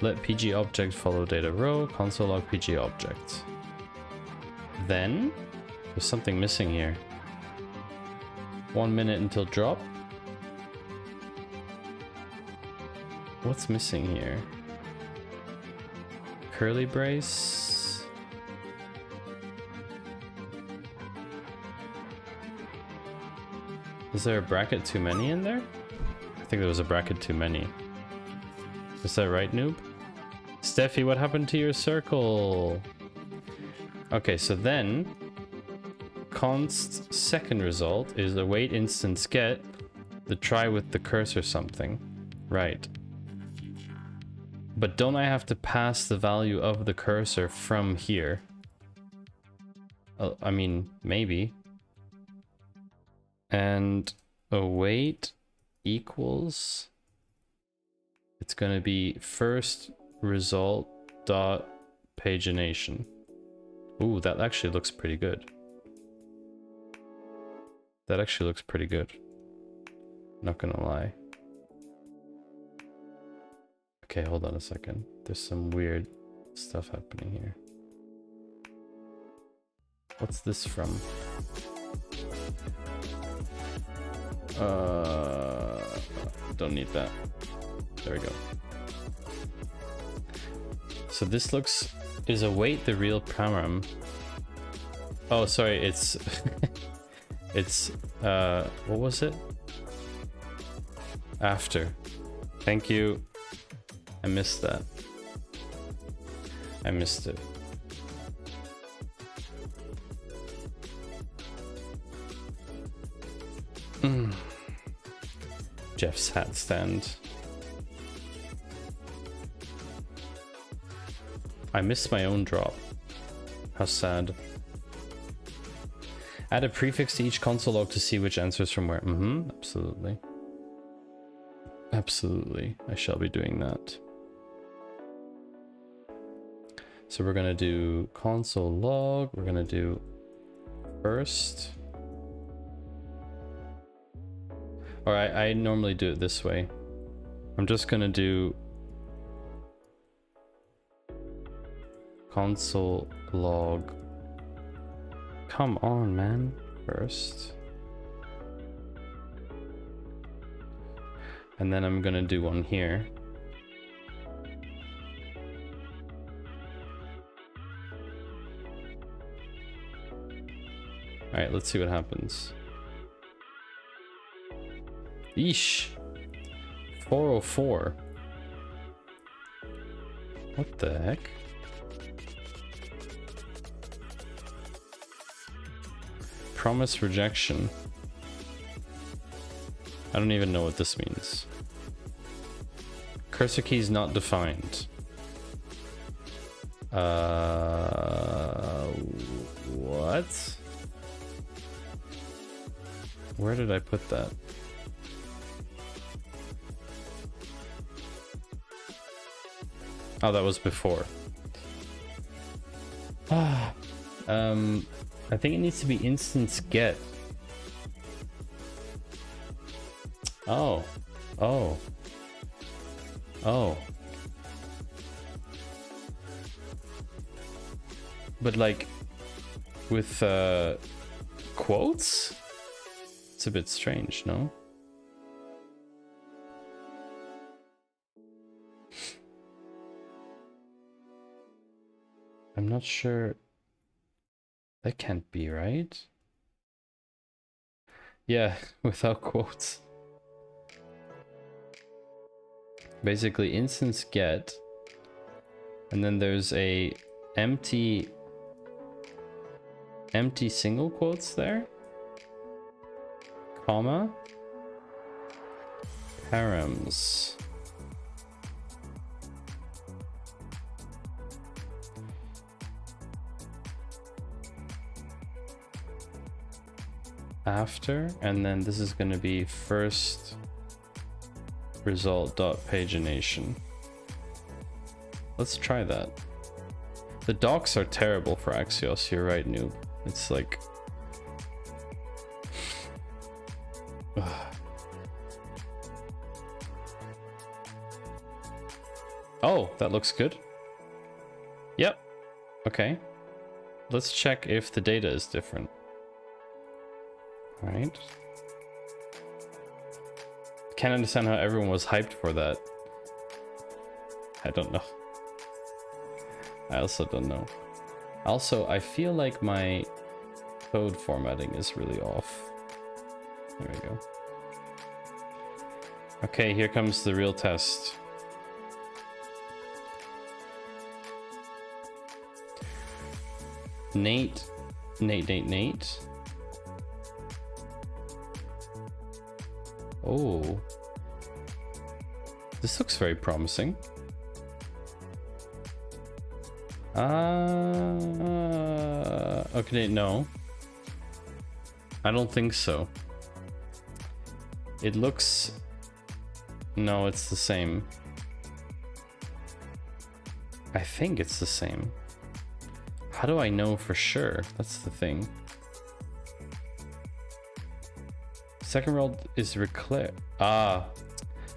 let pg object follow data row, console log pg object. Then there's something missing here. 1 minute until drop. What's missing here? Curly brace. Is there a bracket too many in there? I think there was a bracket too many. Is that right, noob? Steffi, what happened to your circle? Okay, so then const second result is await instance get, the try with the cursor something. Right. But don't I have to pass the value of the cursor from here? I mean, maybe. And await equals, it's going to be first result dot pagination. Ooh, that actually looks pretty good. That actually looks pretty good. Not gonna lie. Okay, hold on a second. There's some weird stuff happening here. What's this from? Don't need that. There we go. So this looks... Is await the real param? Oh, sorry, it's... it's... what was it? After. Thank you. I missed that. I missed it. Jeff's hat stand. I missed my own drop. How sad. Add a prefix to each console log to see which answers from where. Absolutely. Absolutely. I shall be doing that. So we're gonna do console log. We're gonna do first. All right, I normally do it this way. I'm just gonna do console log. Come on, man. First. And then I'm gonna do one here. All right, let's see what happens. Yeesh. 404. What the heck? Promise rejection. I don't even know what this means. Cursor keys not defined. What? Where did I put that? Oh, that was before. I think it needs to be instance get. Oh. But like with quotes, it's a bit strange, no? I'm not sure. That can't be right. Yeah, without quotes. Basically instance get, and then there's a empty single quotes there, comma, params. After, and then this is going to be first result dot pagination. Let's try that. The docs are terrible for Axios. You're right, noob. It's like oh, that looks good. Yep. Okay. Let's check if the data is different. All right. Can't understand how everyone was hyped for that. I don't know. I also don't know. Also, I feel like my code formatting is really off. There we go. Okay, here comes the real test. Nate. Oh. This looks very promising. Okay, no. I don't think so. It looks... No, it's the same. I think it's the same. How do I know for sure? That's the thing. Second roll is reclaim. Ah.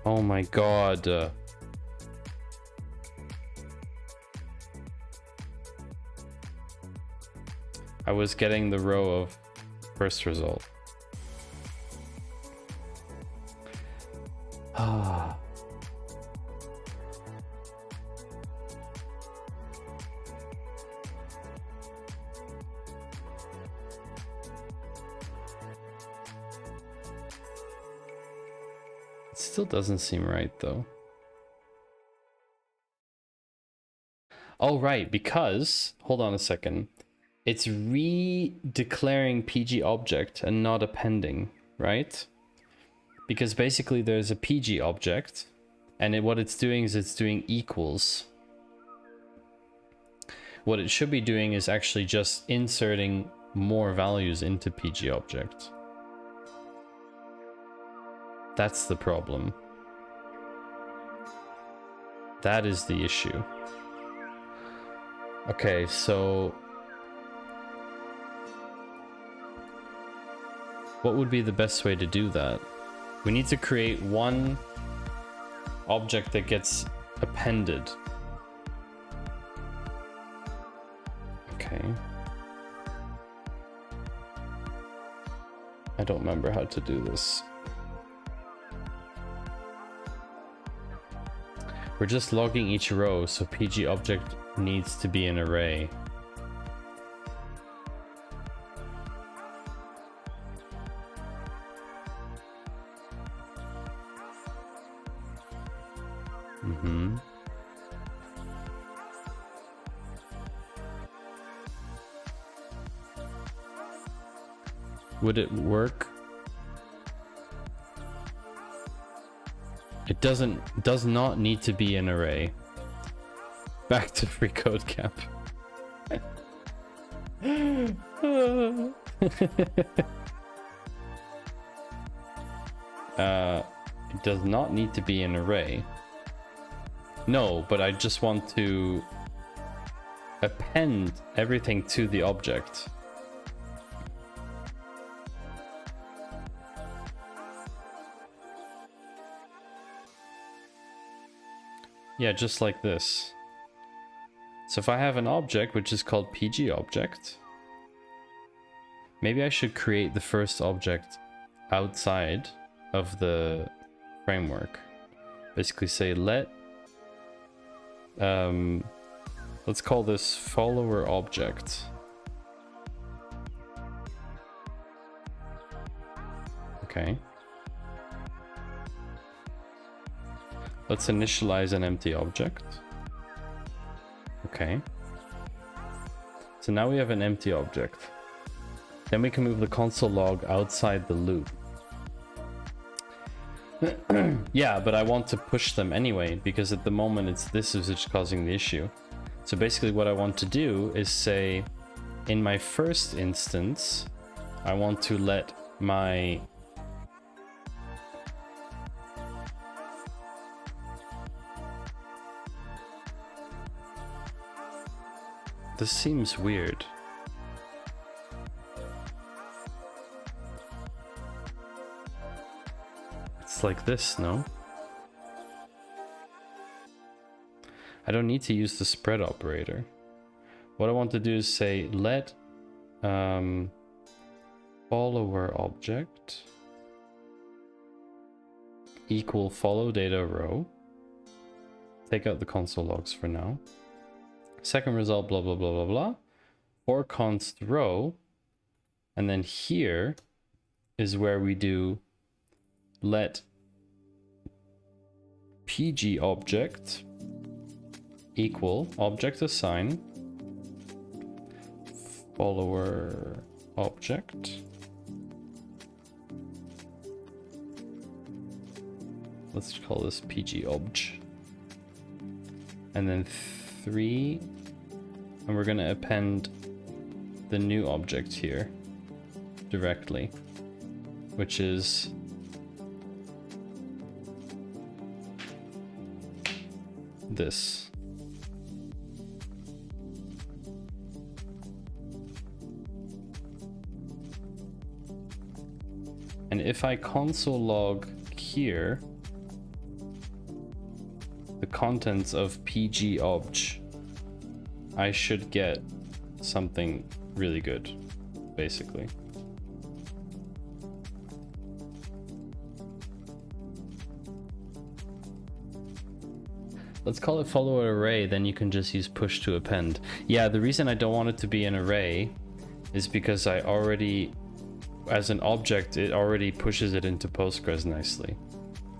Oh my god. I was getting the row of first result. Ah. It still doesn't seem right though. Oh right, because hold on a second. It's re-declaring PG object and not appending, right? Because basically there's a PG object, and what it's doing is it's doing equals. What it should be doing is actually just inserting more values into PG object. That's the problem. That is the issue. Okay, so what would be the best way to do that? We need to create one object that gets appended. Okay. I don't remember how to do this. We're just logging each row, so PG object needs to be an array. Would it work? It does not need to be an array. Back to free code camp. It does not need to be an array. No, but I just want to append everything to the object. Yeah, just like this. So if I have an object which is called PG object, maybe I should create the first object outside of the framework. Basically say let, let's call this follower object. Okay. Let's initialize an empty object. Okay. So now we have an empty object. Then we can move the console log outside the loop. Yeah, but I want to push them anyway, because at the moment it's this is what's causing the issue. So basically what I want to do is say, in my first instance, I want to let my this seems weird. It's like this, no? I don't need to use the spread operator. What I want to do is say let follower object equal follow data row. Take out the console logs for now. Second result, blah, blah, blah, blah, blah. For const row. And then here is where we do let PG object equal object assign follower object. Let's call this PG obj. And then 3, and we're going to append the new object here directly, which is this. And if I console log here the contents of PG obj, I should get something really good, basically. Let's call it follower array, then you can just use push to append. Yeah, the reason I don't want it to be an array is because I already, as an object, it already pushes it into Postgres nicely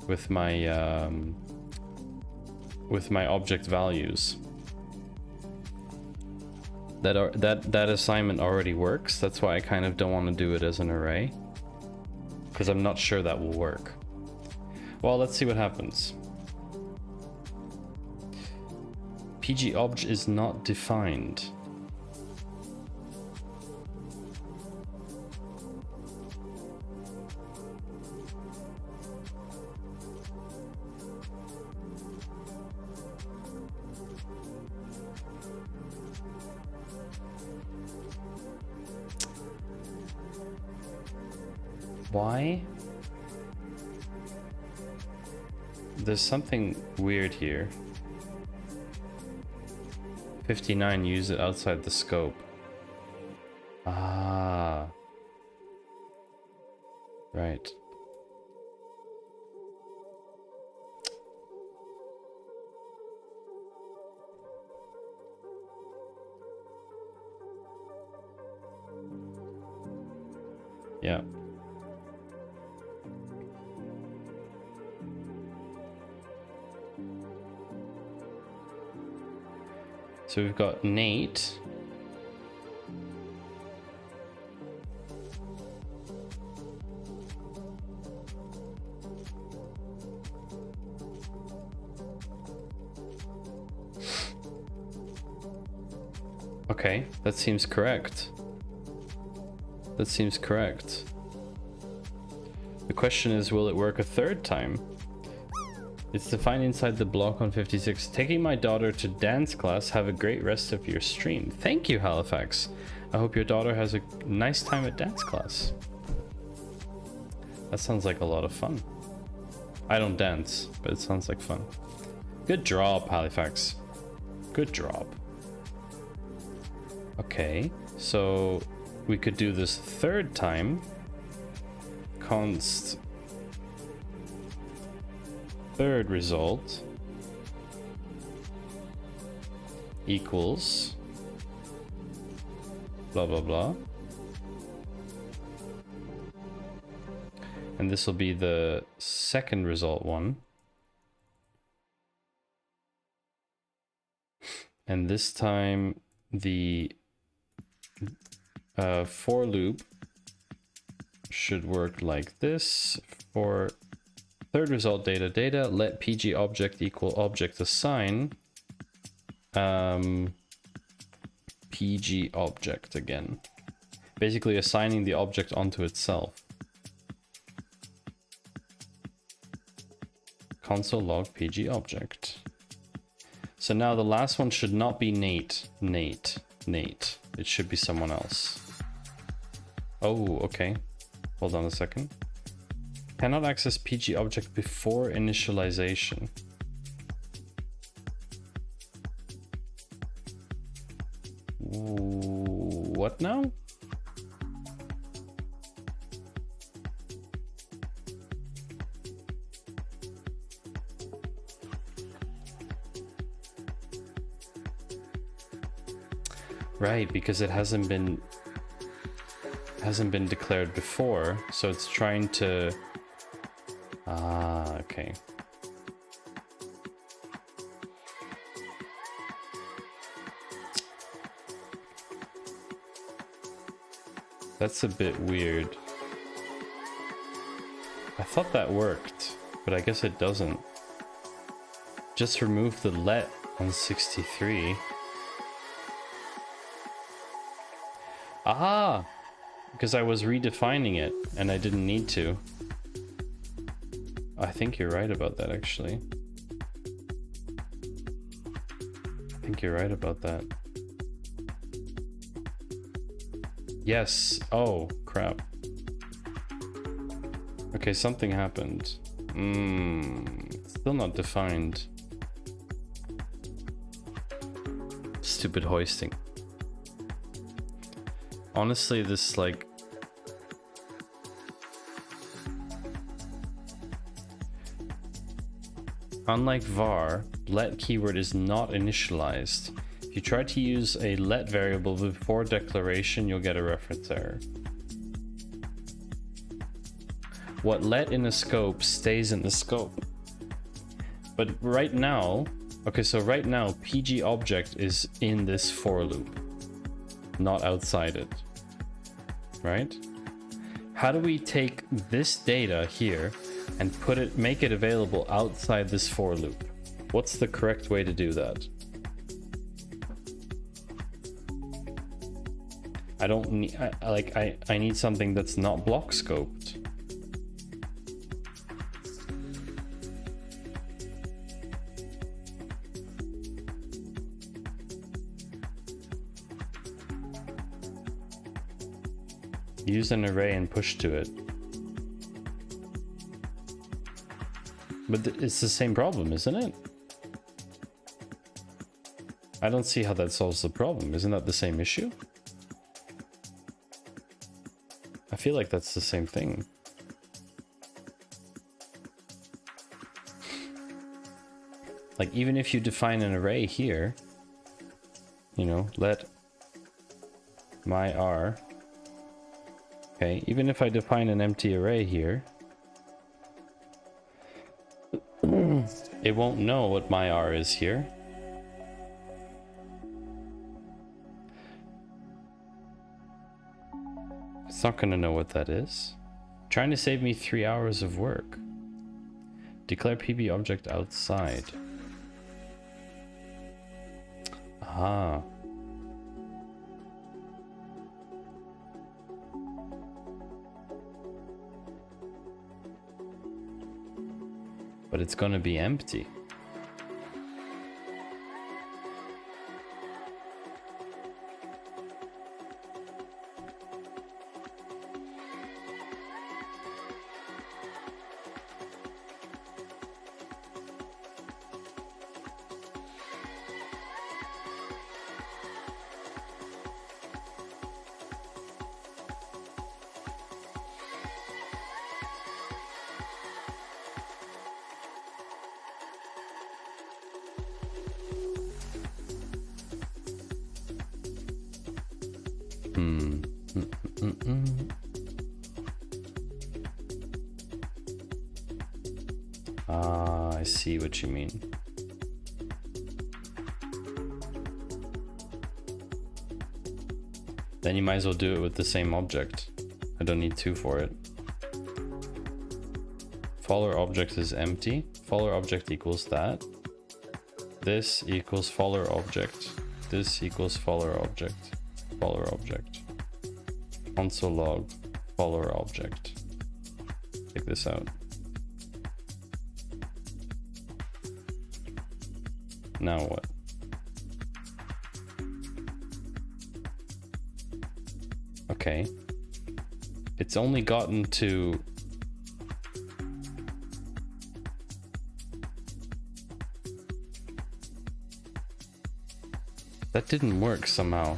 with my object values. That assignment already works. That's why I kind of don't want to do it as an array, because I'm not sure that will work. Well, let's see what happens. PG obj is not defined. Why? There's something weird here. 59, use it outside the scope. Ah. Right. Yeah. So we've got Nate. Okay, that seems correct. That seems correct. The question is, will it work a third time? It's defined inside the block on 56. Taking my daughter to dance class. Have a great rest of your stream. Thank you, Halifax. I hope your daughter has a nice time at dance class. That sounds like a lot of fun. I don't dance, but it sounds like fun. Good job, Halifax. Good job. Okay, so we could do this third time. Const third result equals blah blah blah, and this will be the second result one, and this time the for loop should work like this. For third result data, let pg object equal object assign pg object again, basically assigning the object onto itself. Console log pg object. So now the last one should not be Nate. It should be someone else. Oh, okay. Hold on a second. Cannot access PG object before initialization. Ooh, what now? Right, because it hasn't been declared before, so it's trying to... Ah, okay. That's a bit weird. I thought that worked, but I guess it doesn't. Just remove the let on 63. Ah! Because I was redefining it, and I didn't need to. I think you're right about that, actually. I think you're right about that. Yes. Oh, crap. Okay, something happened. Still not defined. Stupid hoisting. Honestly, this, like... Unlike var, let keyword is not initialized. If you try to use a let variable before declaration, you'll get a reference error. What let in a scope stays in the scope. But right now, okay, so right now, PG object is in this for loop, not outside it, right? How do we take this data here and make it available outside this for loop? What's the correct way to do that? I don't need, I need something that's not block scoped. Use an array and push to it. But it's the same problem, isn't it? I don't see how that solves the problem. Isn't that the same issue? I feel like that's the same thing. Like, even if you define an array here, you know, let my r. Okay, even if I define an empty array here, it won't know what my r is here. It's not going to know what that is. Trying to save me 3 hours of work. Declare PB object outside. Ah. But it's going to be empty. Ah, I see what you mean. Then you might as well do it with the same object. I don't need two for it. Follower object is empty. Follower object equals that. This equals follower object. This equals follower object. Follower object. Console log follower object. Check this out. Now what? Okay. It's only gotten to... That didn't work somehow.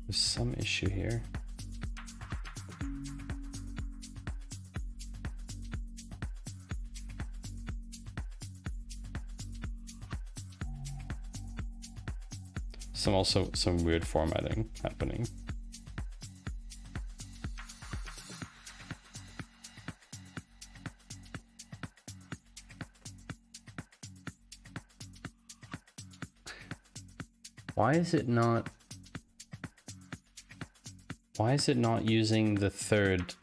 There's some issue here. Some weird formatting happening. Why is it not using the third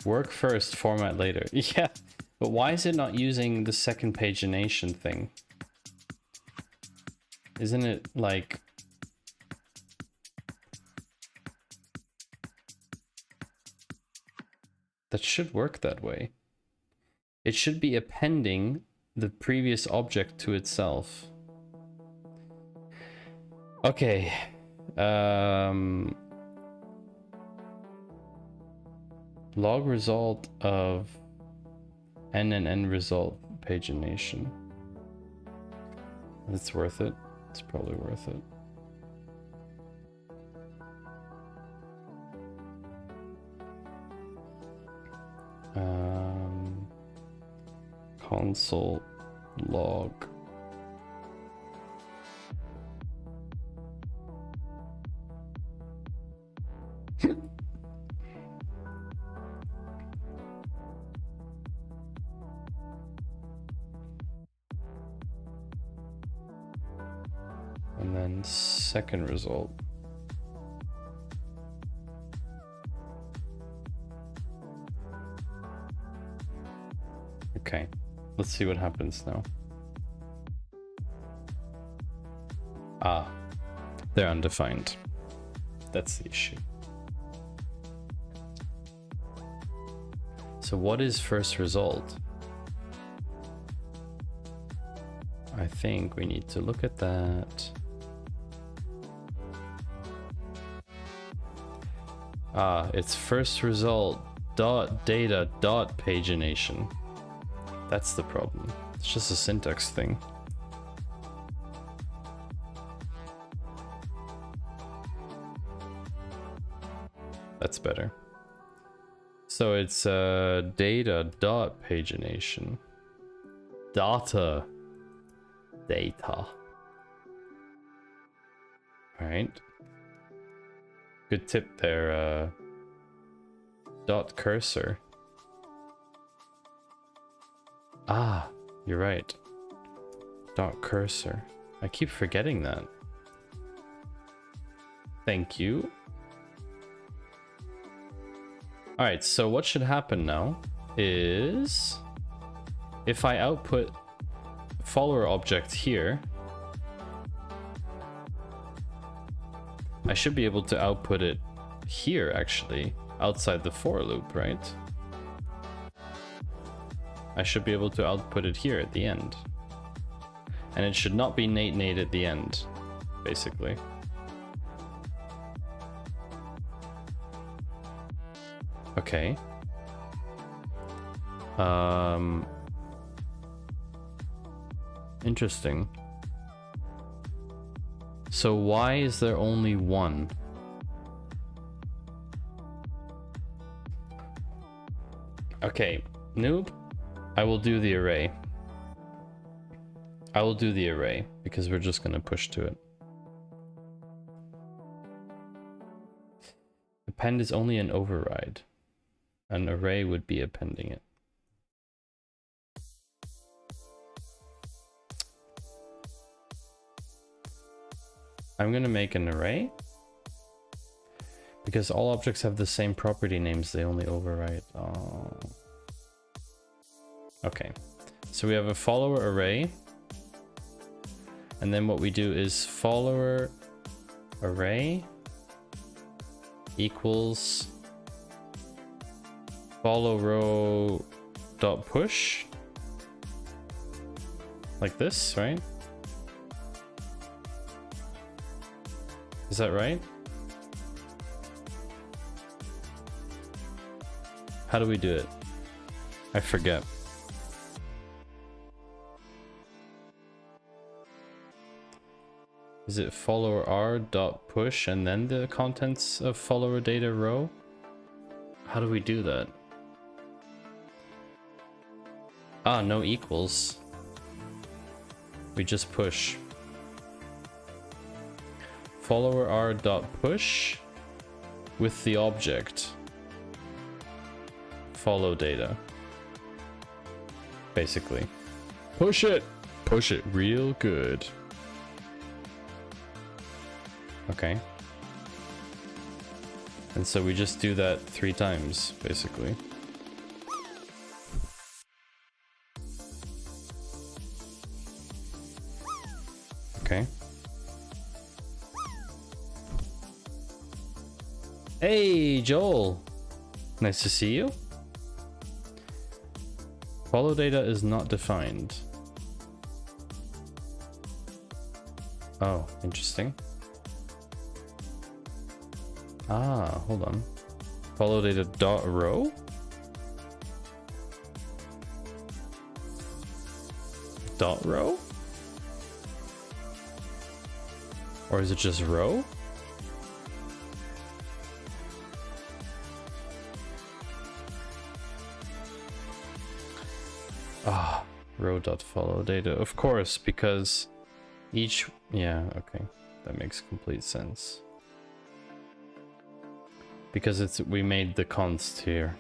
work first, format later? Yeah, but why is it not using the second pagination thing? Isn't it like... That should work that way. It should be appending the previous object to itself. Okay. Log result of n and n result pagination. It's worth it. It's probably worth it. Console log. And then second result. Okay, let's see what happens now. Ah, they're undefined. That's the issue. So what is first result? I think we need to look at that. Ah, it's first result dot data dot pagination. That's the problem. It's just a syntax thing. That's better. So it's data dot pagination. Data. All right. Good tip there. Dot cursor. Ah, you're right. Dot cursor. I keep forgetting that. Thank you. All right, so what should happen now is if I output follower object here, I should be able to output it here actually, outside the for loop, right? I should be able to output it here at the end. And it should not be nate at the end, basically. Okay. Interesting. So why is there only one? Okay, noob, I will do the array. I will do the array because we're just gonna push to it. Append is only an override. An array would be appending it. I'm gonna make an array because all objects have the same property names, they only override. Oh. Okay, so we have a follower array, and then what we do is follower array equals follow row dot push, like this, right? Is that right? How do we do it? I forget. Is it follower r dot push and then the contents of follower data row? How do we do that? Ah, no equals. We just push. Follower r dot push with the object follow data. Basically. Push it! Push it real good. Okay. And so we just do that 3 times, basically. Okay. Hey, Joel! Nice to see you. Follow data is not defined. Oh, interesting. Ah, hold on. Follow data dot row? Dot row? Or is it just row? Ah, row dot follow data. Of course, because each... Yeah, okay. That makes complete sense. Because we made the const here.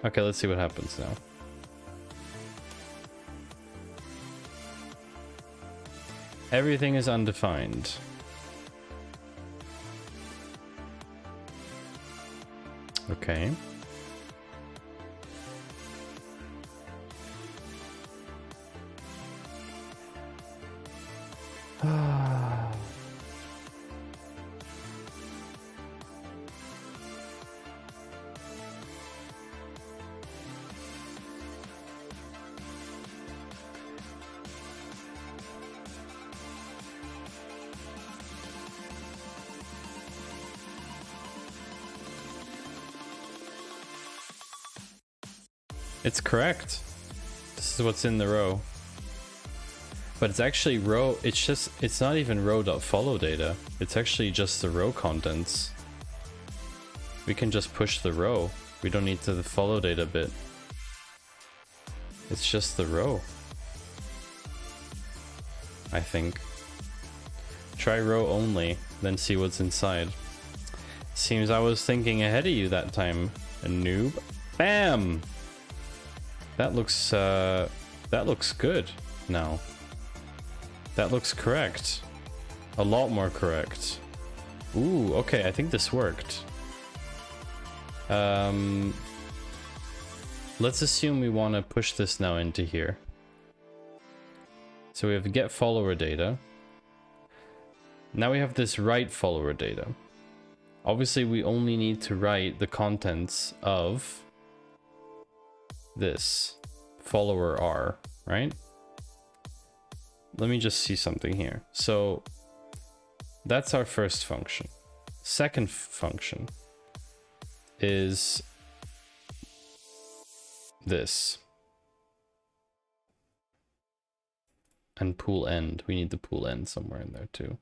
Okay, let's see what happens now. Everything is undefined. Okay. It's correct. This is what's in the row. But it's actually row, it's not even row.follow data. It's actually just the row contents. We can just push the row. We don't need the follow data bit. It's just the row. I think. Try row only, then see what's inside. Seems I was thinking ahead of you that time, a noob. Bam! That looks good now. That looks correct. A lot more correct. Ooh, okay, I think this worked. Let's assume we want to push this now into here. So we have get follower data. Now we have this write follower data. Obviously, we only need to write the contents of this follower R, right? Let me just see something here. So that's our first function. Second function is this. And pool end. We need the pool end somewhere in there too.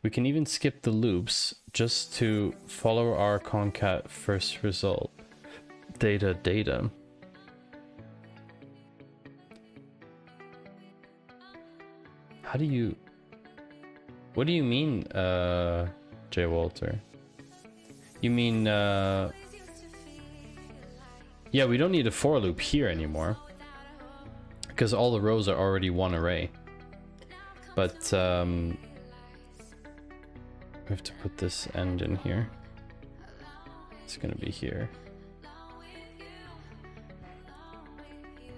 We can even skip the loops just to follow our concat first result. Data. How do you... What do you mean, J. Walter? You mean, yeah, we don't need a for loop here anymore. Because all the rows are already one array. But, we have to put this end in here. It's gonna be here.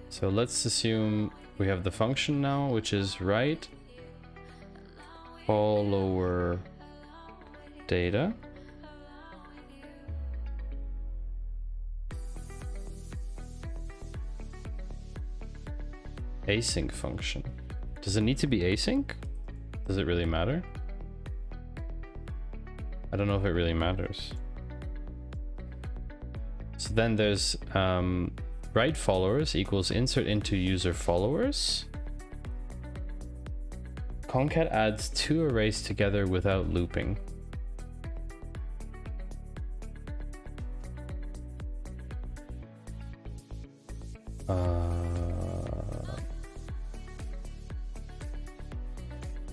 So let's assume we have the function now, which is write follower data. Async function. Does it need to be async? Does it really matter? I don't know if it really matters. So then there's write followers equals insert into user followers. Concat adds two arrays together without looping.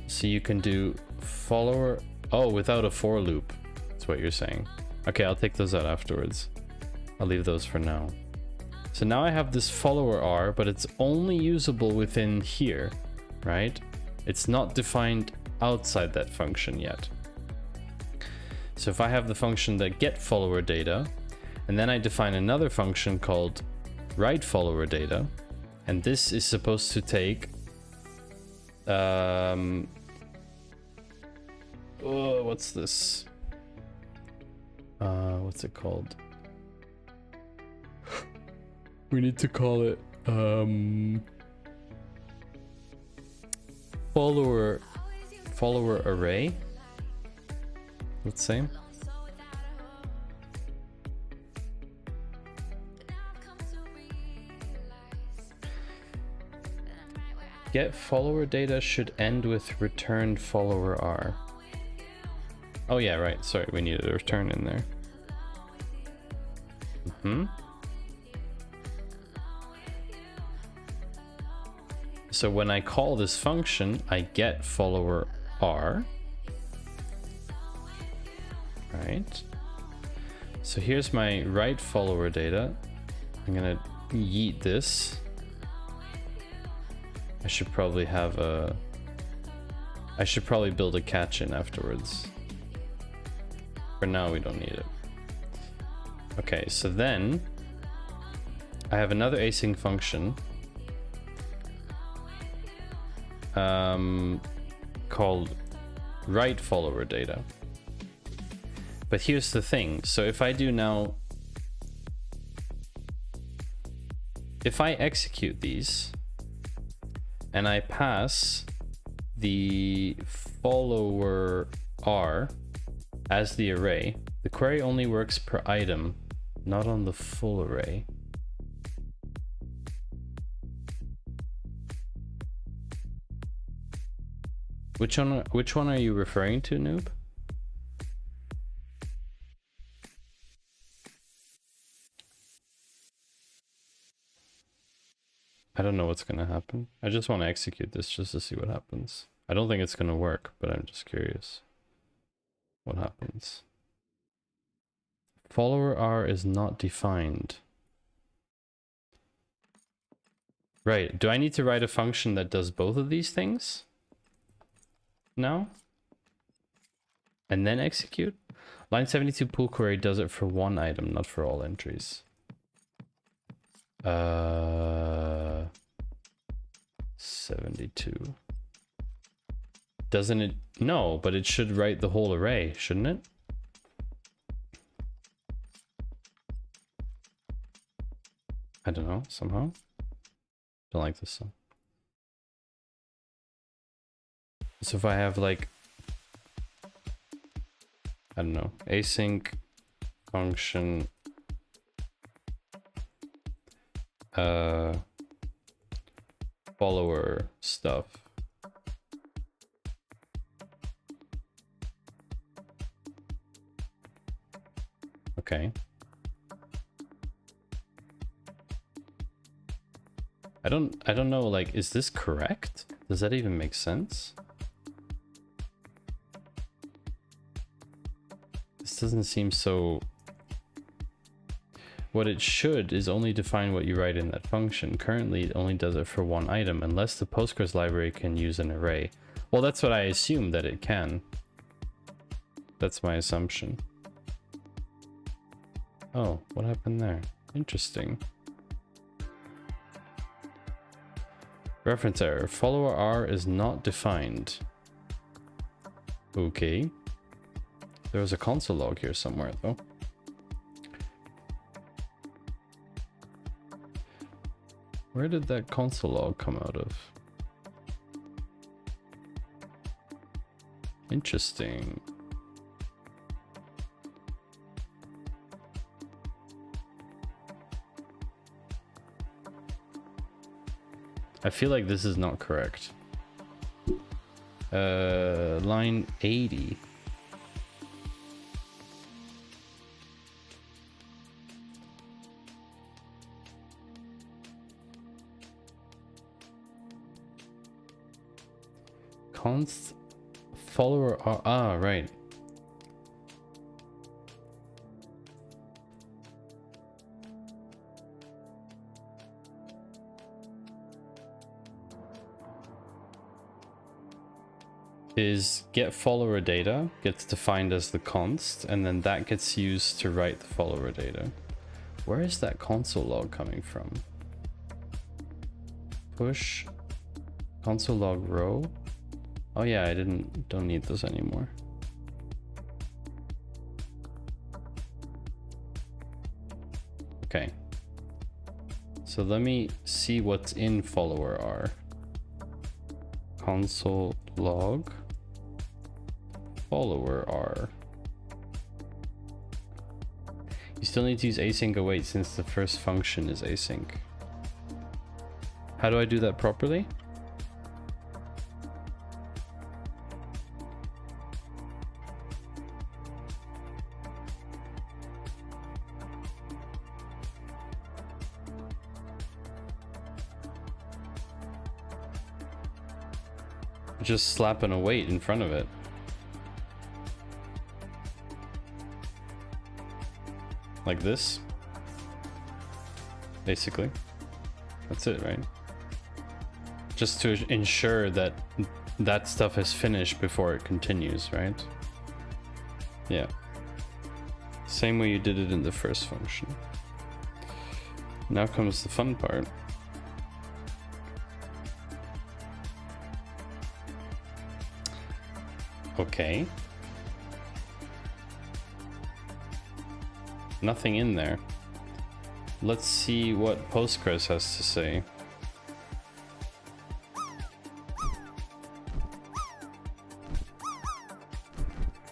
So you can do follower, oh, without a for loop. That's what you're saying. Okay, I'll take those out afterwards. I'll leave those for now. So now I have this follower R, but it's only usable within here, right? It's not defined outside that function yet. So if I have the function that get follower data, and then I define another function called write follower data, and this is supposed to take what's this? What's it called? We need to call it follower array, let's say. Get follower data should end with return follower R. Oh yeah, right. Sorry, we needed a return in there. So when I call this function, I get follower R. Right. So here's my write follower data. I'm gonna yeet this. I should probably have a... I should probably build a catch in afterwards. For now, we don't need it. Okay, so then I have another async function called write follower data. But here's the thing. So if I do now, if I execute these and I pass the follower R as the array, the query only works per item, not on the full array. Which one are you referring to, noob? I don't know what's gonna happen. I just want to execute this just to see what happens. I don't think it's gonna work, but I'm just curious what happens. Follower R is not defined. Right, do I need to write a function that does both of these things now? And then execute? Line 72 pull query does it for one item, not for all entries. 72. Doesn't it? No, but it should write the whole array, shouldn't it? I don't know, somehow. Don't like this song. So if I have like, I don't know, async function follower stuff. Okay. I don't know, like, is this correct? Does that even make sense? This doesn't seem so... What it should is only define what you write in that function. Currently, it only does it for one item, unless the Postgres library can use an array. Well, that's what I assume that it can. That's my assumption. Oh, what happened there? Interesting. Reference error. Follower R is not defined. Okay. There was a console log here somewhere, though. Where did that console log come out of? Interesting. I feel like this is not correct. Line 80. Const follower R, ah, right. Is get follower data gets defined as the const, and then that gets used to write the follower data. Where is that console log coming from? Push console log row. Oh yeah, I don't need those anymore. Okay. So let me see what's in follower R. Console log follower R. You still need to use async await since the first function is async. How do I do that properly? Just slap an await in front of it. Like this. Basically. That's it, right? Just to ensure that that stuff is finished before it continues, right? Yeah. Same way you did it in the first function. Now comes the fun part. Okay. Nothing in there. Let's see what Postgres has to say.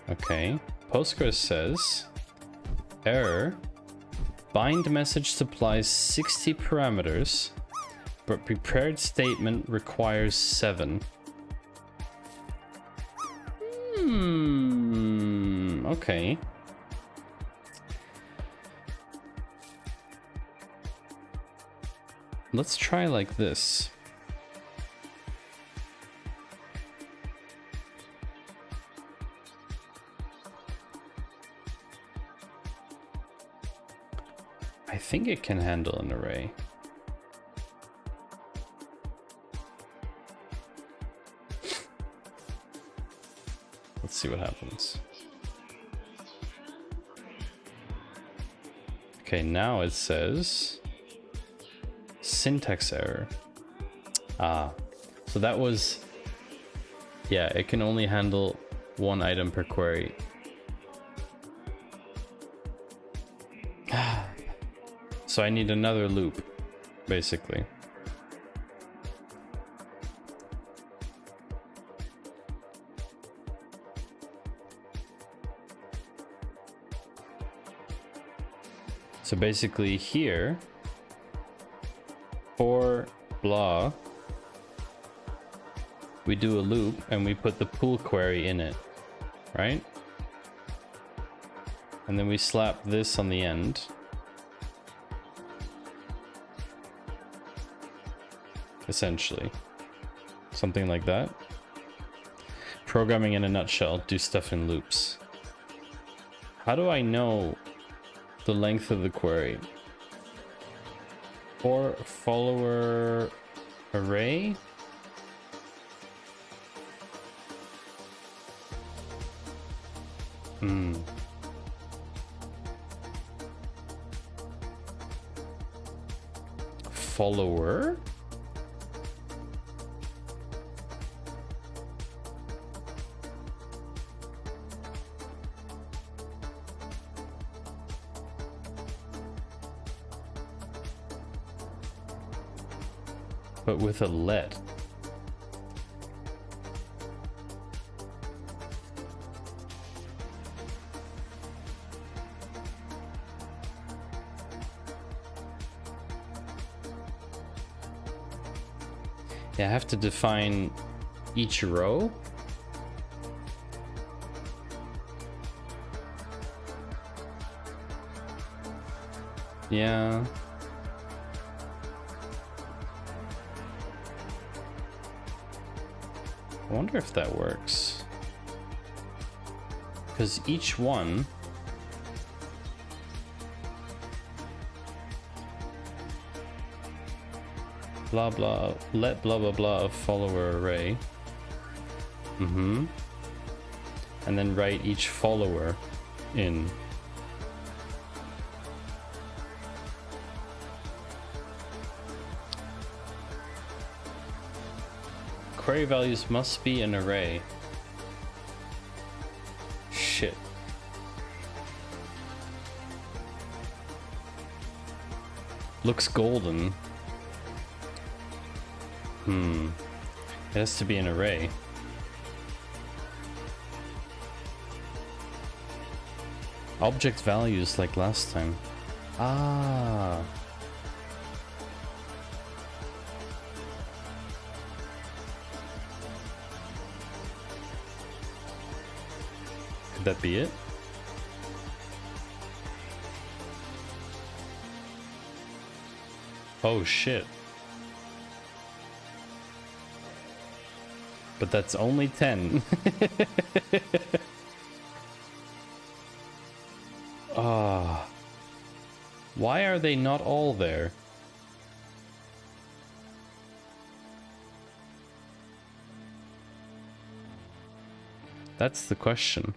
Okay. Postgres says, error, bind message supplies 60 parameters, but prepared statement requires 7. Okay. Let's try like this. I think it can handle an array. Let's see what happens. Okay, now it says syntax error. Ah, so that was, yeah, it can only handle one item per query. So I need another loop, basically. So basically here, for blah, we do a loop and we put the pool query in it, right? And then we slap this on the end. Essentially. Something like that. Programming in a nutshell, do stuff in loops. How do I know the length of the query? For follower array? Follower? But with a let. Yeah, I have to define each row. Yeah. I wonder if that works. Because each one blah blah let blah blah blah of follower array. And then write each follower in. Query values must be an array. Shit. Looks golden. It has to be an array. Object values like last time. Ah. Could that be it? Oh shit. But that's only 10. Ah. Why are they not all there? That's the question.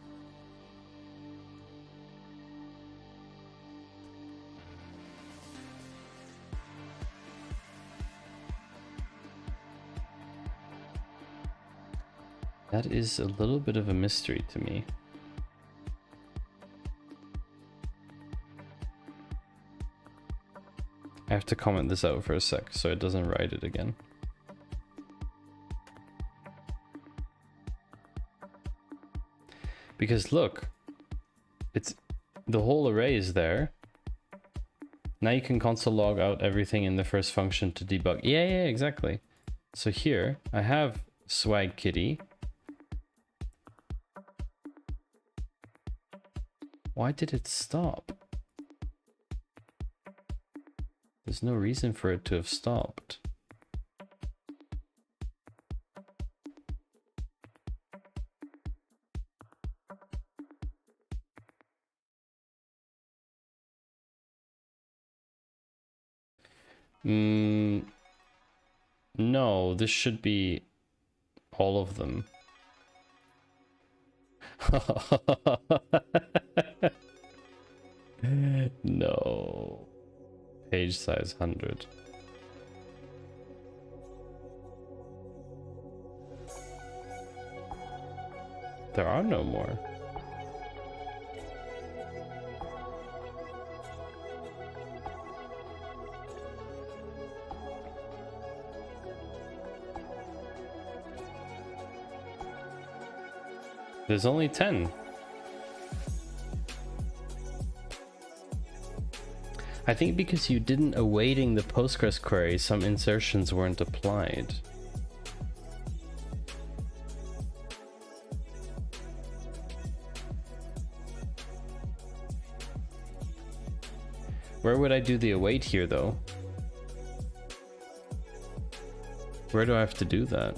That is a little bit of a mystery to me. I have to comment this out for a sec so it doesn't write it again. Because look, it's the whole array is there. Now you can console log out everything in the first function to debug. Yeah, exactly. So here I have swag kitty. Why did it stop? There's no reason for it to have stopped. No, this should be all of them. No. Page size 100. There are no more. There's only 10. I think because you didn't awaiting the Postgres query, some insertions weren't applied. Where would I do the await here though? Where do I have to do that?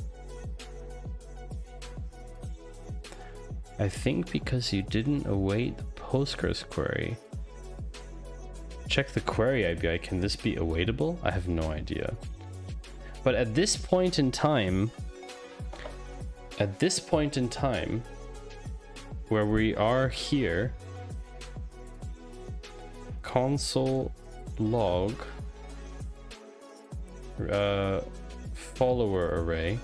I think because you didn't await the Postgres query. Check the query API. Can this be awaitable? I have no idea. But at this point in time, where we are here, console log follower array.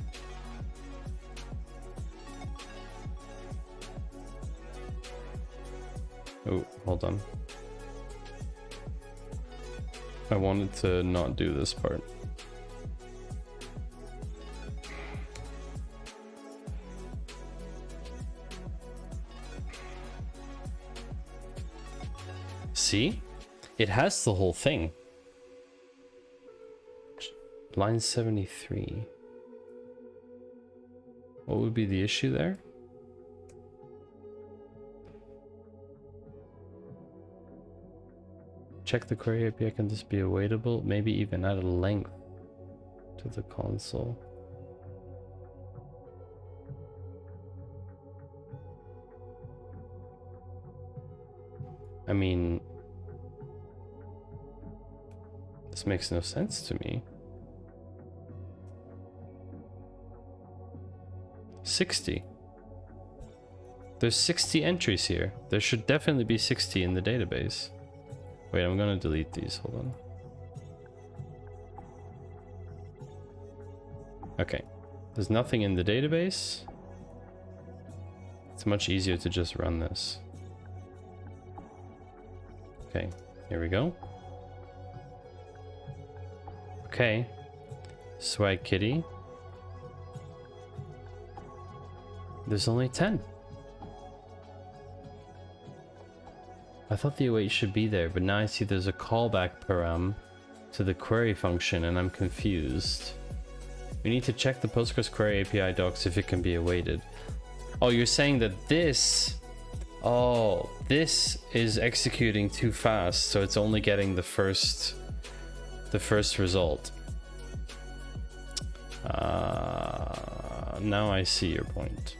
Oh, hold on. I wanted to not do this part. See? It has the whole thing. Line 73. What would be the issue there? Check the query API. Can this be awaitable? Maybe even add a length to the console. I mean, this makes no sense to me. 60. There's 60 entries here. There should definitely be 60 in the database. Wait, I'm gonna delete these. Hold on. Okay. There's nothing in the database. It's much easier to just run this. Okay, here we go. Okay. Swag kitty. There's only 10. I thought the await should be there, but now I see there's a callback param to the query function and I'm confused. We need to check the Postgres query API docs if it can be awaited. Oh, you're saying that this... Oh, this is executing too fast, so it's only getting the first result. Now I see your point.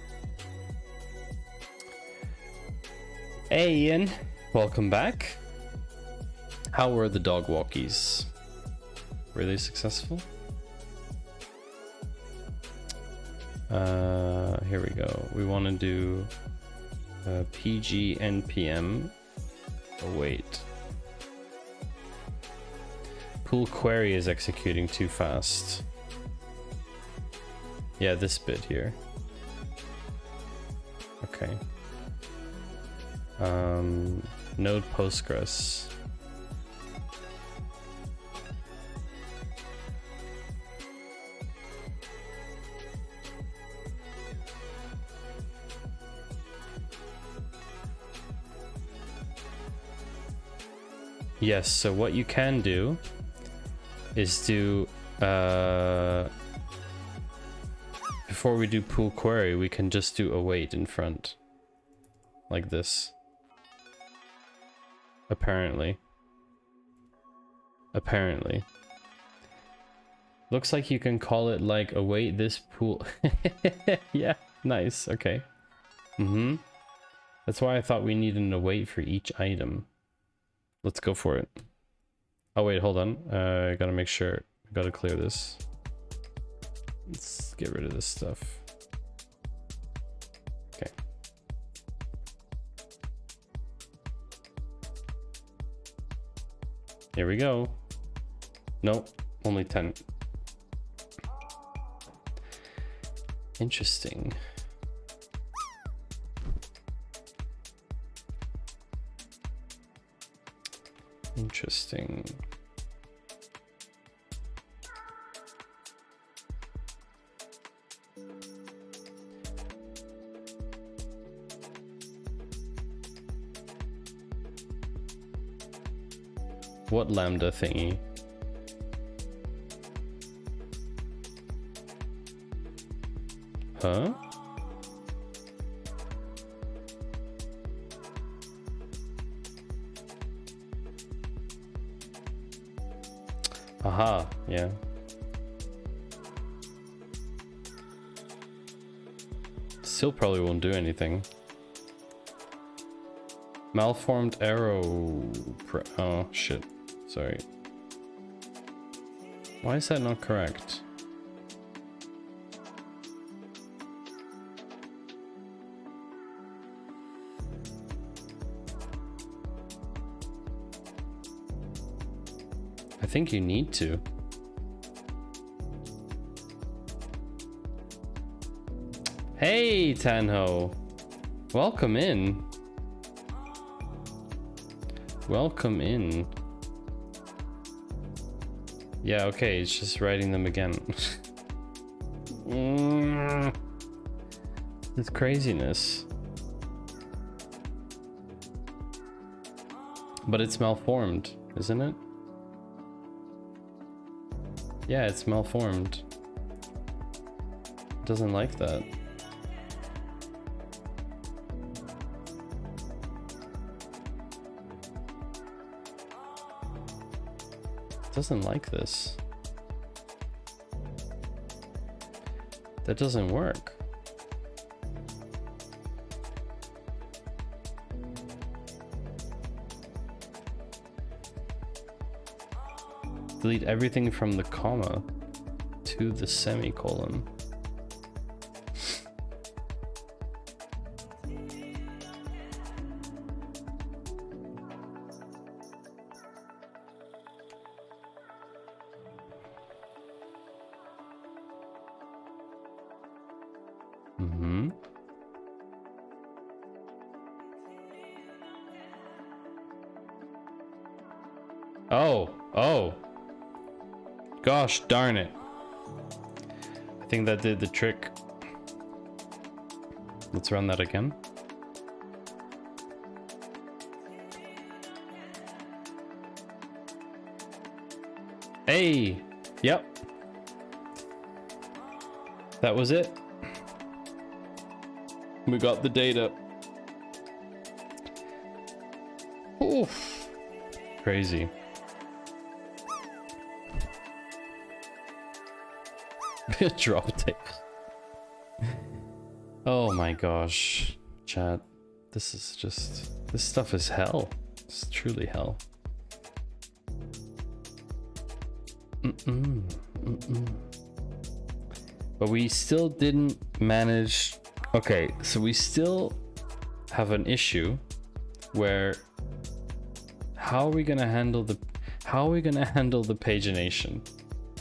Hey Ian, welcome back. How were the dog walkies? Were they successful? Here we go. We want to do PG npm await. Pool query is executing too fast. Yeah, this bit here. Okay. Node Postgres. Yes, so what you can do is do before we do pool query, we can just do await in front. Like this. Apparently. Looks like you can call it like await this pool. Yeah, nice. Okay. That's why I thought we needed an await for each item. Let's go for it. Oh wait, hold on. I gotta make sure. I gotta clear this. Let's get rid of this stuff. Okay. Here we go. Nope, only 10. Interesting. Interesting. What lambda thingy? Huh? Aha, yeah. Still probably won't do anything. Malformed arrow. Oh shit. Sorry. Why is that not correct? I think you need to. Hey, Tanho. Welcome in. Welcome in. Yeah, okay, it's just writing them again. It's craziness. But it's malformed, isn't it? Yeah, it's malformed. It doesn't like that. It doesn't like this. That doesn't work. Delete everything from the comma to the semicolon. Oh. Gosh darn it. I think that did the trick. Let's run that again. Hey, yep. That was it. We got the data. Oof. Crazy. Drop tape. Oh my gosh, chat. This stuff is hell. It's truly hell. But we still didn't manage. Okay, so we still have an issue where how are we gonna handle the pagination?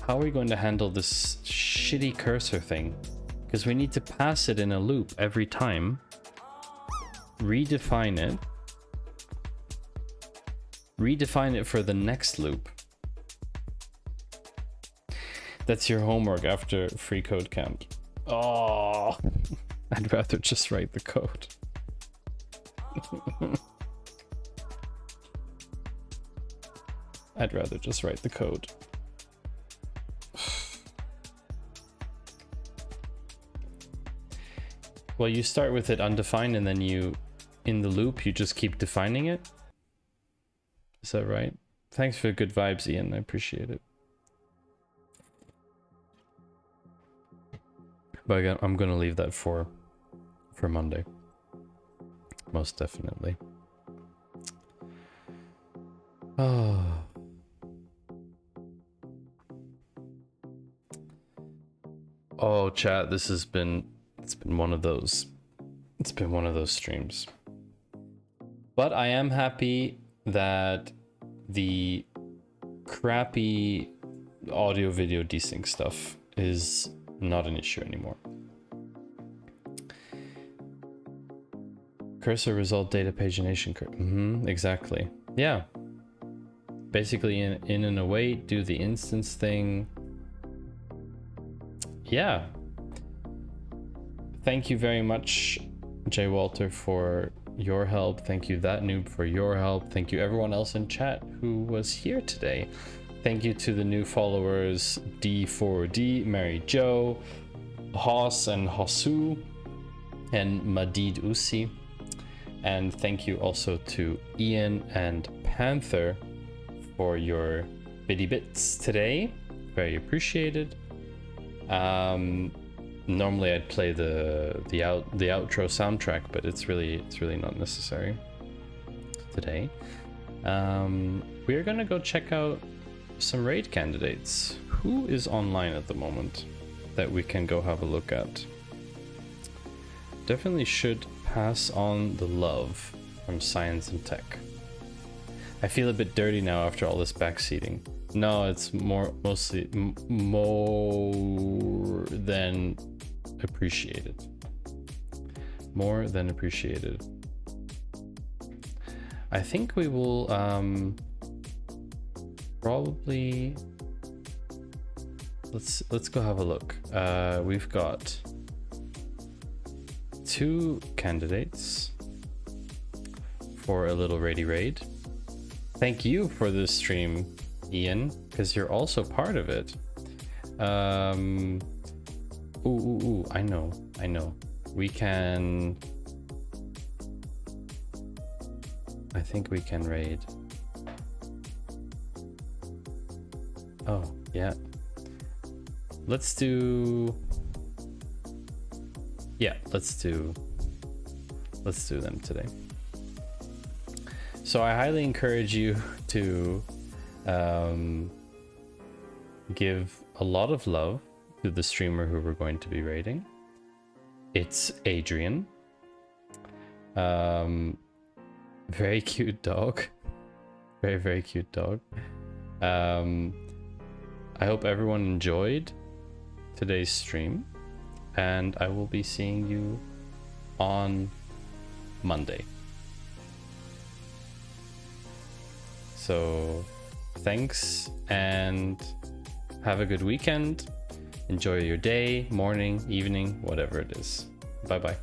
How are we going to handle this shitty cursor thing? Because we need to pass it in a loop every time, redefine it for the next loop. That's your homework after free code camp. Oh, I'd rather just write the code. I'd rather just write the code. Well, you start with it undefined and then in the loop, you just keep defining it. Is that right? Thanks for the good vibes, Ian. I appreciate it. But I'm gonna leave that for Monday. Most definitely. Oh. Oh, chat, it's been one of those streams. But I am happy that the crappy audio video desync stuff is not an issue anymore. Cursor result data pagination. Exactly. Yeah. Basically in and await, do the instance thing. Yeah. Thank you very much, Jay Walter, for your help. Thank you, That Noob, for your help. Thank you, everyone else in chat who was here today. Thank you to the new followers, D4D, Mary Jo, Hoss and Hossu, and Madid Usi. And thank you also to Ian and Panther for your bitty bits today. Very appreciated. Normally I'd play the outro soundtrack, but it's really not necessary today. We're gonna go check out some raid candidates. Who is online at the moment that we can go have a look at? Definitely should pass on the love from science and tech. I feel a bit dirty now after all this backseating. No, it's mostly more than appreciated. More than appreciated. I think we will probably let's go have a look. We've got 2 candidates for a little raid. Thank you for this stream, Ian, because you're also part of it. Ooh, I know. We can... I think we can raid. Oh, yeah. Let's do... Yeah, let's do them today. So I highly encourage you to give a lot of love to the streamer who we're going to be raiding. It's Adrian. Very cute dog. Very cute dog. I hope everyone enjoyed today's stream, and I will be seeing you on Monday. So thanks and have a good weekend. Enjoy your day, morning, evening, whatever it is. Bye bye.